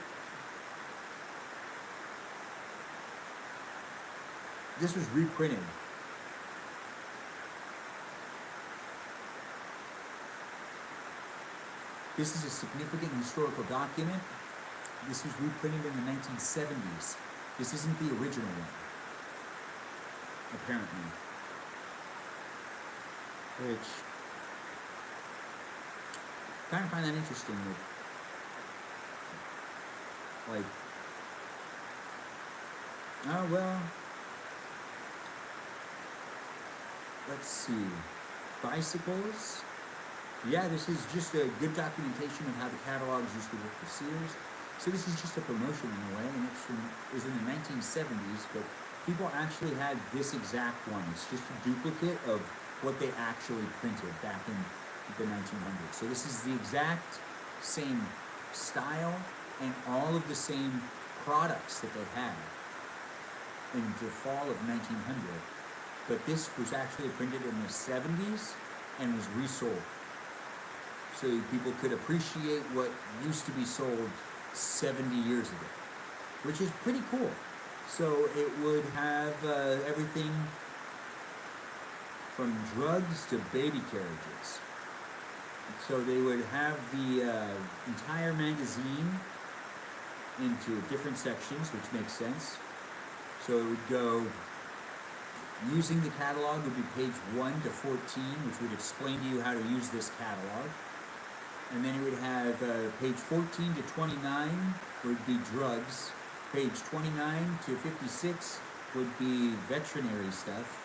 Speaker 1: This was reprinted. This is a significant historical document. This was reprinted in the 1970s. This isn't the original one, apparently. Which, I kind of find that interesting. Like, oh well, let's see, bicycles. Yeah, this is just a good documentation of how the catalogs used to work for Sears. So this is just a promotion in a way, and it was in the 1970s, but people actually had this exact one. It's just a duplicate of what they actually printed back in the 1900s. So this is the exact same style and all of the same products that they had in the fall of 1900. But this was actually printed in the 70s and was resold. So people could appreciate what used to be sold 70 years ago, which is pretty cool. So it would have everything from drugs to baby carriages. So they would have the entire magazine into different sections, which makes sense. So it would go, using the catalog would be page 1 to 14, which would explain to you how to use this catalog. And then it would have page 14 to 29 would be drugs. Page 29 to 56 would be veterinary stuff.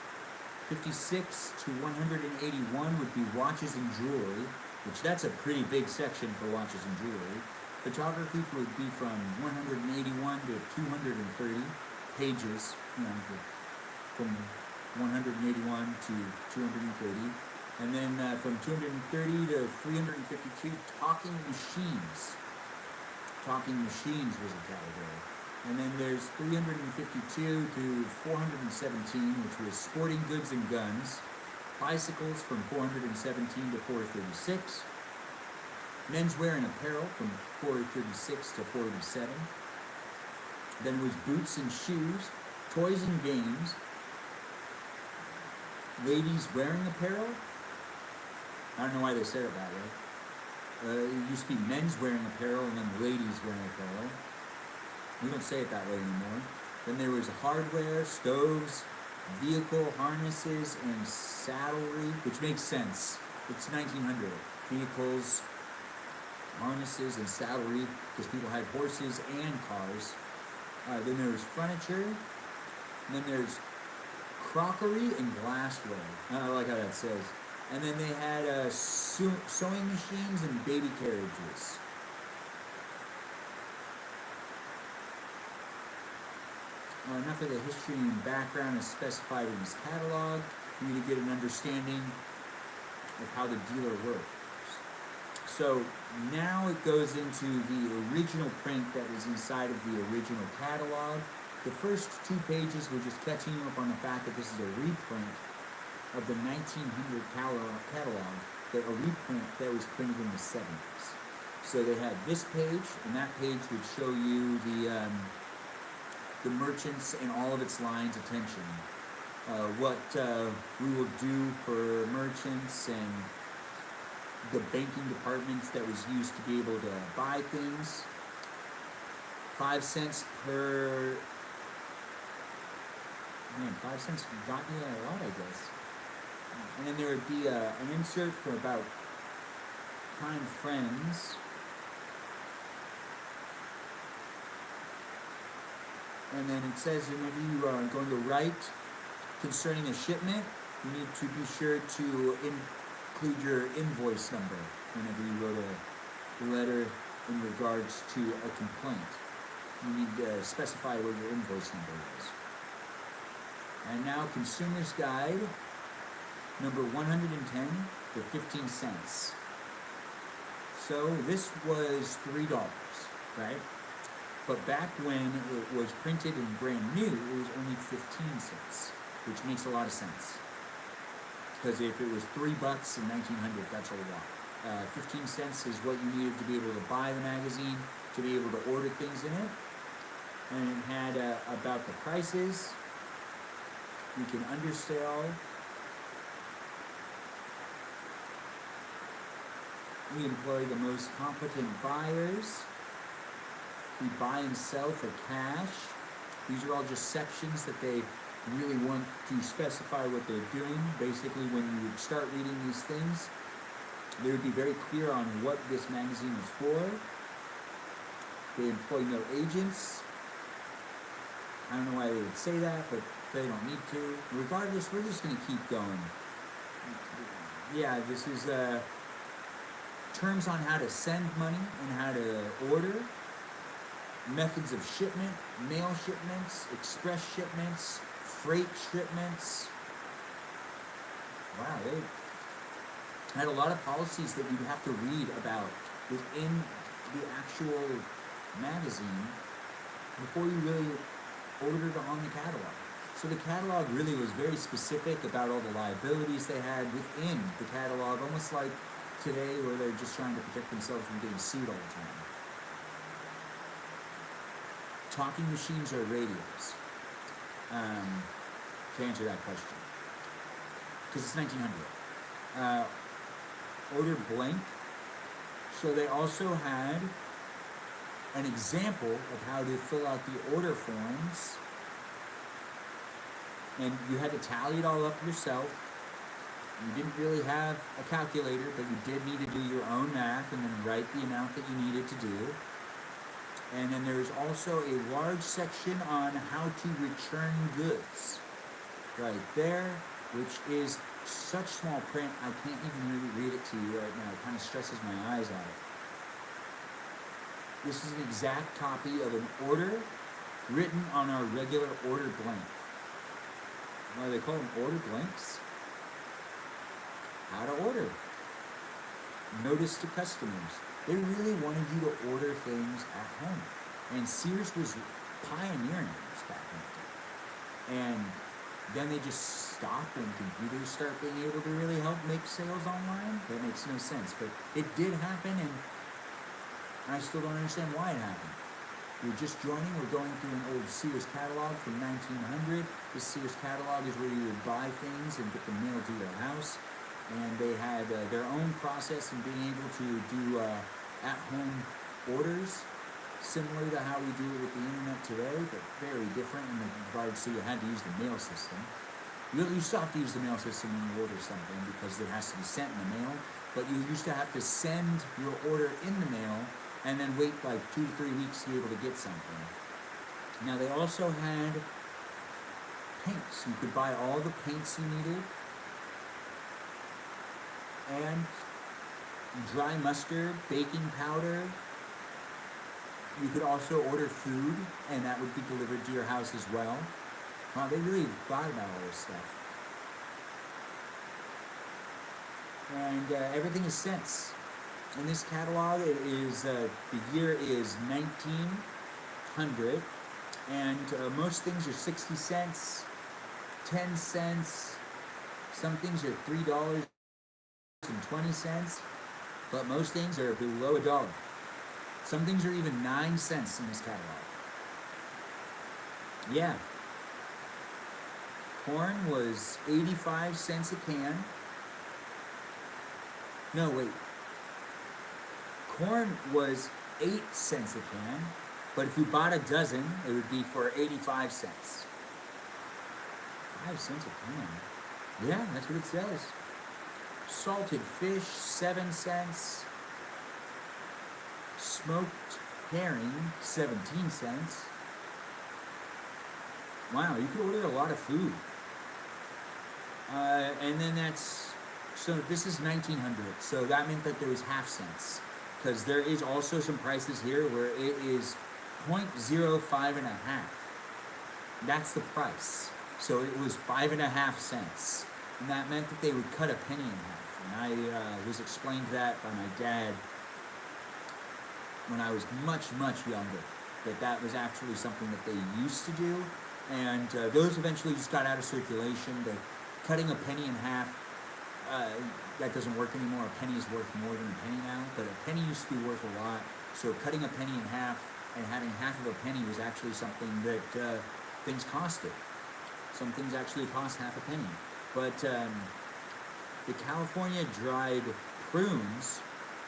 Speaker 1: 56 to 181 would be watches and jewelry, which that's a pretty big section for watches and jewelry. Photography would be from 181 to 230 pages, from 181 to 230. And then from 230 to 352, talking machines. Talking machines was a category. And then there's 352 to 417, which was sporting goods and guns. Bicycles from 417 to 436. Menswear and apparel from 436 to 437. Then it was boots and shoes, toys and games, ladies wearing apparel. I don't know why they said it that way. It used to be men's wearing apparel and then ladies wearing apparel. We don't say it that way anymore. Then there was hardware, stoves, vehicle harnesses, and saddlery, which makes sense. It's 1900. Vehicles, harnesses, and saddlery, because people had horses and cars. Then there was furniture. And then there's crockery and glassware. I like how that says. And then they had sewing machines and baby carriages. Enough of the history and background is specified in this catalog for you to get an understanding of how the dealer works. So now it goes into the original print that was inside of the original catalog. The first 2 pages were just catching you up on the fact that this is a reprint of the 1900 catalog, that a reprint that was printed in the 70s. So they had this page, and that page would show you the merchants and all of its lines attention. What we will do for merchants and the banking departments that was used to be able to buy things. 5 cents per... Man, 5 cents got me a lot, I guess. And then there would be an insert for about kind friends. And then it says whenever you are going to write concerning a shipment, you need to be sure to include your invoice number whenever you wrote a letter in regards to a complaint. You need to specify what your invoice number is. And now Consumer's Guide, number 110 for 15 cents. So this was $3, right? But back when it was printed and brand new, it was only 15 cents, which makes a lot of sense. Because if it was $3 in 1900, that's a lot. 15 cents is what you needed to be able to buy the magazine, to be able to order things in it. And it had about the prices. We can undersell. We employ the most competent buyers. We buy and sell for cash. These are all just sections that they really want to specify what they're doing. Basically, when you would start reading these things, they would be very clear on what this magazine is for. They employ no agents. I don't know why they would say that, but they don't need to. Regardless, we're just going to keep going. Yeah, this is terms on how to send money and how to order, methods of shipment, mail shipments, express shipments, freight shipments. Wow, they had a lot of policies that you'd have to read about within the actual magazine before you really ordered on the catalog. So the catalog really was very specific about all the liabilities they had within the catalog, almost like today where they're just trying to protect themselves from getting sued all the time. Talking machines or radios? To answer that question. Because it's 1900. Order blank. So they also had an example of how to fill out the order forms. And you had to tally it all up yourself. You didn't really have a calculator, but you did need to do your own math and then write the amount that you needed to do. And then there's also a large section on how to return goods. Right there, which is such small print, I can't even really read it to you right now. It kind of stresses my eyes out. This is an exact copy of an order written on our regular order blank. Why do they call them order blanks? How to order. Notice to customers. They really wanted you to order things at home. And Sears was pioneering this back in the day. And then they just stopped when computers start being able to really help make sales online. That makes no sense. But it did happen, and I still don't understand why it happened. You're just joining, we're going through an old Sears catalog from 1900. This Sears catalog is where you would buy things and get them mailed to your house. And they had their own process in being able to do at-home orders, similar to how we do it with the internet today, but very different in regards to you had to use the mail system. You still have to use the mail system when you order something because it has to be sent in the mail, but you used to have to send your order in the mail and then wait like 2 to 3 weeks to be able to get something. Now they also had paints. You could buy all the paints you needed, and dry mustard, baking powder. You could also order food, and that would be delivered to your house as well. Wow, they really thought about all this stuff. And everything is cents. In this catalog, it is the year is 1900, and most things are 60 cents, 10 cents. Some things are $3.20, but most things are below $1. Some things are even 9 cents in this catalog. Yeah. Corn was 85 cents a can. No, wait. Corn was 8 cents a can, but if you bought a dozen, it would be for 85 cents. 5 cents a can. Yeah, that's what it says. Salted fish, 7 cents. Smoked herring, 17 cents. Wow, you could order a lot of food. And then so this is 1900, so that meant that there was half cents. Because there is also some prices here where it is 0.05 and a half. That's the price. So it was 5.5 cents. And that meant that they would cut a penny in half. And I was explained that by my dad when I was much, much younger, that was actually something that they used to do. And those eventually just got out of circulation. Cutting a penny in half, that doesn't work anymore. A penny is worth more than a penny now, but a penny used to be worth a lot. So cutting a penny in half and having half of a penny was actually something that things costed. Some things actually cost half a penny. But the California dried prunes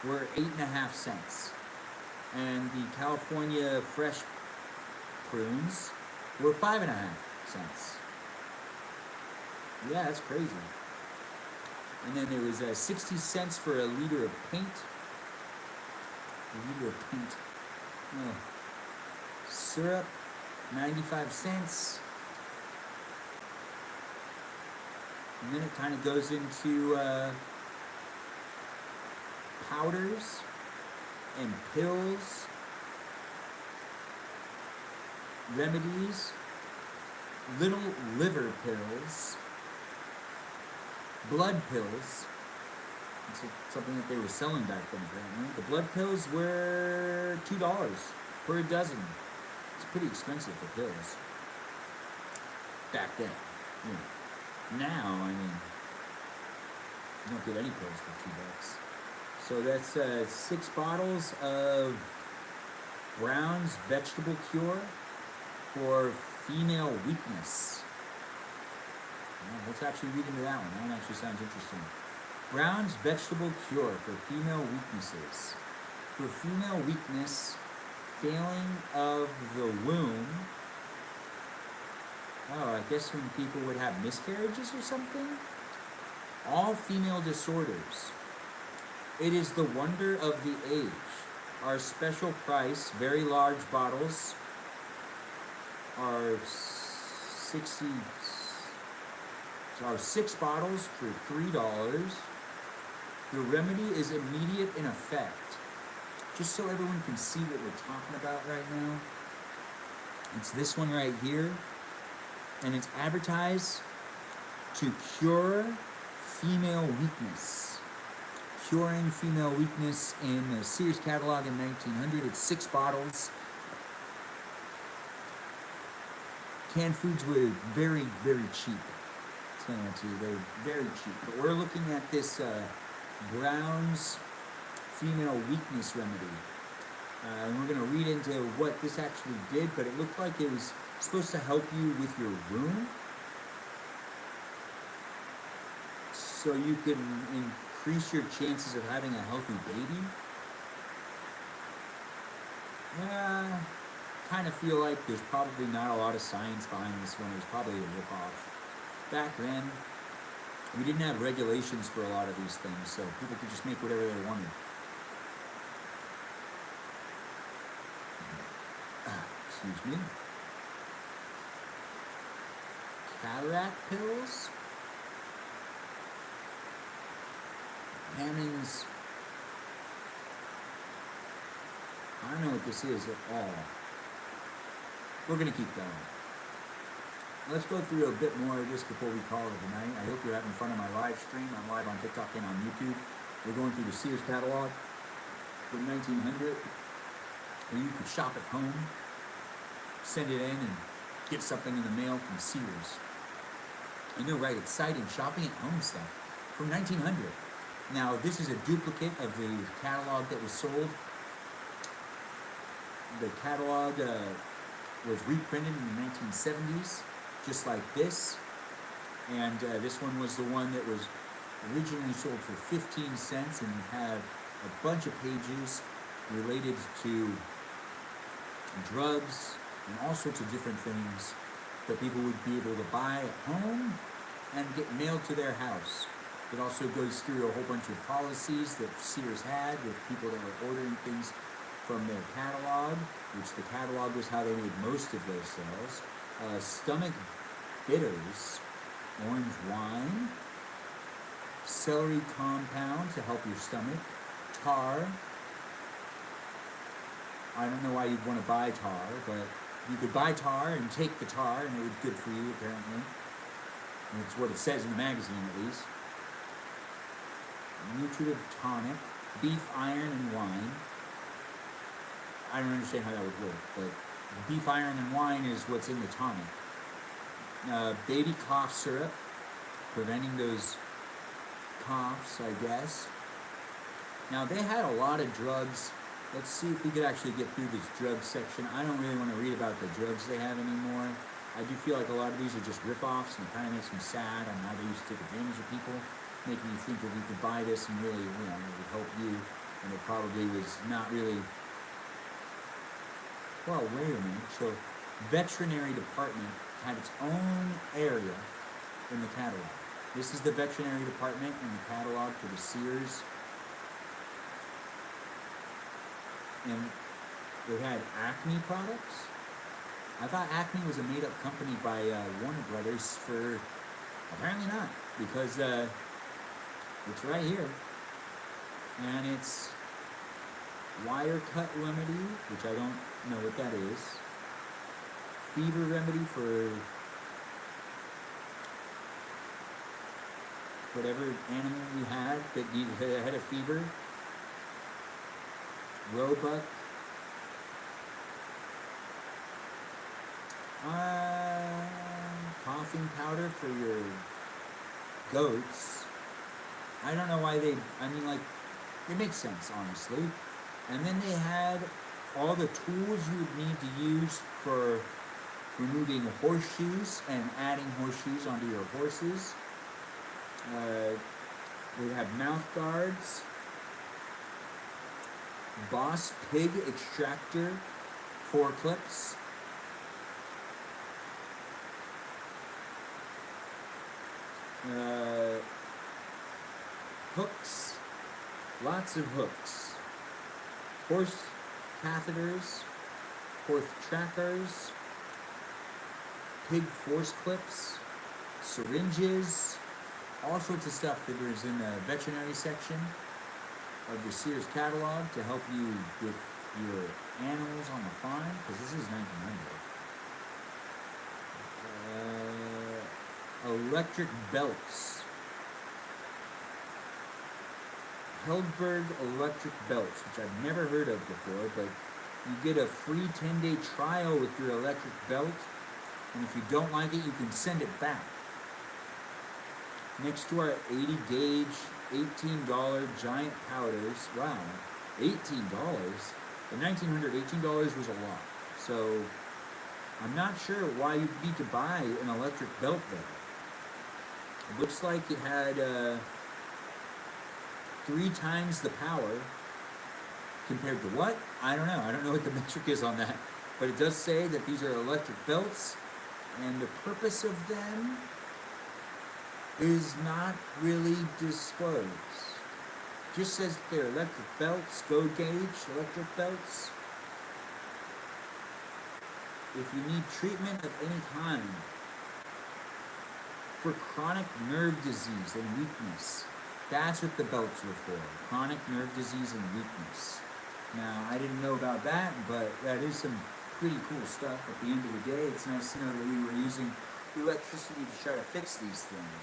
Speaker 1: were 8.5 cents. And the California fresh prunes were 5.5 cents. Yeah, that's crazy. And then there was 60 cents for a liter of paint. A liter of paint. Oh. syrup, 95 cents. And then it kind of goes into powders and pills, remedies, little liver pills, blood pills. It's something that they were selling back then, apparently. The blood pills were $2 per dozen. It's pretty expensive for pills back then. You know. Now, I mean, you don't get any pills for $2. So that's 6 bottles of Brown's Vegetable Cure for female weakness. Well, let's actually read into that one. That one actually sounds interesting. Brown's Vegetable Cure for female weaknesses. For female weakness, failing of the womb. Oh, I guess when people would have miscarriages or something? All female disorders. It is the wonder of the age. Our special price, very large bottles, are 6 bottles for $3. The remedy is immediate in effect. Just so everyone can see what we're talking about right now. It's this one right here. And it's advertised to cure female weakness. Curing female weakness in the Sears catalog in 1900. It's 6 bottles. Canned foods were very, very cheap. I'm saying that to you, they're very cheap. But we're looking at this Brown's female weakness remedy. And we're going to read into what this actually did, but it looked like it was supposed to help you with your womb. So you can increase your chances of having a healthy baby. Yeah, kind of feel like there's probably not a lot of science behind this one. It was probably a ripoff. Back then, we didn't have regulations for a lot of these things, so people could just make whatever they wanted. Excuse me. Cataract pills. Hammond's. I don't know what this is at all. We're going to keep going. Let's go through a bit more of this before we call it a night. I hope you're having fun on my live stream. I'm live on TikTok and on YouTube. We're going through the Sears catalog from 1900. Where you could shop at home, send it in, and get something in the mail from Sears. I know, right? Exciting shopping at home stuff from 1900. Now, this is a duplicate of the catalog that was sold. The catalog was reprinted in the 1970s, just like this. And this one was the one that was originally sold for 15 cents and had a bunch of pages related to drugs and all sorts of different things that people would be able to buy at home and get mailed to their house. It also goes through a whole bunch of policies that Sears had with people that were ordering things from their catalog, which the catalog was how they made most of their sales. Stomach bitters, orange wine, celery compound to help your stomach, tar. I don't know why you'd want to buy tar, but you could buy tar and take the tar, and it was good for you, apparently. That's what it says in the magazine, at least. Nutritive tonic, beef iron and wine. I don't understand how that would work, but beef iron and wine is what's in the tonic. Baby cough syrup, preventing those coughs, I guess. Now, they had a lot of drugs. Let's see if we could actually get through this drug section. I don't really want to read about the drugs they have anymore. I do feel like a lot of these are just rip-offs, and it kind of makes me sad on how they used to take advantage of people, making you think that you could buy this and really, you know, it would help you, and it probably was not really. Well, wait a minute. So, veterinary department had its own area in the catalog. This is the veterinary department in the catalog for the Sears. And they had acne products. I thought Acme was a made-up company by Warner Brothers for... Apparently not, because it's right here. And it's wire cut remedy, which I don't know what that is. Fever remedy for whatever animal you had that had a fever. Roebuck. Coughing powder for your goats. I don't know why I mean, like, it makes sense, honestly. And then they had all the tools you would need to use for removing horseshoes and adding horseshoes onto your horses. They have mouth guards, Boss Pig extractor forklifts, hooks, lots of hooks, horse catheters, horse trackers, pig force clips, syringes, all sorts of stuff that is in the veterinary section of the Sears catalog to help you with your animals on the farm, because this is 1900. Electric belts. Heldberg electric belts, which I've never heard of before, but you get a free 10-day trial with your electric belt, and if you don't like it, you can send it back. Next to our 80 gauge, $18 giant powders. Wow, $18. In 1900, $18 was a lot. So I'm not sure why you'd need to buy an electric belt there. It looks like it had 3 times the power compared to what? I don't know. I don't know what the metric is on that. But it does say that these are electric belts, and the purpose of them is not really disclosed. Just says that they're electric belts, go gauge electric belts. If you need treatment of any kind for chronic nerve disease and weakness, that's what the belts were for. Chronic nerve disease and weakness. Now, I didn't know about that, but that is some pretty cool stuff. At the end of the day, it's nice to know that we were using electricity to try to fix these things.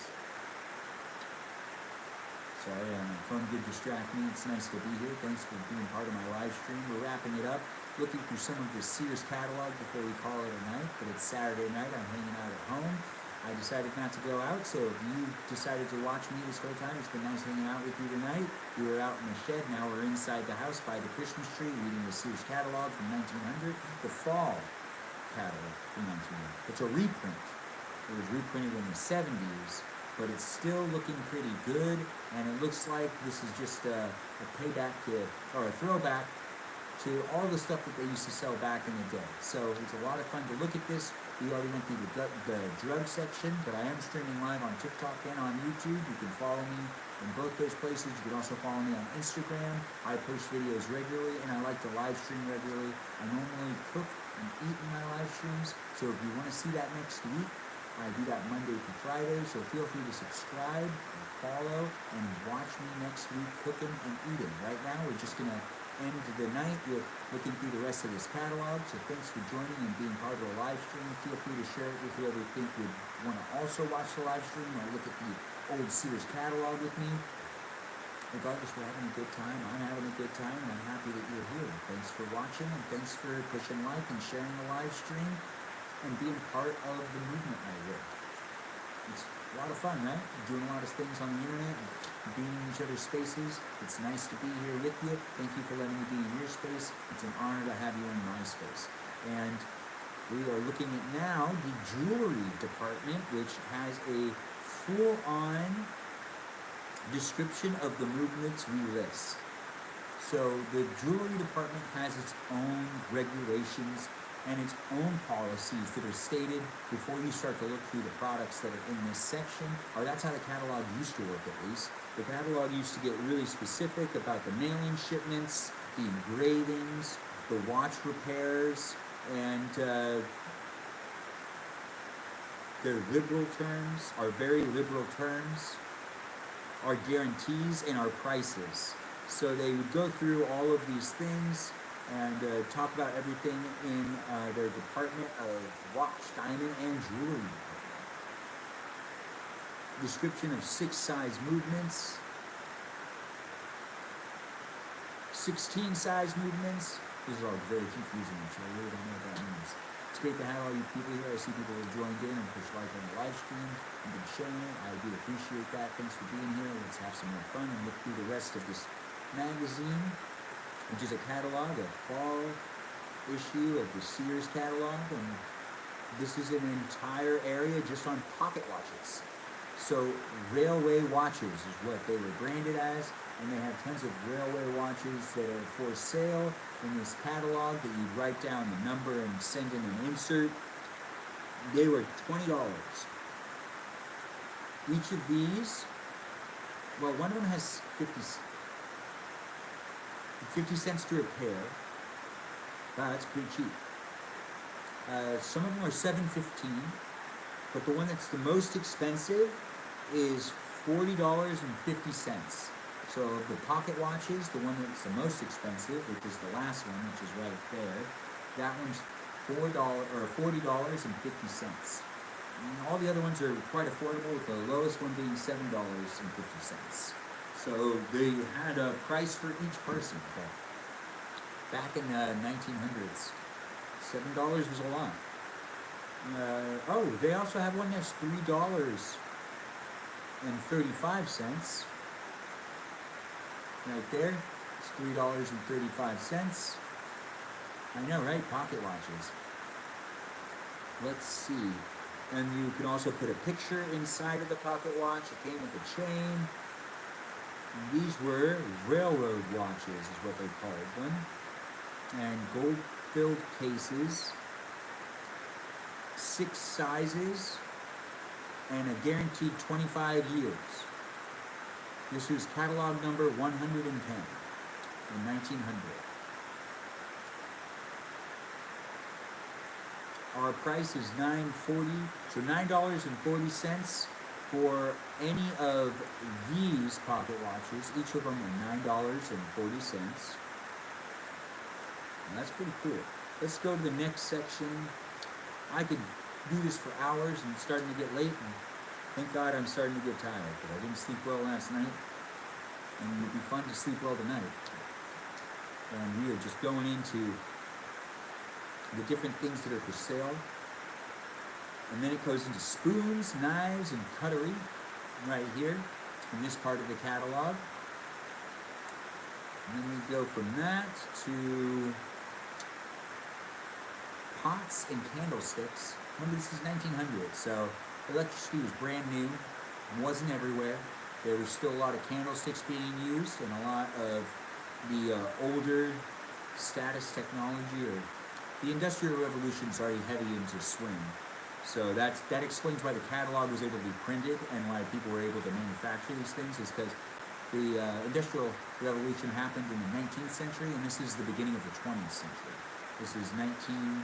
Speaker 1: Sorry, my phone did distract me. It's nice to be here. Thanks for being part of my live stream. We're wrapping it up, looking through some of the Sears catalog before we call it a night, but it's Saturday night. I'm hanging out at home. I decided not to go out, so if you decided to watch me this whole time, it's been nice hanging out with you tonight. We were out in the shed, now we're inside the house by the Christmas tree, reading the Sears catalog from 1900, the fall catalog from 1900. It's a reprint. It was reprinted in the 70s, but it's still looking pretty good, and it looks like this is just a payback to, or a throwback to all the stuff that they used to sell back in the day. So it's a lot of fun to look at this. We already went through the drug section, but I am streaming live on TikTok and on YouTube. You can follow me in both those places. You can also follow me on Instagram. I post videos regularly, and I like to live stream regularly. I normally cook and eat in my live streams, so if you want to see that next week, I do that Monday to Friday, so feel free to subscribe and follow and watch me next week cooking and eating. Right now, we're just going to end the night with looking through the rest of this catalog, so thanks for joining and being part of the live stream. Feel free to share it with whoever you think would want to also watch the live stream or look at the old Sears catalog with me. Regardless, we're having a good time. I'm having a good time, and I'm happy that you're here. Thanks for watching, and thanks for pushing like and sharing the live stream and being part of the movement right here. It's a lot of fun, right? Doing a lot of things on the internet, being in each other's spaces. It's nice to be here with you. Thank you for letting me be in your space. It's an honor to have you in my space. And we are looking at now the jewelry department, which has a full-on description of the movements we list. So the jewelry department has its own regulations and its own policies that are stated before you start to look through the products that are in this section, or that's how the catalog used to work at least. The catalog used to get really specific about the mailing shipments, the engravings, the watch repairs, and Their liberal terms, our very liberal terms, our guarantees, and our prices. So they would go through all of these things and talk about everything in their department of watch, diamond, and jewelry department. Description of 6 size movements, 16 size movements. This is all very confusing, which I really don't know what that means. It's great to have all you people here. I see people have joined in and pushed like on the live stream and been sharing it. I do appreciate that. Thanks for being here. Let's have some more fun and look through the rest of this magazine, which is a catalog, a fall issue of the Sears catalog. And this is an entire area just on pocket watches. So railway watches is what they were branded as, and they have tons of railway watches that are for sale in this catalog that you write down the number and send in an insert. They were $20. Each of these, well, one of them has 50 cents to repair. Wow, that's pretty cheap. Some of them are $7.15, but the one that's the most expensive is $40.50. So of the pocket watches, the one that's the most expensive, which is the last one, which is right there, that one's $40.50. All the other ones are quite affordable, with the lowest one being $7.50. So they had a price for each person. But back in the 1900s, $7 was a lot. Oh, they also have one that's $3.35. Right there, it's $3.35. I know, right? Pocket watches. Let's see. And you can also put a picture inside of the pocket watch. It came with a chain. And these were railroad watches, is what they called them. And gold-filled cases, 6 sizes, and a guaranteed 25 years. This is catalog number 110 in 1900. Our price is $9.40, so $9.40 for any of these pocket watches. Each of them are $9.40. That's pretty cool. Let's go to the next section. I could do this for hours, and it's starting to get late, and thank God I'm starting to get tired, because I didn't sleep well last night, and it would be fun to sleep well tonight. And we are just going into the different things that are for sale. And then it goes into spoons, knives, and cutlery right here in this part of the catalog. And then we go from that to pots and candlesticks. Remember, this is 1900, so electricity was brand new, wasn't everywhere. There was still a lot of candlesticks being used, and a lot of the older status technology, or the Industrial Revolution's already heavy into swing. So that explains why the catalog was able to be printed and why people were able to manufacture these things, is because the Industrial Revolution happened in the 19th century, and this is the beginning of the 20th century. This is 1900.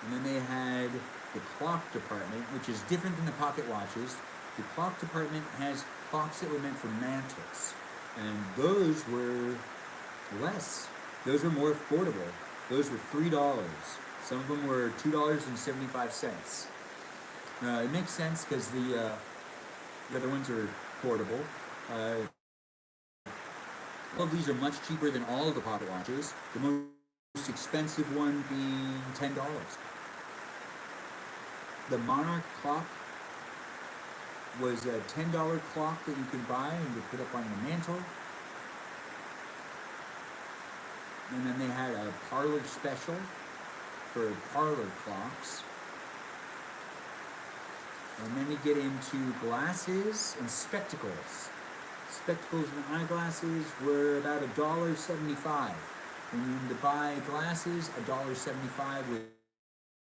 Speaker 1: And then they had the clock department, which is different than the pocket watches. The clock department has clocks that were meant for mantles, and those were less. Those were more affordable. Those were $3. Some of them were $2.75. It makes sense because the other ones are portable. All of these are much cheaper than all of the pocket watches. The most expensive one being $10. The Monarch clock was a $10 clock that you could buy and you put up on your mantle. And then they had a parlor special for parlor clocks. And then we get into glasses and spectacles. Spectacles and eyeglasses were about $1.75. When you need to buy glasses, $1.75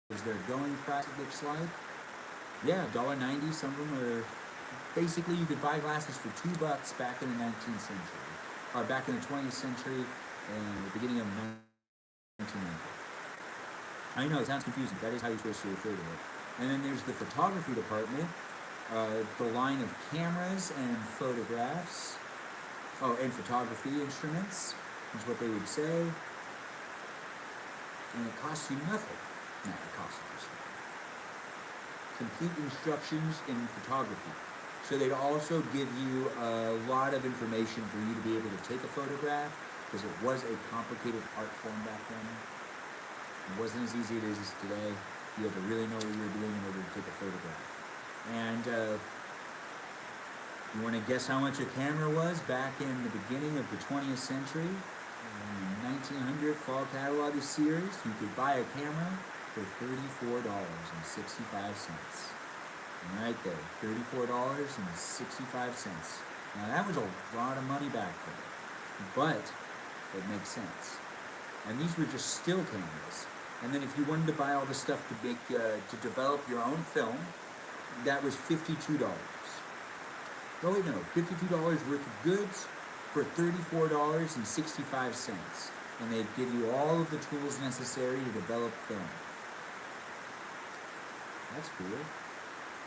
Speaker 1: was their going price, it looks like. Yeah, $1.90. Some of them are basically, you could buy glasses for $2 back in the 19th century, or back in the 20th century and the beginning of 1990. I know, it sounds confusing. That is how you're supposed to refer to it. And then there's the photography department, the line of cameras and photographs. Oh, and photography instruments is what they would say. And it costs you nothing. No, it costs you something. Complete instructions in photography. So they'd also give you a lot of information for you to be able to take a photograph, because it was a complicated art form back then. It wasn't as easy as it is today. You had to really know what you were doing in order to take a photograph. And you want to guess how much a camera was back in the beginning of the 20th century? In 1900 fall catalog of Sears, you could buy a camera for $34.65. And right there, $34.65. Now that was a lot of money back then, but it makes sense. And these were just still cameras. And then if you wanted to buy all the stuff to make, to develop your own film, that was $52. Oh wait, no, $52 worth of goods for $34.65. And they'd give you all of the tools necessary to develop film. That's cool.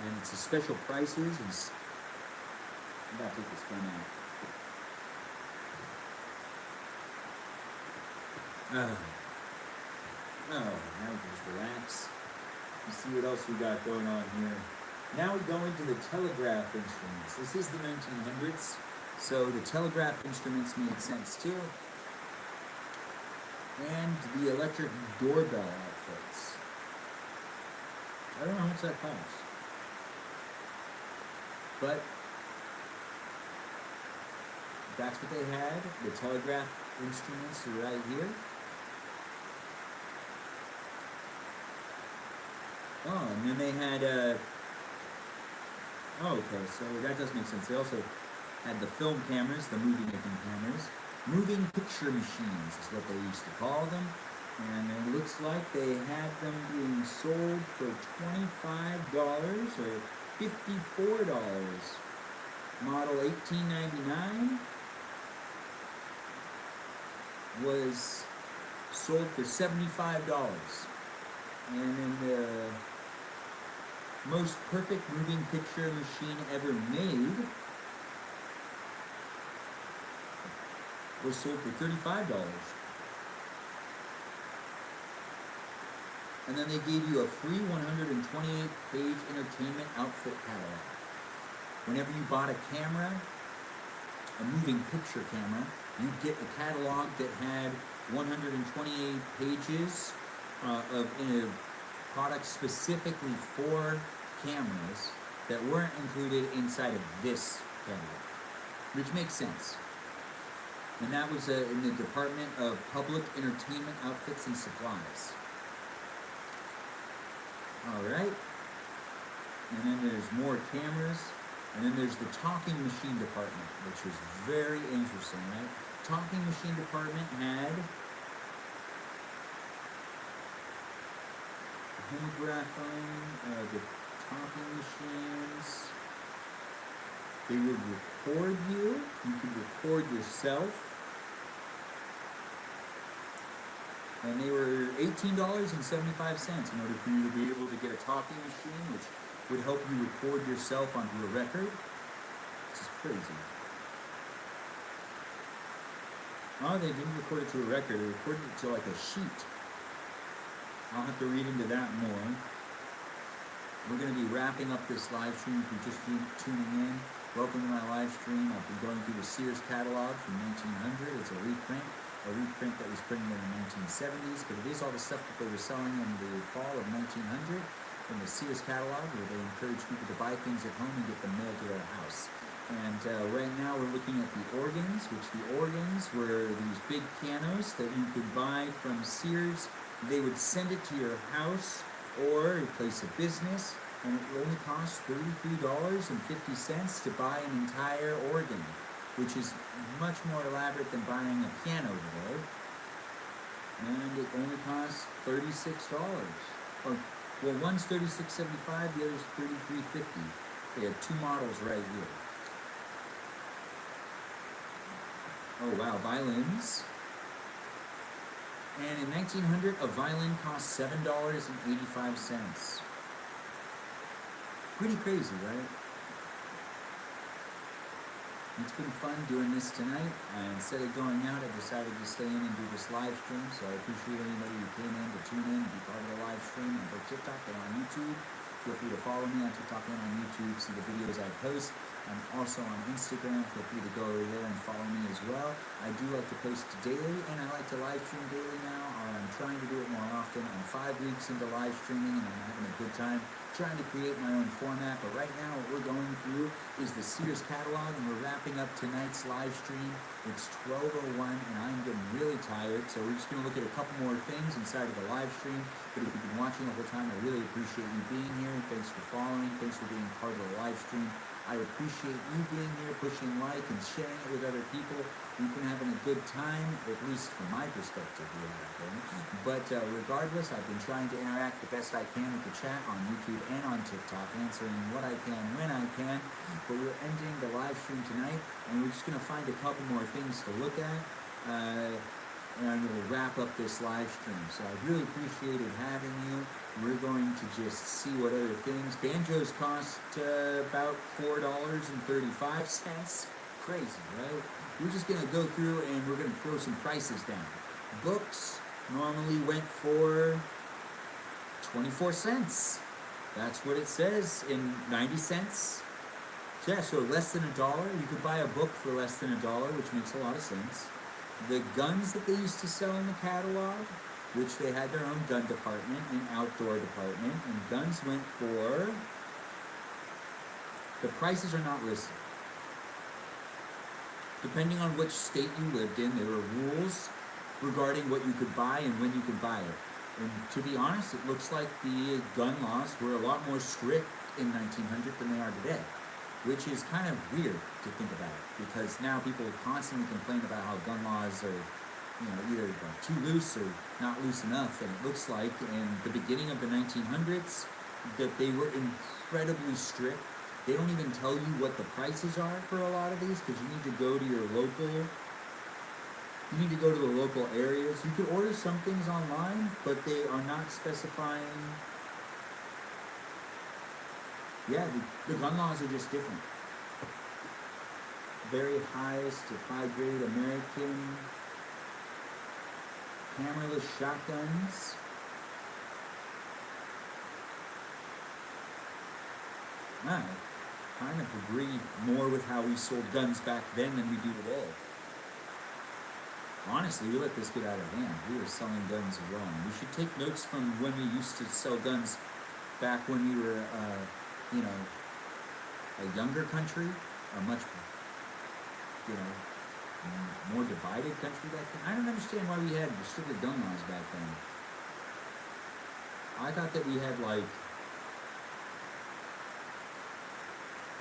Speaker 1: And it's a special prices. And I'm about to take this gun out. Oh, now we can just relax and see what else we got going on here. Now we go into the telegraph instruments. This is the 1900s, so the telegraph instruments made sense too. And the electric doorbell outfits. I don't know how much that costs. But that's what they had. The telegraph instruments are right here. Oh, and then they had, oh, okay, so that does make sense. They also had the film cameras, the movie-making cameras. Moving picture machines is what they used to call them. And it looks like they had them being sold for $25 or $54. Model 1899 was sold for $75. And then the most perfect moving picture machine ever made was sold for $35. And then they gave you a free 128-page entertainment outfit catalog. Whenever you bought a camera, a moving picture camera, you'd get a catalog that had 128 pages of products specifically for cameras that weren't included inside of this catalog, which makes sense. And that was in the Department of Public Entertainment Outfits and Supplies. Alright, and then there's more cameras, and then there's the talking machine department, which was very interesting, right? Talking machine department had homographing, the talking machines. They would record you. You could record yourself. And they were $18.75 in order for you to be able to get a talking machine, which would help you record yourself onto a record. This is crazy. Oh, they didn't record it to a record. They recorded it to like a sheet. I'll have to read into that more. We're going to be wrapping up this live stream if you're just tuning in. Welcome to my live stream. I've been going through the Sears catalog from 1900. It's a reprint that was printed in the 1970s, but it is all the stuff that they were selling in the fall of 1900 in the Sears catalog, where they encourage people to buy things at home and get them mailed to their house. And right now we're looking at the organs, which the organs were these big pianos that you could buy from Sears. They would send it to your house or a place of business, and it only cost $33.50 to buy an entire organ, which is much more elaborate than buying a piano today. And it only costs $36. Or, well, one's $36.75, the other's $33.50. They have two models right here. Oh wow, violins. And in 1900, a violin cost $7.85. Pretty crazy, right? It's been fun doing this tonight. Instead of going out, I decided to stay in and do this live stream. So I appreciate anybody who came in to tune in and be part of the live stream on both TikTok and on YouTube. Feel free to follow me on TikTok and on YouTube, see the videos I post. I'm also on Instagram. Feel free to go over there and follow me as well. I do like to post daily, and I like to live stream daily now. I'm trying to do it more often. I'm 5 weeks into live streaming, and I'm having a good time trying to create my own format. But right now, what we're going through is the Sears catalog, and we're wrapping up tonight's live stream. It's 12:01, and I'm getting really tired, so we're just going to look at a couple more things inside of the live stream. But if you've been watching the whole time, I really appreciate you being here. Thanks for following. Thanks for being part of the live stream. I appreciate you being here, pushing like and sharing it with other people. We've been having a good time, at least from my perspective, we have been. But regardless, I've been trying to interact the best I can with the chat on YouTube and on TikTok, answering what I can when I can. But we're ending the live stream tonight, and we're just going to find a couple more things to look at. And we'll wrap up this live stream. So I really appreciated having you. We're going to just see what other things. Banjos cost about $4.35. Crazy, right? We're just going to go through and we're going to throw some prices down. Books normally went for 24 cents. That's what it says in 90 cents. Yeah, so less than $1. You could buy a book for less than $1, which makes a lot of sense. The guns that they used to sell in the catalog, which they had their own gun department and outdoor department, and guns went for, the prices are not listed. Depending on which state you lived in, there were rules regarding what you could buy and when you could buy it. And to be honest, it looks like the gun laws were a lot more strict in 1900 than they are today. Which is kind of weird to think about, because now people constantly complain about how gun laws are, either too loose or not loose enough. And it looks like in the beginning of the 1900s that they were incredibly strict. They don't even tell you what the prices are for a lot of these, because you need to go to your local. You need to go to the local areas. You could order some things online, but they are not specifying. Yeah, the gun laws are just different. Very highest of high-grade American hammerless shotguns. I kind of agree more with how we sold guns back then than we do today. Honestly, we let this get out of hand. We were selling guns wrong. We should take notes from when we used to sell guns back when we were a younger country, a much, more divided country back then. I don't understand why we had restricted gun laws back then. I thought that we had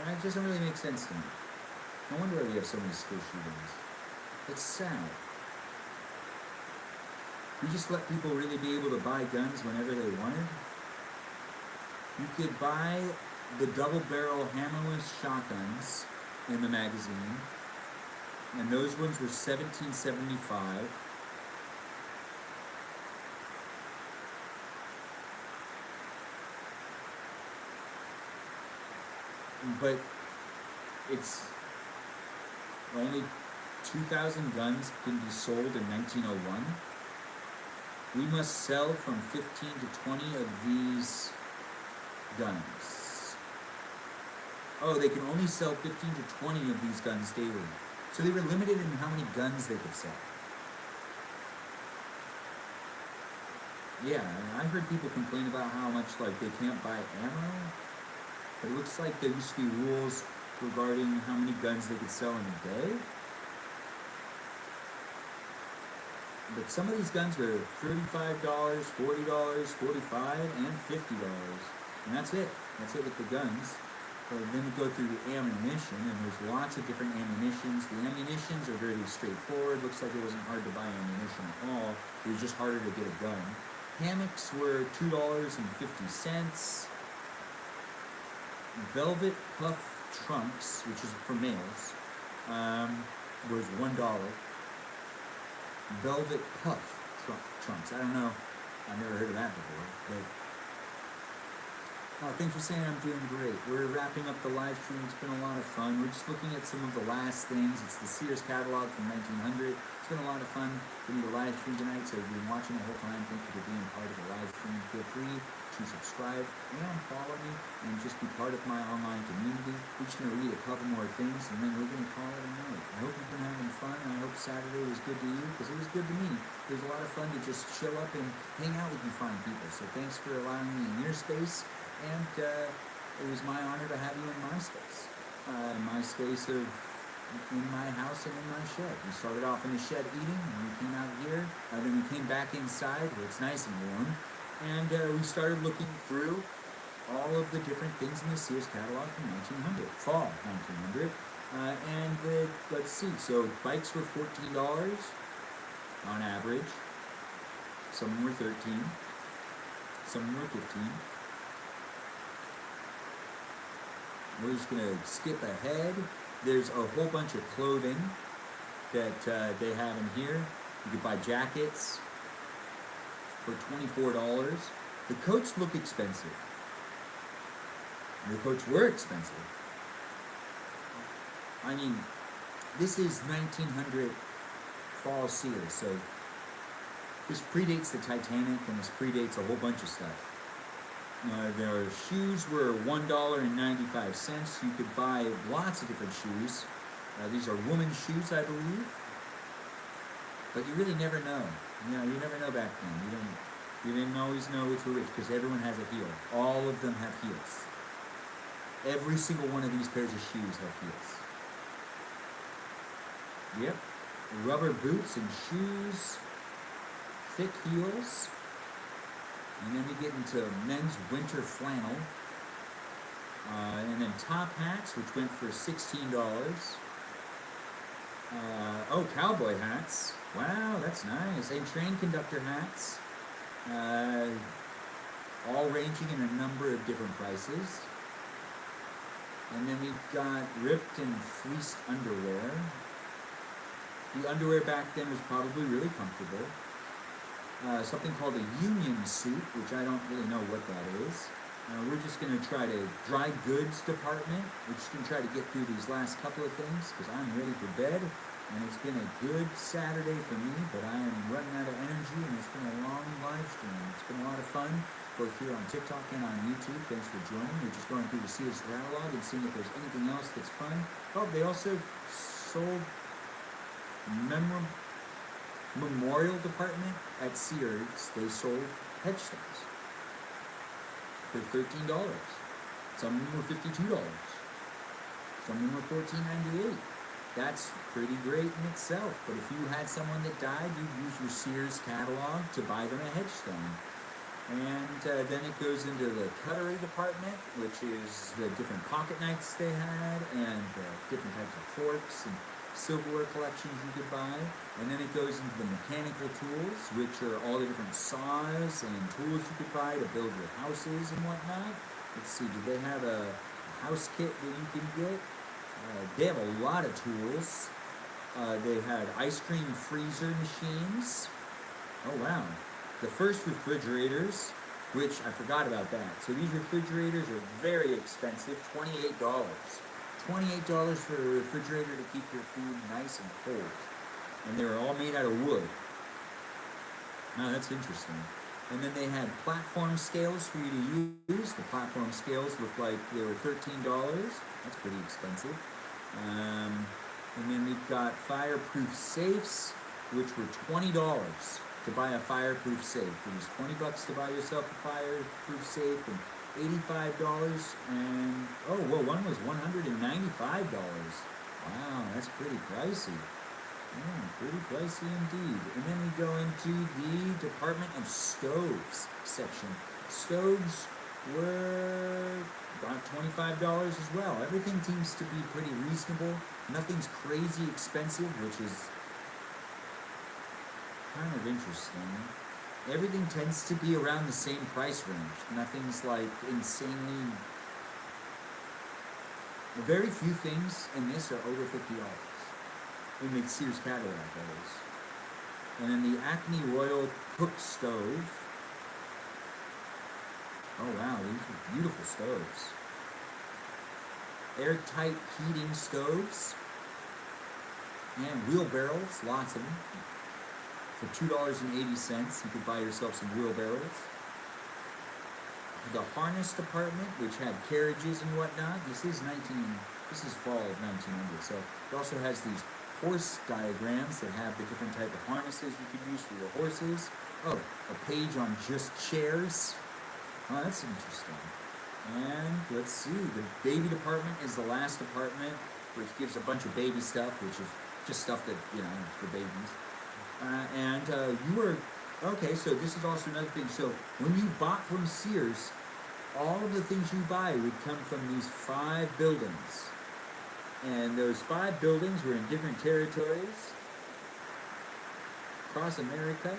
Speaker 1: it doesn't really make sense to me. No wonder why we have so many school shootings. It's sad. We just let people really be able to buy guns whenever they wanted. You could buy the double-barrel hammerless shotguns in the magazine, and those ones were $17.75. But it's only 2,000 guns can be sold in 1901. We must sell from 15 to 20 of these guns. Oh, they can only sell 15 to 20 of these guns daily. So they were limited in how many guns they could sell. Yeah, I heard people complain about how much they can't buy ammo. But it looks like there used to be rules regarding how many guns they could sell in a day. But some of these guns were $35, $40, $45, and $50. And that's it. That's it with the guns. But then we go through the ammunition, and there's lots of different ammunitions. The ammunitions are very straightforward. Looks like it wasn't hard to buy ammunition at all. It was just harder to get a gun. Hammocks were $2.50. Velvet puff trunks, which is for males, was $1. Velvet puff trunks. I don't know. I've never heard of that before. But thanks for saying I'm doing great. We're wrapping up the live stream. It's been a lot of fun. We're just looking at some of the last things. It's the Sears catalog from 1900. It's been a lot of fun for me to live stream tonight. So if you've been watching the whole time, thank you for being part of the live stream. Feel free to subscribe and follow me and just be part of my online community. We're just going to read a couple more things and then we're going to call it a night. I hope you've been having fun and I hope Saturday was good to you because it was good to me. It was a lot of fun to just show up and hang out with you fine people. So thanks for allowing me in your space. And it was my honor to have you in my space of in my house and in my shed. We started off in the shed eating, and we came out here, then we came back inside where it's nice and warm, and we started looking through all of the different things in the Sears catalog from 1900, fall 1900, let's see, so bikes were $14 on average, some were 13, some were 15. We're just going to skip ahead. There's a whole bunch of clothing that they have in here. You could buy jackets for $24. The coats look expensive. The coats were expensive. I mean, this is 1900 fall Sears, so this predates the Titanic and this predates a whole bunch of stuff. Their shoes were $1.95. You could buy lots of different shoes. These are women's shoes, I believe. But you really never know. You never know back then. You didn't always know which were which because everyone has a heel. All of them have heels. Every single one of these pairs of shoes have heels. Yep. Rubber boots and shoes. Thick heels. And then we get into men's winter flannel. And then top hats, which went for $16. Cowboy hats. Wow, that's nice. And train conductor hats. All ranging in a number of different prices. And then we've got ripped and fleeced underwear. The underwear back then was probably really comfortable. Something called a union suit, which I don't really know what that is. We're just going to try to dry goods department. We're just going to try to get through these last couple of things because I'm ready for bed. And it's been a good Saturday for me, but I am running out of energy and it's been a long live stream. It's been a lot of fun, both here on TikTok and on YouTube. Thanks for joining. We're just going through the Sears catalog and seeing if there's anything else that's fun. Oh, they also sold memorial department at Sears. They sold headstones for $13. Some of them were $52. Some of them were $14.98. That's pretty great in itself. But if you had someone that died, you'd use your Sears catalog to buy them a headstone. And then it goes into the cutlery department, which is the different pocket knives they had and different types of forks and silverware collections you could buy. And then it goes into the mechanical tools, which are all the different saws and tools you could buy to build your houses and whatnot. Let's see, do they have a house kit that you can get? They have a lot of tools. They had ice cream freezer machines. Oh wow. The first refrigerators, which I forgot about that. So these refrigerators are very expensive, $28. $28 for a refrigerator to keep your food nice and cold. And they were all made out of wood. Now that's interesting. And then they had platform scales for you to use. The platform scales looked like they were $13. That's pretty expensive. And then we've got fireproof safes, which were $20 to buy a fireproof safe. It was $20 to buy yourself a fireproof safe, and $85, and one was $195. Wow, that's pretty pricey. Yeah, pretty pricey indeed. And then we go into the Department of Stoves section. Stoves were about $25 as well. Everything seems to be pretty reasonable. Nothing's crazy expensive, which is kind of interesting. Everything tends to be around the same price range. Nothing's like insanely... Very few things in this are over $50. In the Sears catalog, that is. And then the Acme Royal Cook Stove. Oh wow, these are beautiful stoves. Airtight heating stoves. And wheelbarrows, lots of them. For $2.80, you could buy yourself some wheelbarrows. The harness department, which had carriages and whatnot. This is fall of 1900. So it also has these horse diagrams that have the different type of harnesses you could use for your horses. Oh, a page on just chairs. Oh, that's interesting. And let's see, the baby department is the last department, which gives a bunch of baby stuff, which is just stuff that, for babies. Okay, so this is also another thing. So when you bought from Sears, all of the things you buy would come from these 5 buildings. And those 5 buildings were in different territories across America.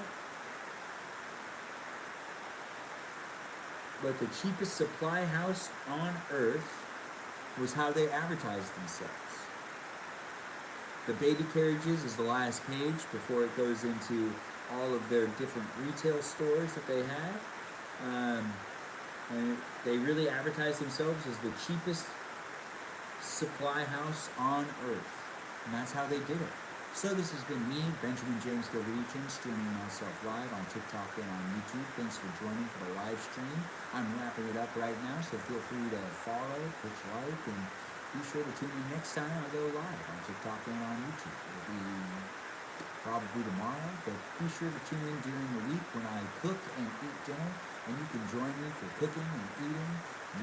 Speaker 1: But the cheapest supply house on earth was how they advertised themselves. The baby carriages is the last page before it goes into all of their different retail stores that they have. And they really advertise themselves as the cheapest supply house on earth. And that's how they did it. So this has been me, Benjamin James Goverichen, streaming myself live on TikTok and on YouTube. Thanks for joining for the live stream. I'm wrapping it up right now, so feel free to follow, push like, and be sure to tune in next time I go live on TikTok and on YouTube. It'll be probably tomorrow, but be sure to tune in during the week when I cook and eat dinner, and you can join me for cooking and eating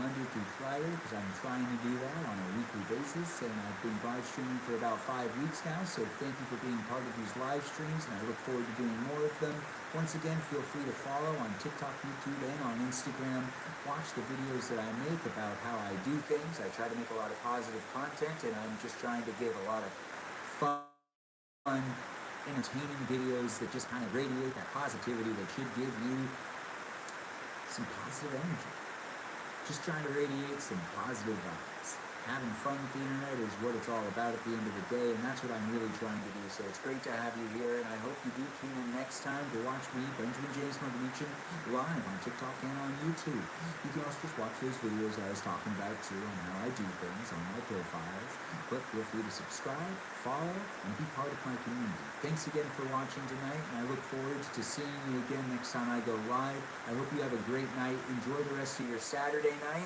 Speaker 1: Monday through Friday, because I'm trying to do that on a weekly basis, and I've been live streaming for about 5 weeks now, so thank you for being part of these live streams, and I look forward to doing more of them. Once again, feel free to follow on TikTok, YouTube, and on Instagram. Watch the videos that I make about how I do things. I try to make a lot of positive content, and I'm just trying to give a lot of fun, entertaining videos that just kind of radiate that positivity that should give you some positive energy. Just trying to radiate some positive vibes. Having fun with the internet is what it's all about at the end of the day, and that's what I'm really trying to do. So it's great to have you here, and I hope you do tune in next time to watch me, Benjamin James Goverichen, live on TikTok and on YouTube. You can also just watch those videos I was talking about too on how I do things on my profiles, but feel free to subscribe, follow, and be part of my community. Thanks again for watching tonight, and I look forward to seeing you again next time I go live. I hope you have a great night. Enjoy the rest of your Saturday night.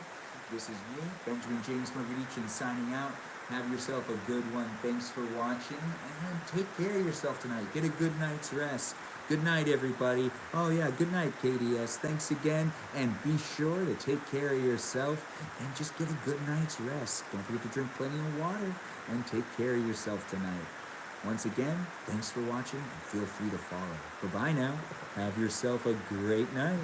Speaker 1: This is me, Benjamin James Goverichen, signing out. Have yourself a good one. Thanks for watching, and take care of yourself tonight. Get a good night's rest. Good night, everybody. Oh, yeah, good night, KDS. Thanks again, and be sure to take care of yourself and just get a good night's rest. Don't forget to drink plenty of water, and take care of yourself tonight. Once again, thanks for watching, and feel free to follow. Bye-bye now. Have yourself a great night.